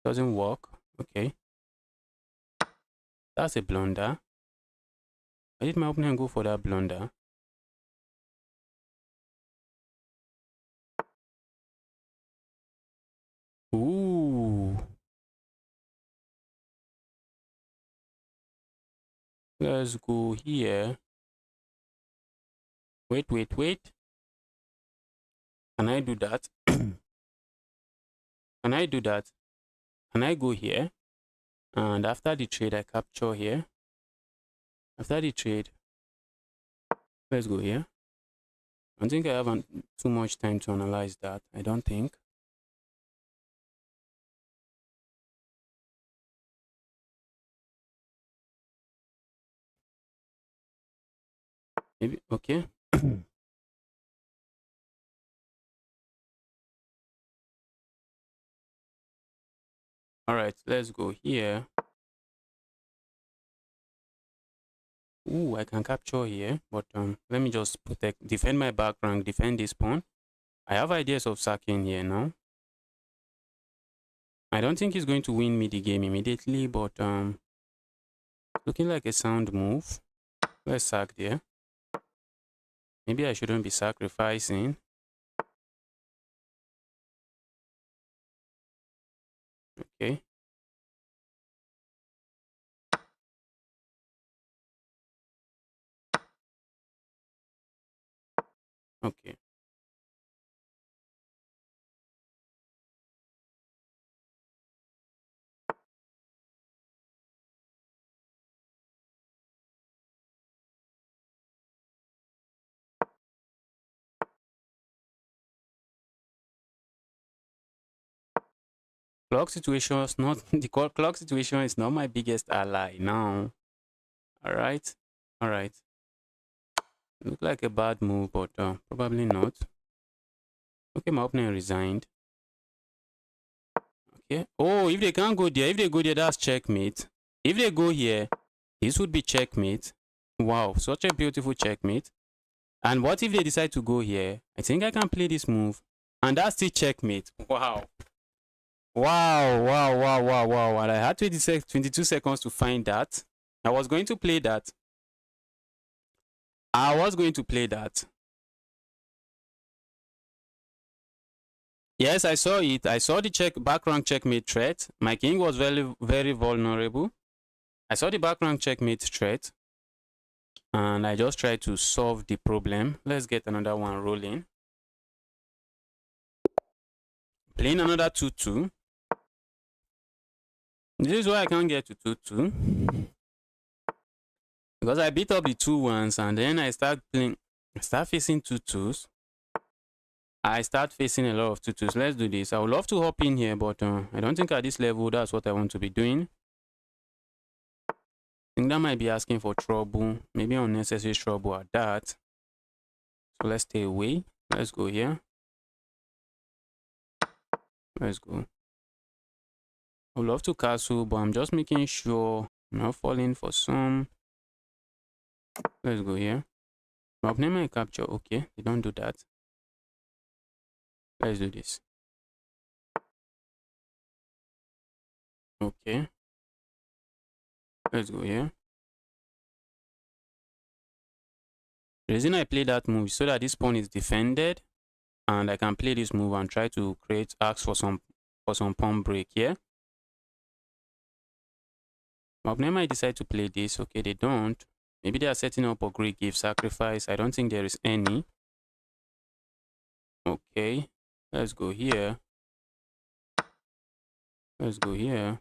doesn't work. Okay, that's a blunder. Why did my opponent go for that blunder? Ooh. Let's go here. Wait. Can I do that? Can I do that? Can I go here? And after the trade, I capture here. After the trade, let's go here. I don't think I have too much time to analyze that. I don't think. Maybe, okay. All right, let's go here. Ooh, I can capture here, but let me just defend my back rank, defend this pawn. I have ideas of sacking here now. I don't think he's going to win me the game immediately, but looking like a sound move. Let's sack there. Maybe I shouldn't be sacrificing. Okay. Okay. Clock situation is not the clock situation is not my biggest ally now. All right. All right. Look like a bad move, but probably not. Okay, my opponent resigned. Okay. Oh, if they can't go there, if they go there, that's checkmate. If they go here, this would be checkmate. Wow, such a beautiful checkmate. And what if they decide to go here? I think I can play this move. And that's still checkmate. Wow. Wow. And I had 22 seconds to find that. I was going to play that. Yes, I saw it. I saw the background checkmate threat. My king was very vulnerable. I saw the background checkmate threat. And I just tried to solve the problem. Let's get another one rolling. Playing another 2-2. This is why I can't get to 2-2. Because I beat up the 2-1s and then I start facing 2-2s. I start facing a lot of 2-2s. Let's do this. I would love to hop in here, but I don't think at this level that's what I want to be doing. I think that might be asking for trouble. Maybe unnecessary trouble at that. So let's stay away. Let's go here. Let's go. I would love to castle, but I'm just making sure I'm not falling for some. Let's go here. My opponent might capture. Okay, they don't do that. Let's do this. Okay. Let's go here. The reason I play that move is so that this pawn is defended and I can play this move and try to ask for some pawn break here. My opponent might decide to play this. Okay, they don't. Maybe they are setting up a great gift sacrifice. I don't think there is any. Okay, let's go here. Let's go here.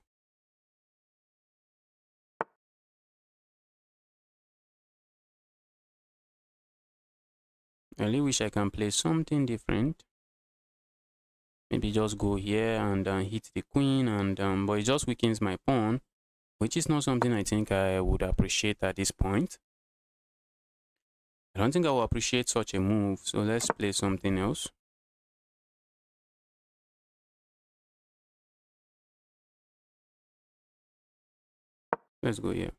I really wish I can play something different. Maybe just go here and hit the queen, and but it just weakens my pawn, which is not something I think I would appreciate at this point. I don't think I will appreciate such a move, so let's play something else. Let's go here.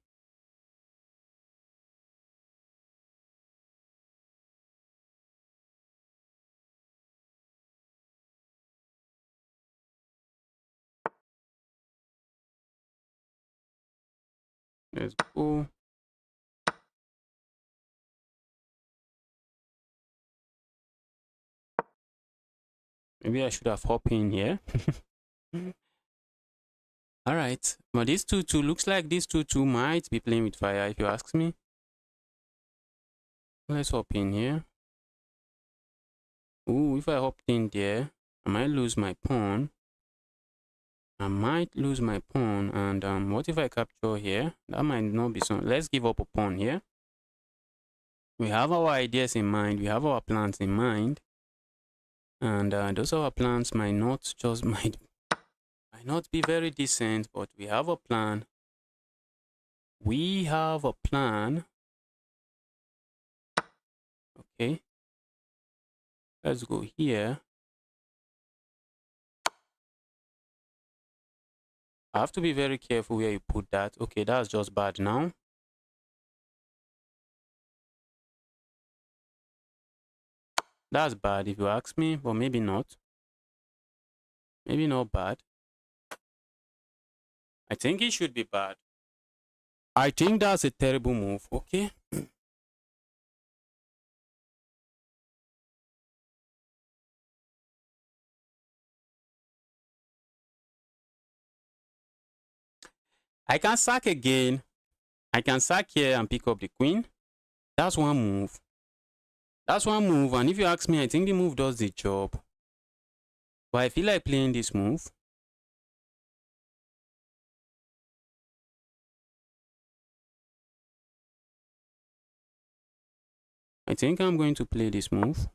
Let's go. Maybe I should have hopped in here. All right, but this 2-2 looks like this 2-2 might be playing with fire, if you ask me. Let's hop in here. Ooh, if I hopped in there, I might lose my pawn. And what if I capture here? That might not be so. Let's give up a pawn here. We have our ideas in mind. We have our plans in mind. And those our plans might not be very decent, but we have a plan. We have a plan. Okay. Let's go here. I have to be very careful where you put that. Okay, that's just bad now. That's bad if you ask me, but maybe not. Maybe not bad. I think it should be bad. I think that's a terrible move. Okay. I can sack again. I can sack here and pick up the queen. That's one move. That's one move. And if you ask me, I think the move does the job. But I feel like playing this move. I think I'm going to play this move.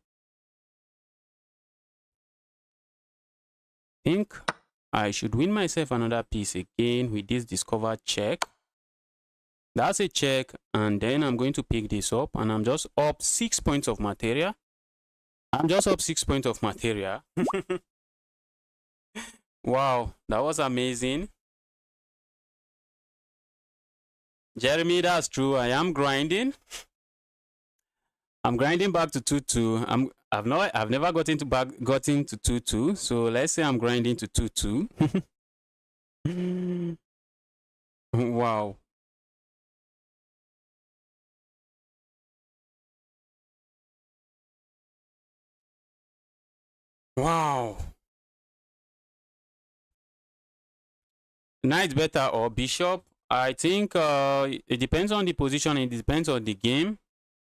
I think I should win myself another piece again with this discovered check. That's a check, and then I'm going to pick this up, and I'm just up 6 points of material. I'm just up 6 points of material. Wow, that was amazing. Jeremy, that's true. I am grinding. I'm grinding back to 2-2. I've never gotten to 2-2. So let's say I'm grinding to 2-2. Wow. Wow. Knight better or bishop? I think it depends on the position. It depends on the game.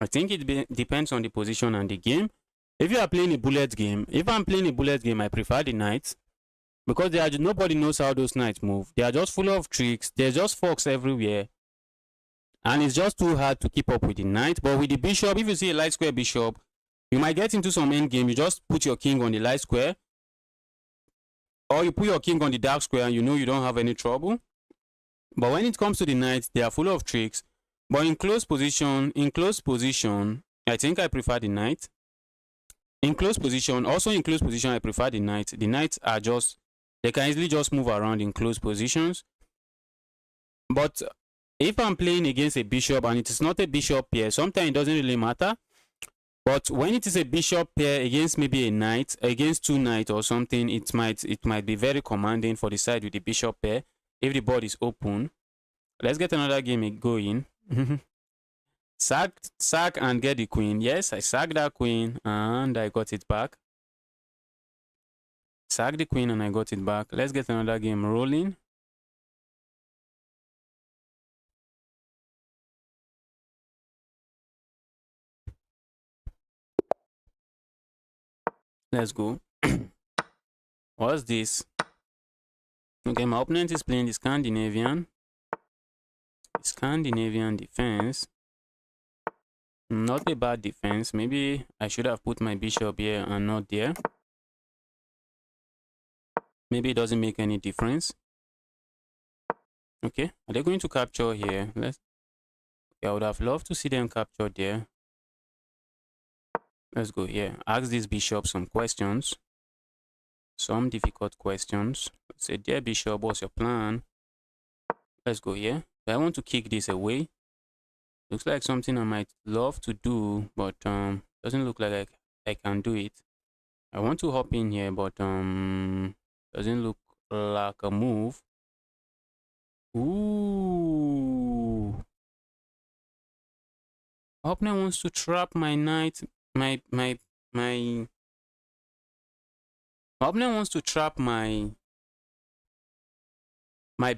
I think it depends on the position and the game. If you are playing a bullet game, if I'm playing a bullet game, I prefer the knights because nobody knows how those knights move. They are just full of tricks. There's just forks everywhere, and it's just too hard to keep up with the knight. But with the bishop, if you see a light square bishop, you might get into some end game. You just put your king on the light square, or you put your king on the dark square, and you know you don't have any trouble. But when it comes to the knights, they are full of tricks. But in close position, I think I prefer the knight. In close position, I prefer the knight. The knights are just, they can easily just move around in close positions. But if I'm playing against a bishop and it is not a bishop pair, sometimes it doesn't really matter. But when it is a bishop pair against maybe a knight, against two knights or something, it might be very commanding for the side with the bishop pair if the board is open. Let's get another game going. Sack and get the queen. Yes, I sacked that queen and I got it back. Sack the queen and I got it back. Let's get another game rolling. Let's go. What's this? Okay, my opponent is playing the Scandinavian. Scandinavian defense. Not a bad defense. Maybe I should have put my bishop here and not there. Maybe it doesn't make any difference. Okay, are they going to capture here? I would have loved to see them capture there. Let's go here. Ask this bishop some questions. Some difficult questions. Let's say, dear bishop, what's your plan? Let's go here. I want to kick this away. Looks like something I might love to do, but doesn't look like I can do it. I want to hop in here, but doesn't look like a move. Ooh. My opponent wants to trap my knight. My opponent wants to trap my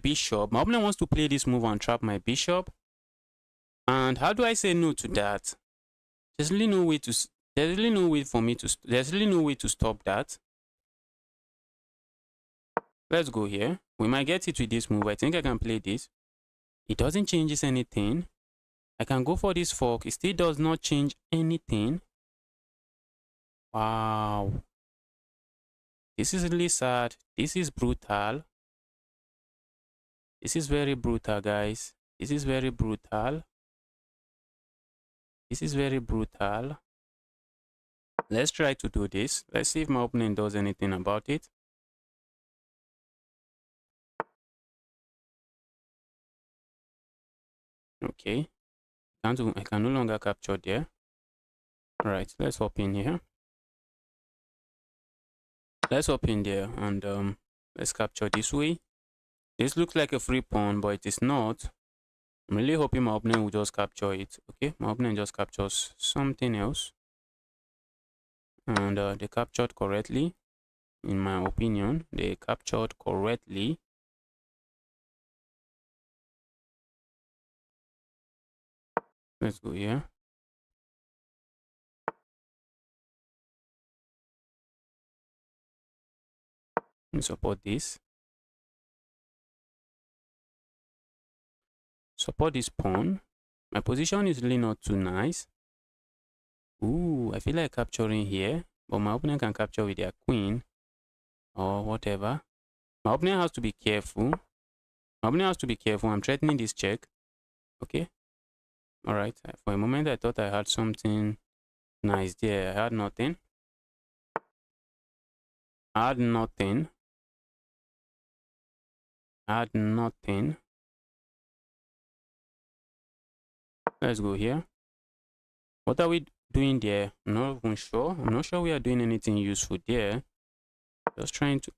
bishop. My opponent wants to play this move and trap my bishop. And how do I say no to that? There's really no way to. There's really no way for me to. There's really no way to stop that. Let's go here. We might get it with this move. I think I can play this. It doesn't change anything. I can go for this fork. It still does not change anything. Wow. This is really sad. This is brutal. This is very brutal, guys. This is very brutal. This is very brutal. Let's try to do this. Let's see if my opponent does anything about it. Okay. I can no longer capture there. Alright, let's hop in here. Let's hop in there and let's capture this way. This looks like a free pawn, but it is not. I'm really hoping my opponent will just capture it. Okay, my opponent just captures something else. And they captured correctly. In my opinion, they captured correctly. Let's go here. And support this. Support this pawn. My position is really not too nice. Ooh, I feel like capturing here, but my opponent can capture with their queen or whatever. My opponent has to be careful. My opponent has to be careful. I'm threatening this check. Okay. All right. For a moment, I thought I had something nice there. I had nothing. I had nothing. I had nothing. Let's go here. What are we doing there? I'm not even sure. I'm not sure we are doing anything useful there. Just trying to.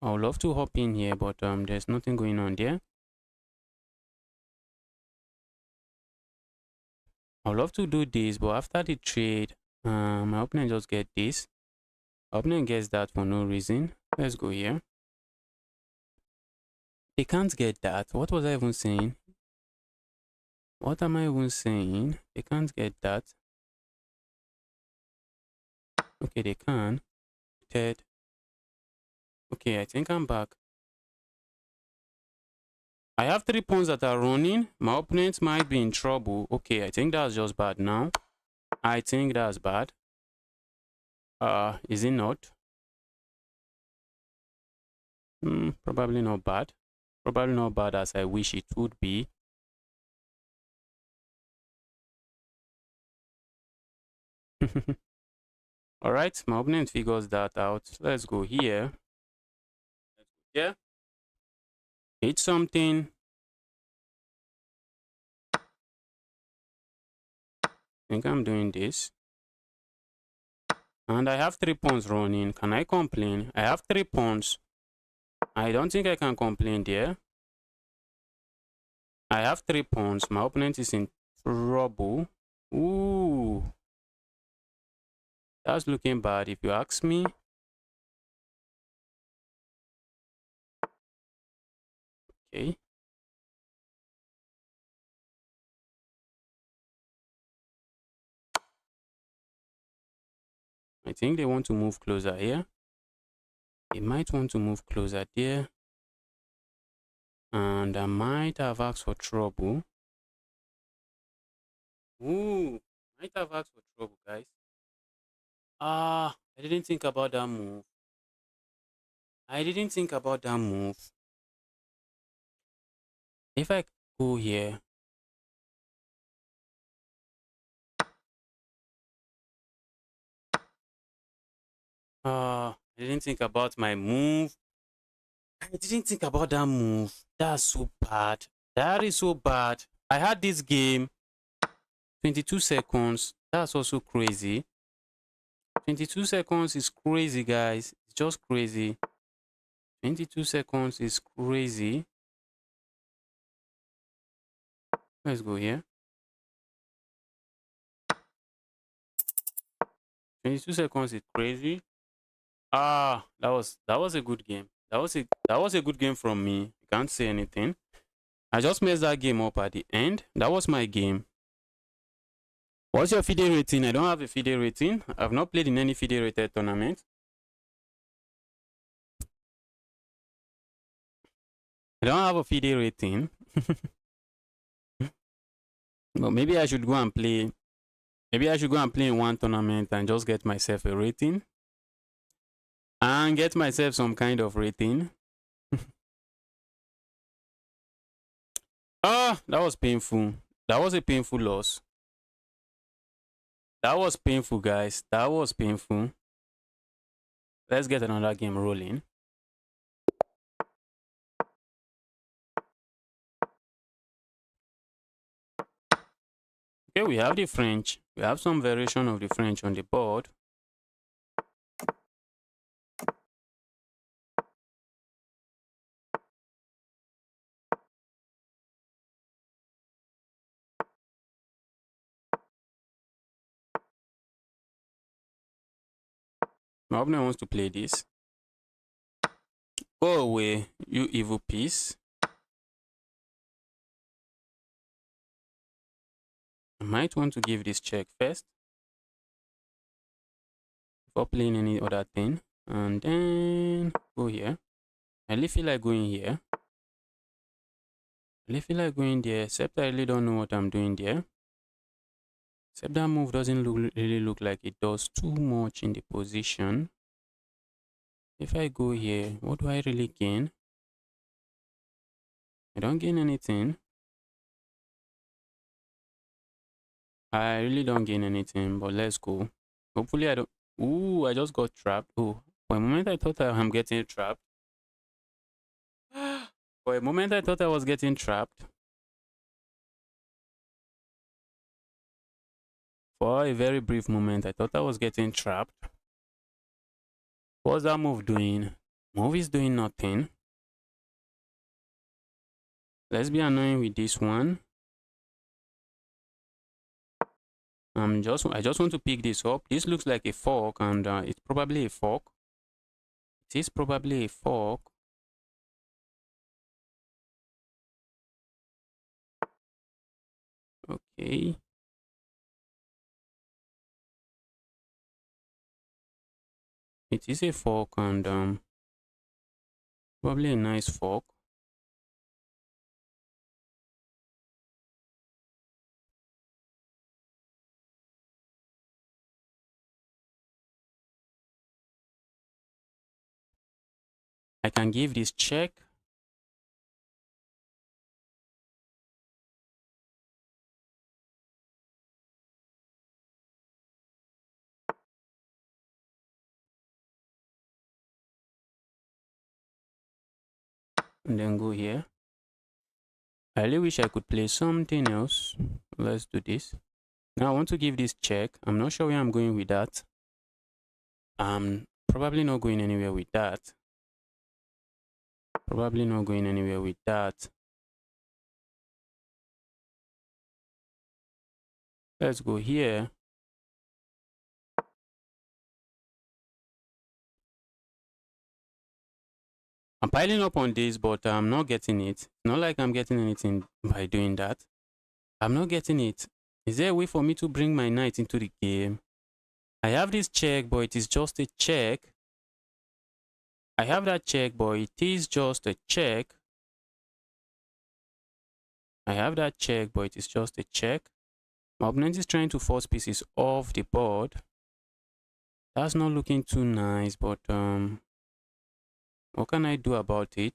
I would love to hop in here, but there's nothing going on there. I would love to do this, but after the trade, my opponent just get this. My opponent gets that for no reason. Let's go here. They can't get that. What was I even saying? What am I even saying? They can't get that. Okay, they can. Third. Okay, I think I'm back. I have 3 pawns that are running. My opponent might be in trouble. Okay, I think that's just bad now. I think that's bad. Is it not? Probably not bad. Probably not bad as I wish it would be. All right, my opponent figures that out. Let's go here. Yeah. Hit something. I think I'm doing this. And I have 3 pawns running. Can I complain? I have 3 pawns. I don't think I can complain there. I have 3 pawns. My opponent is in trouble. Ooh. That's looking bad if you ask me. Okay. I think they want to move closer here. They might want to move closer there. And I might have asked for trouble. Ooh. Might have asked for trouble, guys. I didn't think about that move. I didn't think about that move. If I go here. I didn't think about my move. I didn't think about that move. That's so bad. That is so bad. I had this game. 22 seconds. That's also crazy. 22 seconds is crazy, guys. It's just crazy. 22 seconds is crazy. Let's go here. 22 seconds is crazy. Ah, that was a good game. That was a good game from me. You can't say anything. I just messed that game up at the end. That was my game. What's your FIDE rating? I don't have a FIDE rating. I've not played in any FIDE rated tournament. I don't have a FIDE rating. But maybe I should go and play. Maybe I should go and play in one tournament and just get myself a rating. And get myself some kind of rating. Ah, that was painful. That was a painful loss. That was painful, guys. That was painful. Let's get another game rolling. Okay, we have the French. We have some variation of the French on the board. My opponent wants to play this. Go away, you evil piece. I might want to give this check first before playing any other thing. And then go here. I really feel like going here. I really feel like going there, except I really don't know what I'm doing there. Except that move doesn't really look like it does too much in the position. If I go here, what do I really gain? I don't gain anything. I really don't gain anything, but let's go. Hopefully I don't. Ooh, I just got trapped. Oh, for a moment I thought I'm getting trapped. For a moment I thought I was getting trapped. For a very brief moment I thought I was getting trapped. What's that move doing? Move is doing nothing. Let's be annoying with this one. I just want to pick this up. This looks like a fork, and it's probably a fork. It is probably a fork. Okay. It is a fork, and probably a nice fork. I can give this check. And then go here. I really wish I could play something else. Let's do this. Now I want to give this check. I'm not sure where I'm going with that. I'm probably not going anywhere with that. Probably not going anywhere with that. Let's go here. I'm piling up on this, but I'm not getting it. It's not like I'm getting anything by doing that. I'm not getting it. Is there a way for me to bring my knight into the game? I have this check, but it is just a check. I have that check, but it is just a check. I have that check, but it is just a check. My opponent is trying to force pieces off the board. That's not looking too nice, but what can I do about it?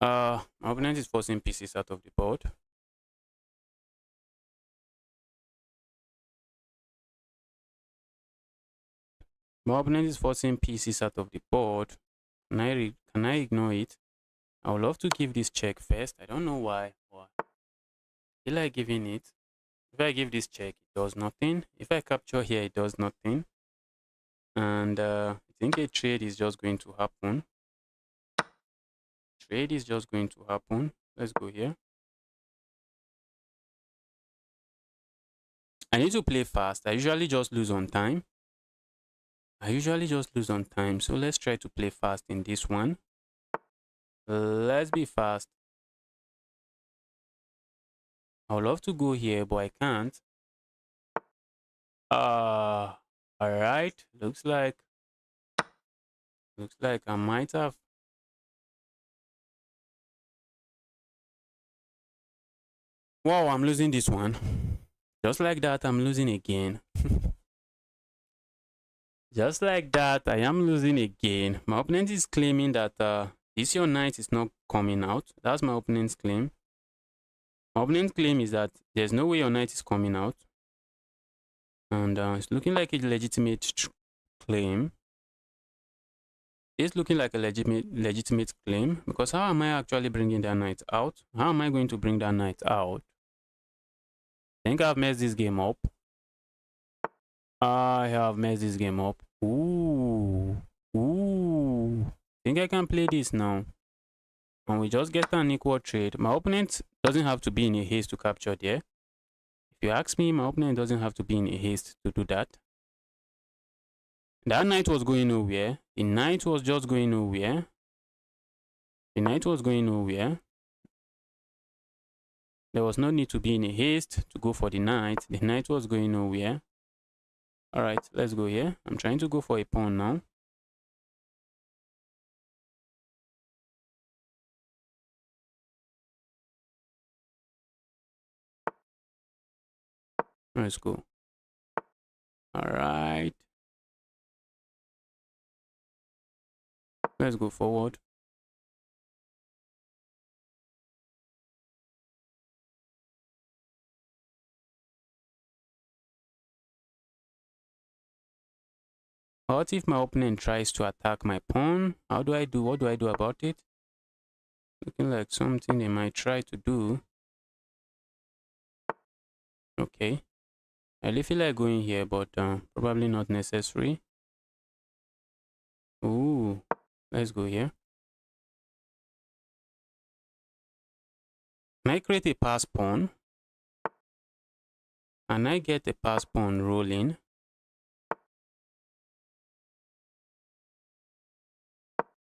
My opponent is forcing pieces out of the board. My opponent is forcing pieces out of the board. Can I ignore it? I would love to give this check first. I don't know why. I feel like giving it. If I give this check, it does nothing. If I capture here, it does nothing. And I think a trade is just going to happen. trade is just going to happen. Let's go here. I need to play fast. I usually just lose on time. So let's try to play fast in this one. Let's be fast. I would love to go here, but I can't. All right. Looks like I might have. Wow, I'm losing this one. Just like that, I'm losing again. Just like that, I am losing again. My opponent is claiming that this your knight is not coming out. That's my opponent's claim. My opponent's claim is that there's no way your knight is coming out. And it's looking like a legitimate claim. It's looking like a legitimate claim, because how am I actually bringing that knight out? How am I going to bring that knight out? I think I've messed this game up. I have messed this game up. Ooh. Think I can play this now. And we just get an equal trade. My opponent doesn't have to be in a haste to capture there. If you ask me, my opponent doesn't have to be in a haste to do that. That knight was going nowhere. The knight was just going nowhere. There was no need to be in a haste to go for the knight. The knight was going nowhere. All right, let's go here. I'm trying to go for a pawn now. Let's go. All right. Let's go forward. What if my opponent tries to attack my pawn? How do I do? What do I do about it? Looking like something they might try to do. Okay. I really feel like going here, but probably not necessary. Ooh, let's go here. Can I create a pass pawn? And I get a pass pawn rolling.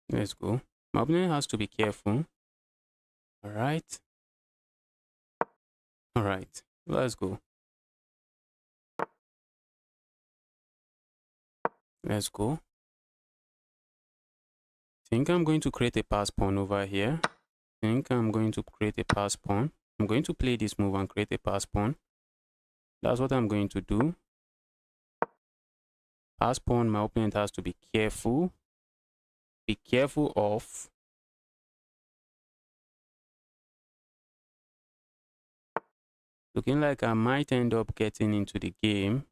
Let's go. My opponent has to be careful. All right. Let's go. Think I'm going to create a pass pawn over here. I'm going to play this move and create a pass pawn. That's what I'm going to do. Pass pawn, my opponent has to be careful. Be careful of. Looking like I might end up getting into the game.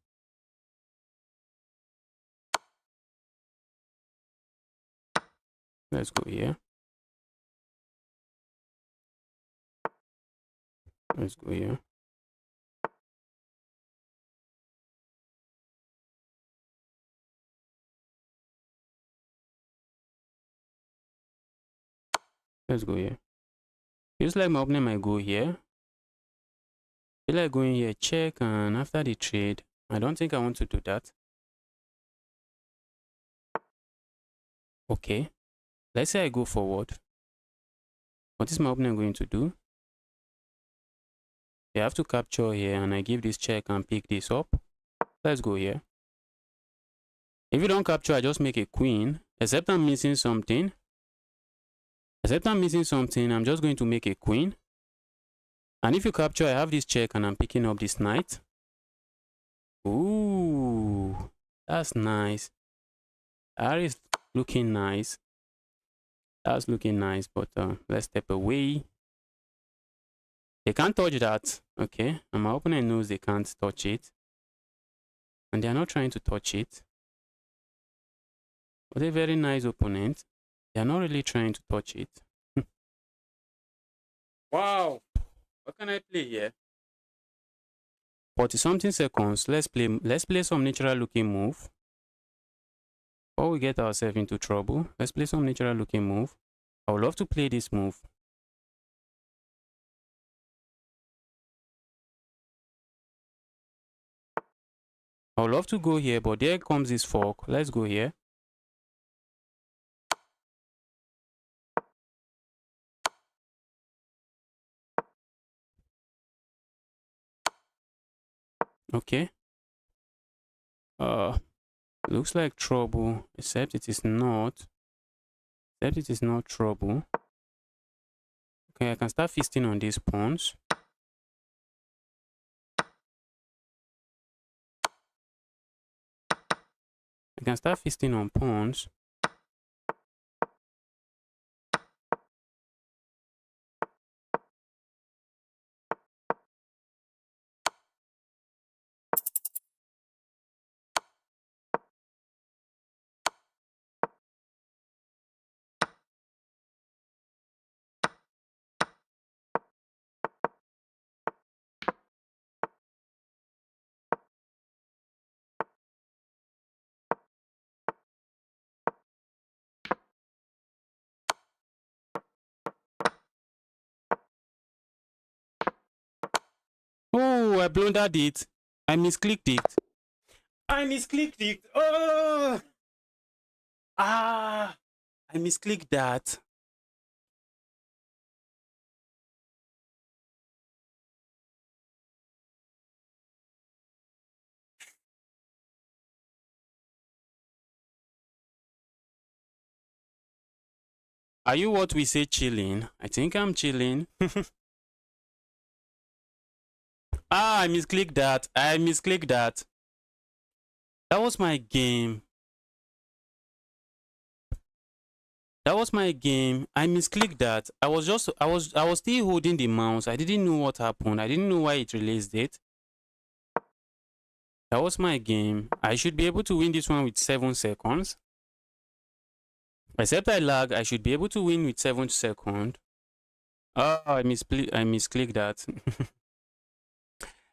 Let's go here. Let's go here. Let's go here. Feels like my opponent might go here. Feel like going here, check, and after the trade, I don't think I want to do that. Okay. Let's say I go forward. What is my opponent going to do? They have to capture here, and I give this check and pick this up. Let's go here. If you don't capture, I just make a queen. Except I'm missing something. I'm just going to make a queen. And if you capture, I have this check and I'm picking up this knight. Ooh, that's nice. That is looking nice. That's looking nice, but let's step away. They can't touch that. Okay, and my opponent knows they can't touch it. And they're not trying to touch it. But a very nice opponent. They're not really trying to touch it. Wow. What can I play here? 40 something seconds. Let's play some natural looking move. Before we get ourselves into trouble, let's play some natural looking move. I would love to play this move. I would love to go here, but there comes this fork. Let's go here. Okay. Looks like trouble, except it is not. Except it is not trouble. Okay, I can start feasting on these pawns. I can start feasting on pawns. Oh, I blundered it. I misclicked it. I misclicked it. Oh! Ah! I misclicked that. Are you what we say chilling? I think I'm chilling. Ah, I misclicked that. I misclicked that. That was my game. That was my game. I misclicked that. I was still holding the mouse. I didn't know what happened. I didn't know why it released it. That was my game. I should be able to win this one with 7 seconds. Except I lag, I should be able to win with 7 seconds. Oh, I misclicked that.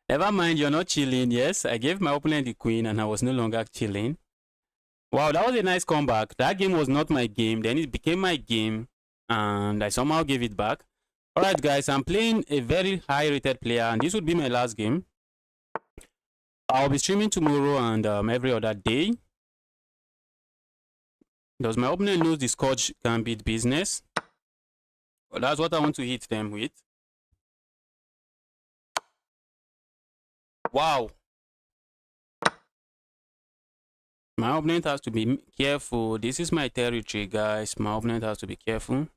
Never mind, you're not chilling. Yes, I gave my opponent the queen and I was no longer chilling. Wow, that was a nice comeback. That game was not my game. Then it became my game and I somehow gave it back. Alright guys, I'm playing a very high rated player and this would be my last game. I'll be streaming tomorrow and every other day. Does my opponent knows the Scotch Gambit business? Well, that's what I want to hit them with. Wow. My opponent has to be careful. This is my territory, guys. My opponent has to be careful.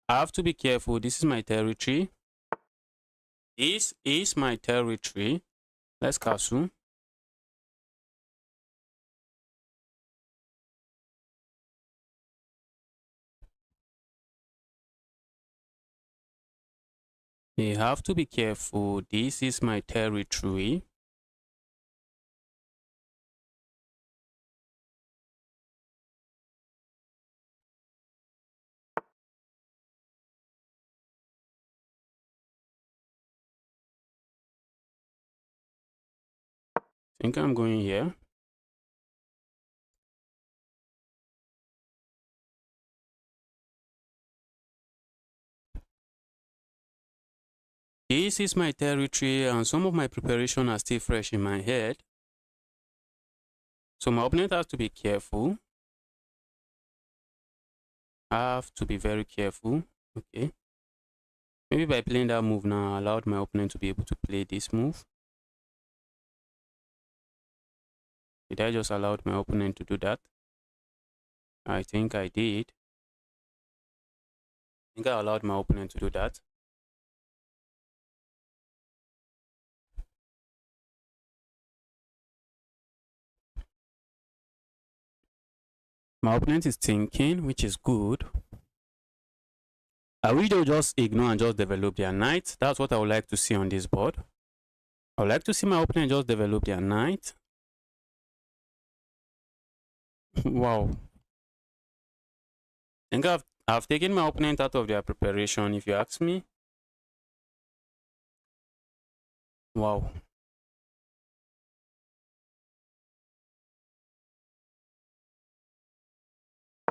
I have to be careful. This is my territory. This is my territory. Let's castle. You have to be careful. This is my territory. I think I'm going here. This is my territory and some of my preparation are still fresh in my head. So my opponent has to be careful. I have to be very careful. Okay. Maybe by playing that move now, I allowed my opponent to be able to play this move. Did I just allow my opponent to do that? I think I did. I think I allowed my opponent to do that. My opponent is thinking, which is good. I wish they would just ignore and just develop their knight. That's what I would like to see on this board. I would like to see my opponent just develop their knight. Wow. I think I've taken my opponent out of their preparation, if you ask me. Wow.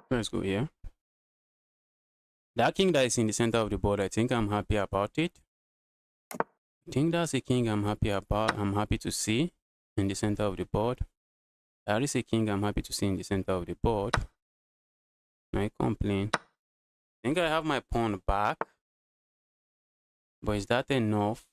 Let's go here. That king that is in the center of the board, I think I'm happy about it. I think that's a king I'm happy about. I'm happy to see in the center of the board. That is a king I'm happy to see in the center of the board. I complain. I think I have my pawn back. But is that enough?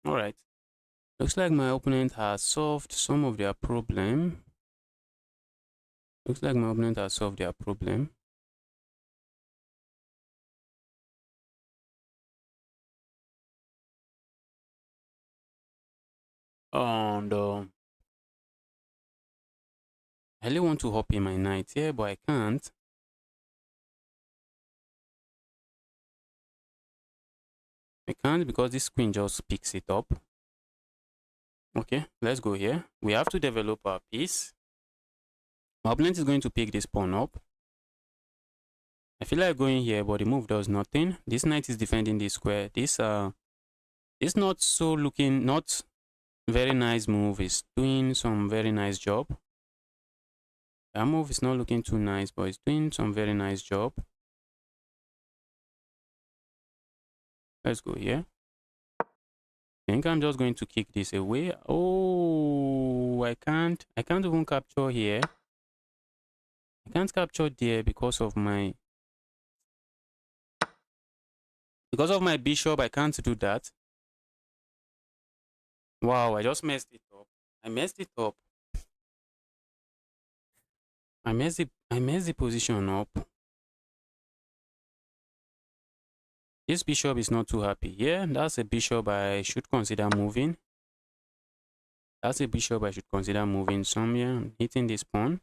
Alright. Looks like my opponent has solved some of their problem. Looks like my opponent has solved their problem. And I really want to hop in my knight here, but I can't. I can't because this queen just picks it up. Okay, let's go here. We have to develop our piece. My opponent is going to pick this pawn up. I feel like going here, but the move does nothing. This knight is defending this square. This not so looking, not very nice move is doing some very nice job. That move is not looking too nice, but it's doing some very nice job. Let's go here. I think I'm just going to kick this away. Oh, I can't even capture here. I can't capture there because of my bishop. I can't do that. Wow, I just messed it up. I messed it up. I messed the position up. This bishop is not too happy. Yeah, that's a bishop I should consider moving. That's a bishop I should consider moving somewhere. I'm hitting this pawn.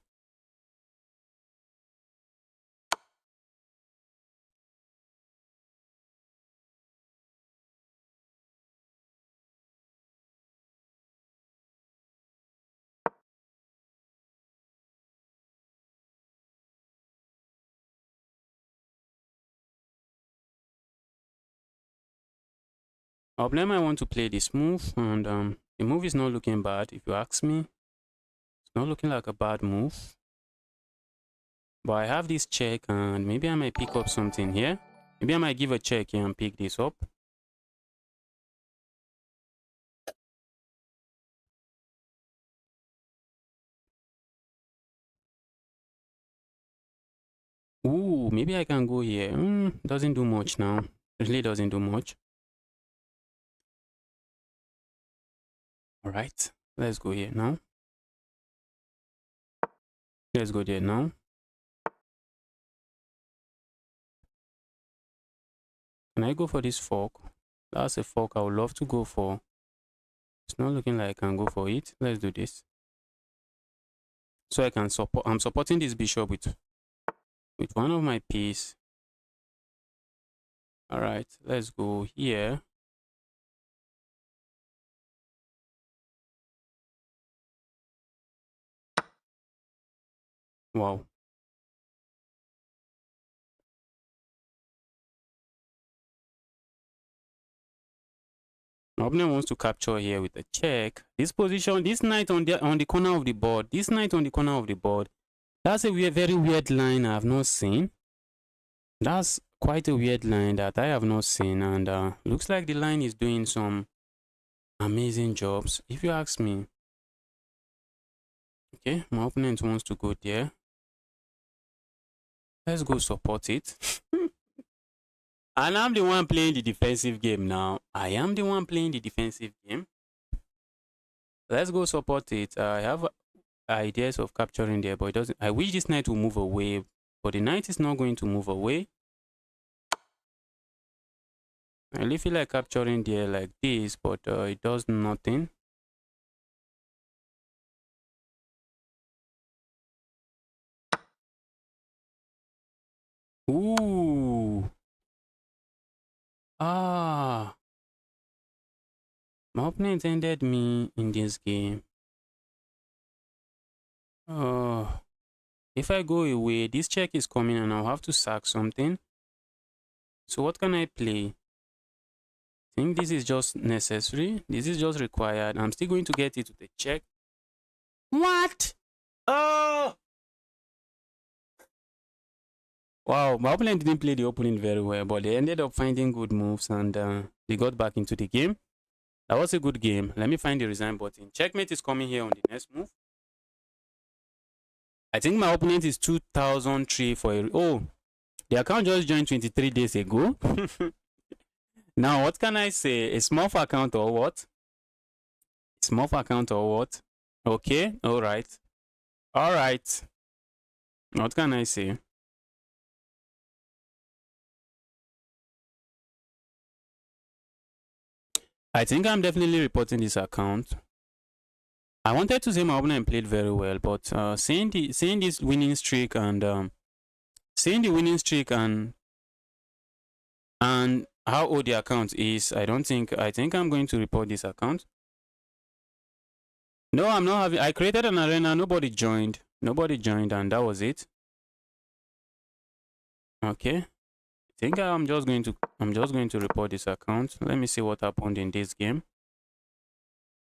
I'll blame I want to play this move, and the move is not looking bad. If you ask me, it's not looking like a bad move. But I have this check, and maybe I might pick up something here. Maybe I might give a check here and pick this up. Ooh, maybe I can go here. Doesn't do much now. It really doesn't do much. All right, let's go here now. Let's go there now. Can I go for this fork? That's a fork I would love to go for. It's not looking like I can go for it. Let's do this. So I can support. I'm supporting this bishop with one of my piece. All right, let's go here. Wow. My opponent wants to capture here with a check. This position, this knight on the corner of the board. This knight on the corner of the board. That's a very weird line I have not seen. That's quite a weird line that I have not seen, and looks like the line is doing some amazing jobs, if you ask me. Okay, my opponent wants to go there. Let's go support it. And I'm the one playing the defensive game now. I am the one playing the defensive game. Let's go support it. I have ideas of capturing there, but it doesn't. I wish this knight will move away, but the knight is not going to move away. I really feel like capturing there like this, but it does nothing. Ooh. Ah. My opponent ended me in this game. Oh. If I go away, this check is coming and I'll have to sack something. So what can I play? think this is just necessary. This is just required. I'm still going to get it with a check. What? Oh! Wow, my opponent didn't play the opening very well, but they ended up finding good moves and they got back into the game. That was a good game. Let me find the resign button. Checkmate is coming here on the next move. I think my opponent is 2003 for a... Oh, the account just joined 23 days ago. Now, what can I say? A small account or what? Small account or what? Okay, all right. All right. What can I say? I think I'm definitely reporting this account. I wanted to say my opponent played very well, but seeing this winning streak and seeing the winning streak and how old the account is, I think I'm going to report this account. No, I'm not having. I created an arena. Nobody joined, and that was it. Okay. I think I'm just going to report this account. Let me see what happened in this game.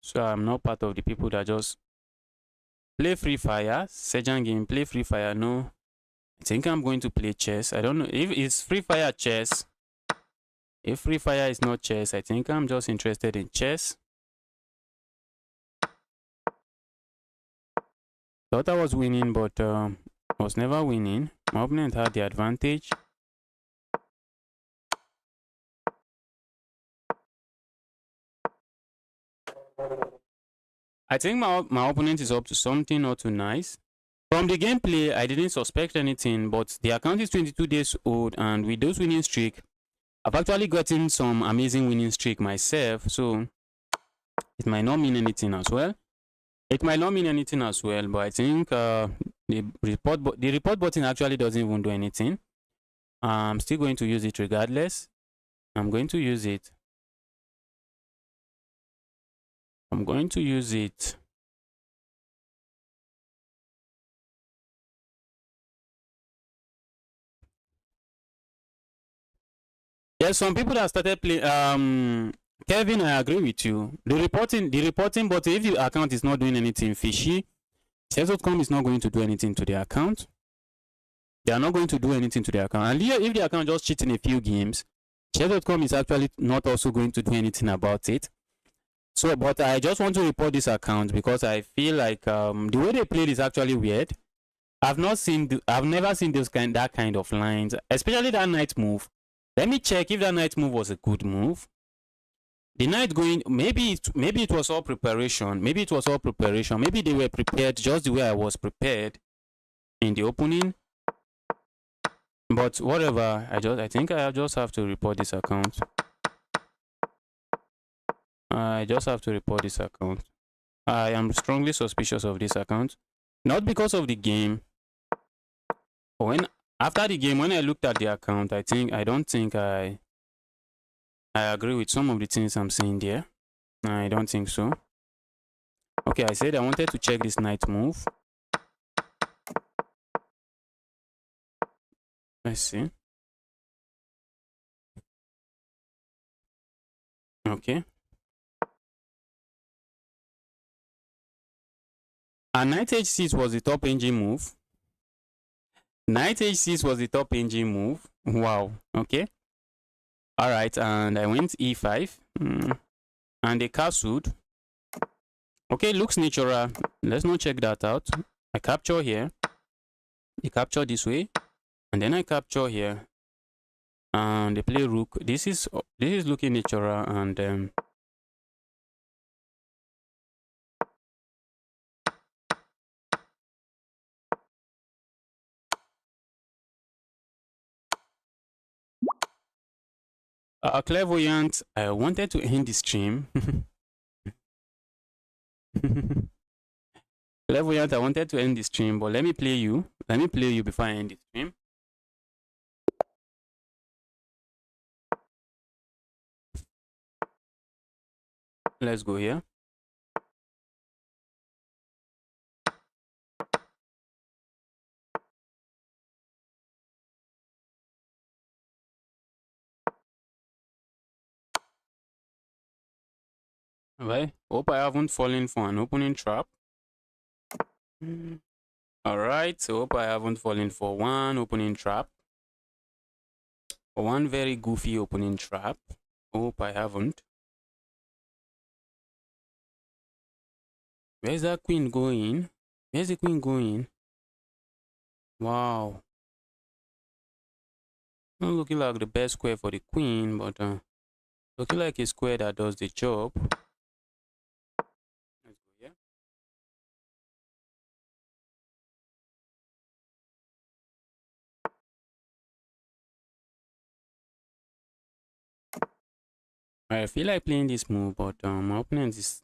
So I'm not part of the people that just play Free Fire. Sicilian game, play Free Fire. No, I think I'm going to play chess. I don't know if it's Free Fire chess. If Free Fire is not chess, I think I'm just interested in chess. Thought I was winning, but was never winning. My opponent had the advantage. I think my opponent is up to something not too nice. From the gameplay, I didn't suspect anything, but the account is 22 days old, and with those winning streak, I've actually gotten some amazing winning streak myself, so it might not mean anything as well. It might not mean anything as well, but I think the report button actually doesn't even do anything. I'm still going to use it regardless. I'm going to use it. I'm going to use it. There's some people that started playing. Kevin, I agree with you. The reporting, but if the account is not doing anything fishy, Chess.com is not going to do anything to the account. They are not going to do anything to the account. And if the account just cheats in a few games, Chess.com is actually not also going to do anything about it. So, but I just want to report this account because I feel like the way they played is actually weird. I've never seen that kind of lines, especially that knight move. Let me check if that knight move was a good move. The knight going, maybe it was all preparation. Maybe it was all preparation. Maybe they were prepared just the way I was prepared in the opening. But whatever, I think I just have to report this account. I just have to report this account. I am strongly suspicious of this account. Not because of the game. After the game, when I looked at the account, I don't think I agree with some of the things I'm seeing there. I don't think so. Okay, I said I wanted to check this knight move. Let's see. Okay. And knight h6 was the top engine move. Knight h6 was the top engine move. Wow. Okay. All right, and I went e5. And they castled. Okay, looks natural. Let's not check that out. I capture here. They capture this way. And then I capture here. And they play rook. This is looking natural, and clairvoyant, I wanted to end the stream. Clairvoyant, I wanted to end the stream, but let me play you. Let me play you before I end the stream. Let's go here. Alright, hope I haven't fallen for an opening trap. Alright, so hope I haven't fallen for one opening trap. One very goofy opening trap. Hope I haven't. Where's that queen going? Where's the queen going? Wow. Not looking like the best square for the queen, but looking like a square that does the job. Let's go here. I feel like playing this move, but my opponent is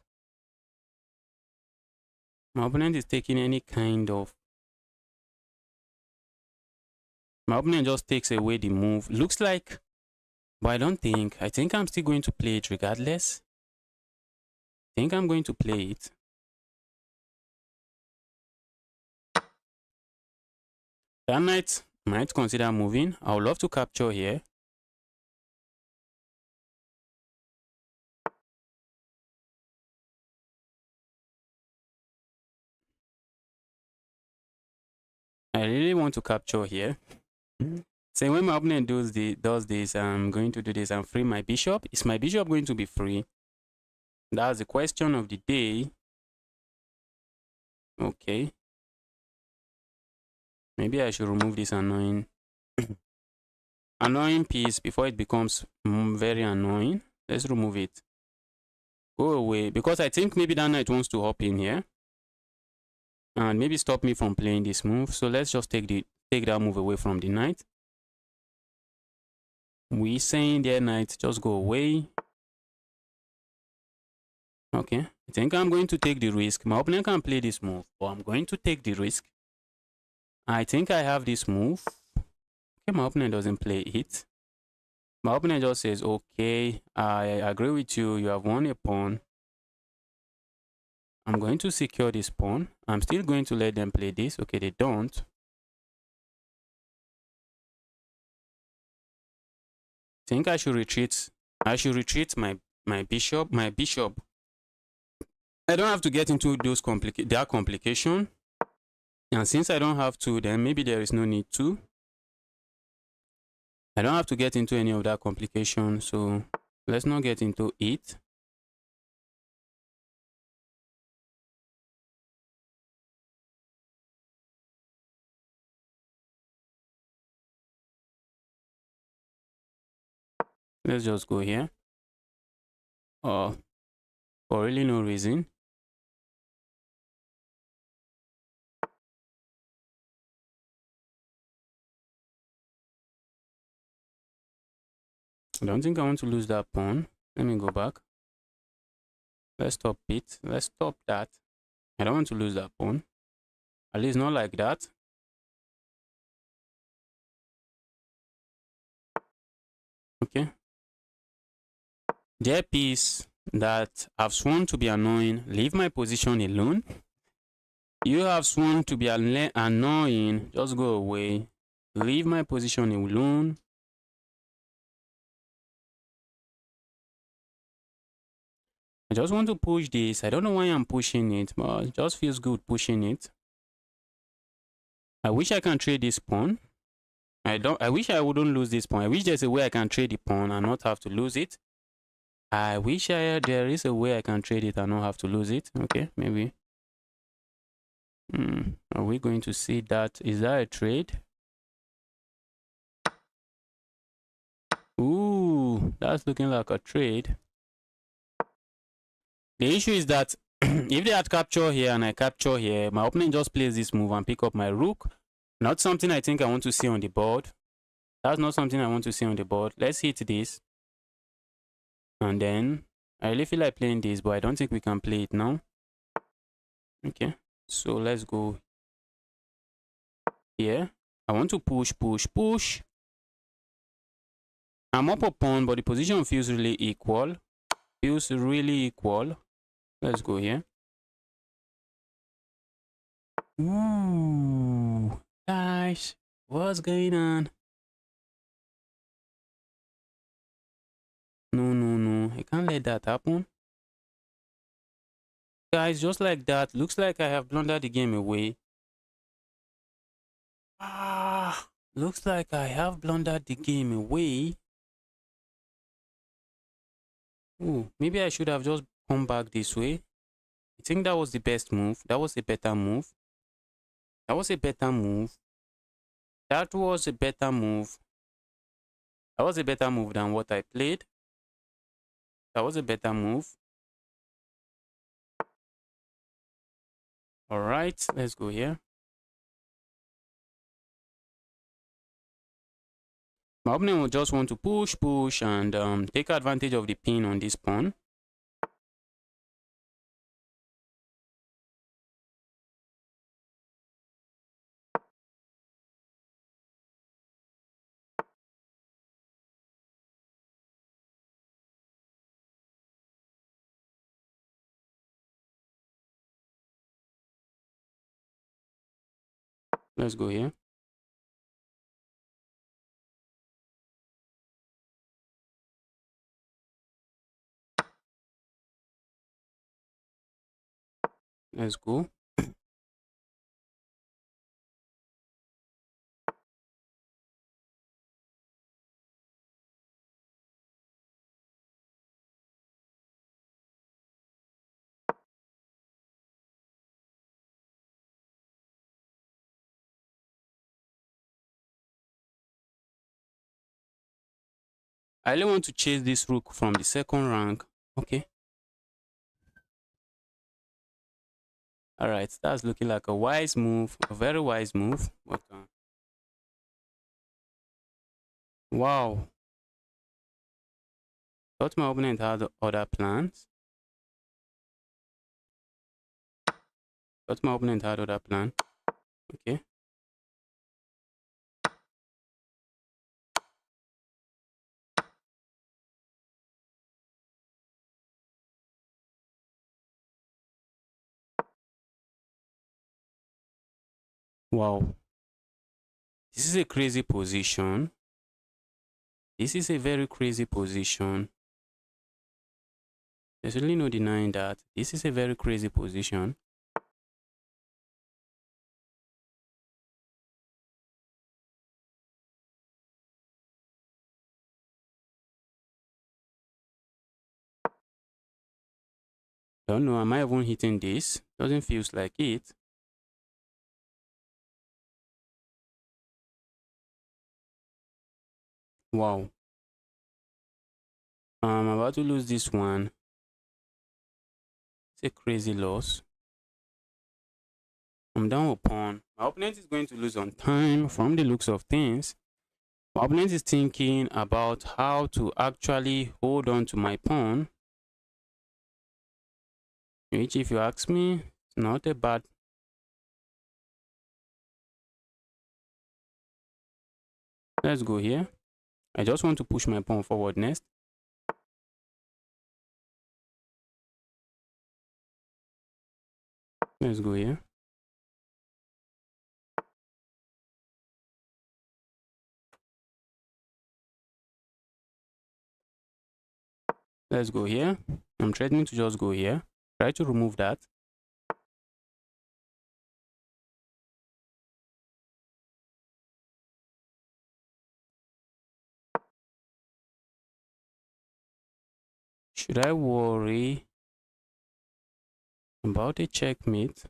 taking any kind of. My opponent just takes away the move. Looks like, but I don't think. I think I'm still going to play it regardless. I think I'm going to play it. That knight might consider moving. I would love to capture here. I really want to capture here. So when my opponent does this, I'm going to do this and free my bishop. Is my bishop going to be free? That's the question of the day. Okay. Maybe I should remove this annoying piece before it becomes very annoying. Let's remove it. Go away. Because I think maybe that knight wants to hop in here. And maybe stop me from playing this move. So let's just take that move away from the knight. We saying there, knight, just go away. Okay, I think I'm going to take the risk. My opponent can play this move, but I'm going to take the risk. I think I have this move. Okay, my opponent doesn't play it. My opponent just says, okay, I agree with you. You have won a pawn. I'm going to secure this pawn. I'm still going to let them play this. Okay, they don't. I think I should retreat. I should retreat my bishop. My bishop. I don't have to get into those complication. And since I don't have to, then maybe there is no need to. I don't have to get into any of that complication, so let's not get into it. Let's just go here. For really no reason. I don't think I want to lose that pawn. Let me go back. Let's stop it. Let's stop that. I don't want to lose that pawn. At least not like that. Okay. Dear piece that have sworn to be annoying, leave my position alone. You have sworn to be annoying, just go away. Leave my position alone. I just want to push this. I don't know why I'm pushing it, but it just feels good pushing it. I wish I can trade this pawn. I wish I wouldn't lose this pawn. I wish there's a way I can trade the pawn and not have to lose it. I wish there is a way I can trade it and not have to lose it. Okay, maybe. Are we going to see that? Is that a trade? Ooh, that's looking like a trade. The issue is that if they had capture here and I capture here, my opponent just plays this move and pick up my rook. Not something I think I want to see on the board. That's not something I want to see on the board. Let's hit this. And then I really feel like playing this, but I don't think we can play it now. Okay, so let's go here. I want to push. I'm up a pawn, but the position feels really equal. Let's go here. Ooh, guys, what's going on? No, I can't let that happen. guys, just like that. Looks like I have blundered the game away. Looks like I have blundered the game away. Ooh, maybe I should have just come back this way. I think that was the best move. That was a better move. That was a better move. That was a better move. That was a better move than what I played. That was a better move. All right, let's go here. My opponent will just want to push, and take advantage of the pin on this pawn. Let's go here. Let's go. I really want to chase this rook from the second rank. Okay. All right, that's looking like a wise move, a very wise move. But wow, thought my opponent had other plans. Thought my opponent had other plan. Okay. Wow. This is a crazy position. This is a very crazy position. There's really no denying that. This is a very crazy position. Don't know, am I even hitting this? Doesn't feel like it. Wow. I'm about to lose this one. It's a crazy loss. I'm down with pawn. My opponent is going to lose on time from the looks of things. My opponent is thinking about how to actually hold on to my pawn. Which, if you ask me, it's not a bad. Let's go here. I just want to push my pawn forward next. Let's go here. Let's go here. I'm threatening to just go here. Try to remove that. Should I worry about a checkmate?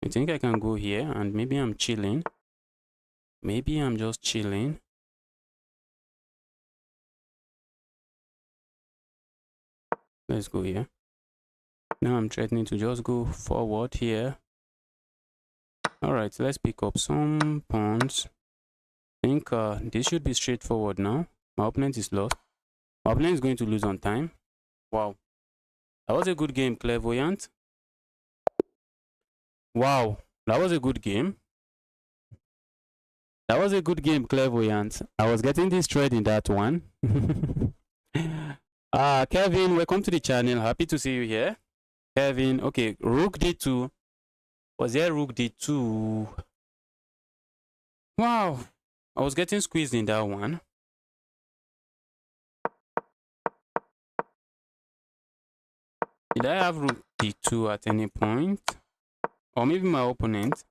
I think I can go here and maybe I'm chilling. Maybe I'm just chilling. Let's go here. Now I'm threatening to just go forward here. All right, let's pick up some pawns. I think this should be straightforward now. My opponent is lost. My opponent is going to lose on time. Wow. That was a good game, Clairvoyant. Wow. That was a good game. That was a good game, Clairvoyant. I was getting destroyed in that one. Kevin, welcome to the channel. Happy to see you here. Kevin, okay, Rook D2. Was there Rook D2? Wow. I was getting squeezed in that one. Did I have rook d2 at any point? Or maybe my opponent?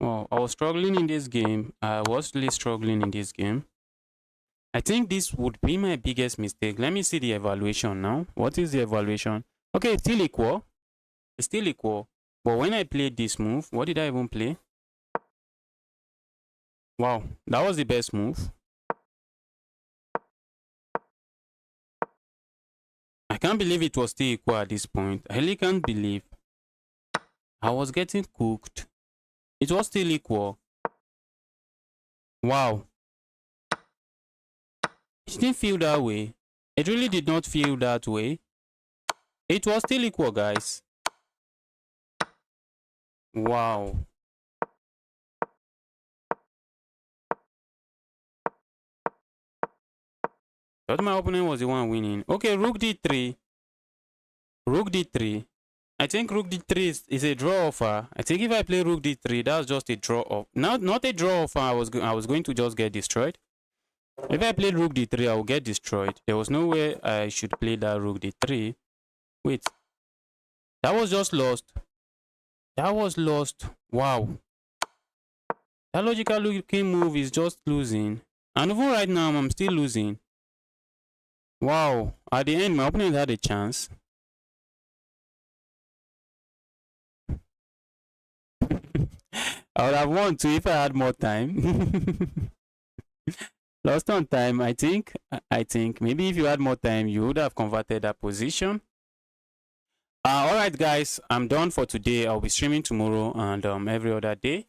Oh, I was struggling in this game. I was really struggling in this game. I think this would be my biggest mistake. Let me see the evaluation now. What is the evaluation? Okay, it's still equal. It's still equal. But when I played this move, what did I even play? Wow, that was the best move. I can't believe it was still equal at this point. I really can't believe. I was getting cooked. It was still equal. Wow. It didn't feel that way. It really did not feel that way. It was still equal, guys. Wow. Thought my opponent was the one winning. Okay, rook d3. Rook d3. I think rook d3 is a draw offer. I think if I play rook d3, that's just a draw off. Not a draw offer. I was going to just get destroyed. If I played rook d3, I will get destroyed. There was no way I should play that rook d3. Wait. That was just lost. That was lost. Wow. That logical looking move is just losing. And even right now, I'm still losing. Wow. At the end, my opponent had a chance. I would have won too if I had more time. Lost on time, I think. Maybe if you had more time, you would have converted that position. Alright guys, I'm done for today. I'll be streaming tomorrow and every other day.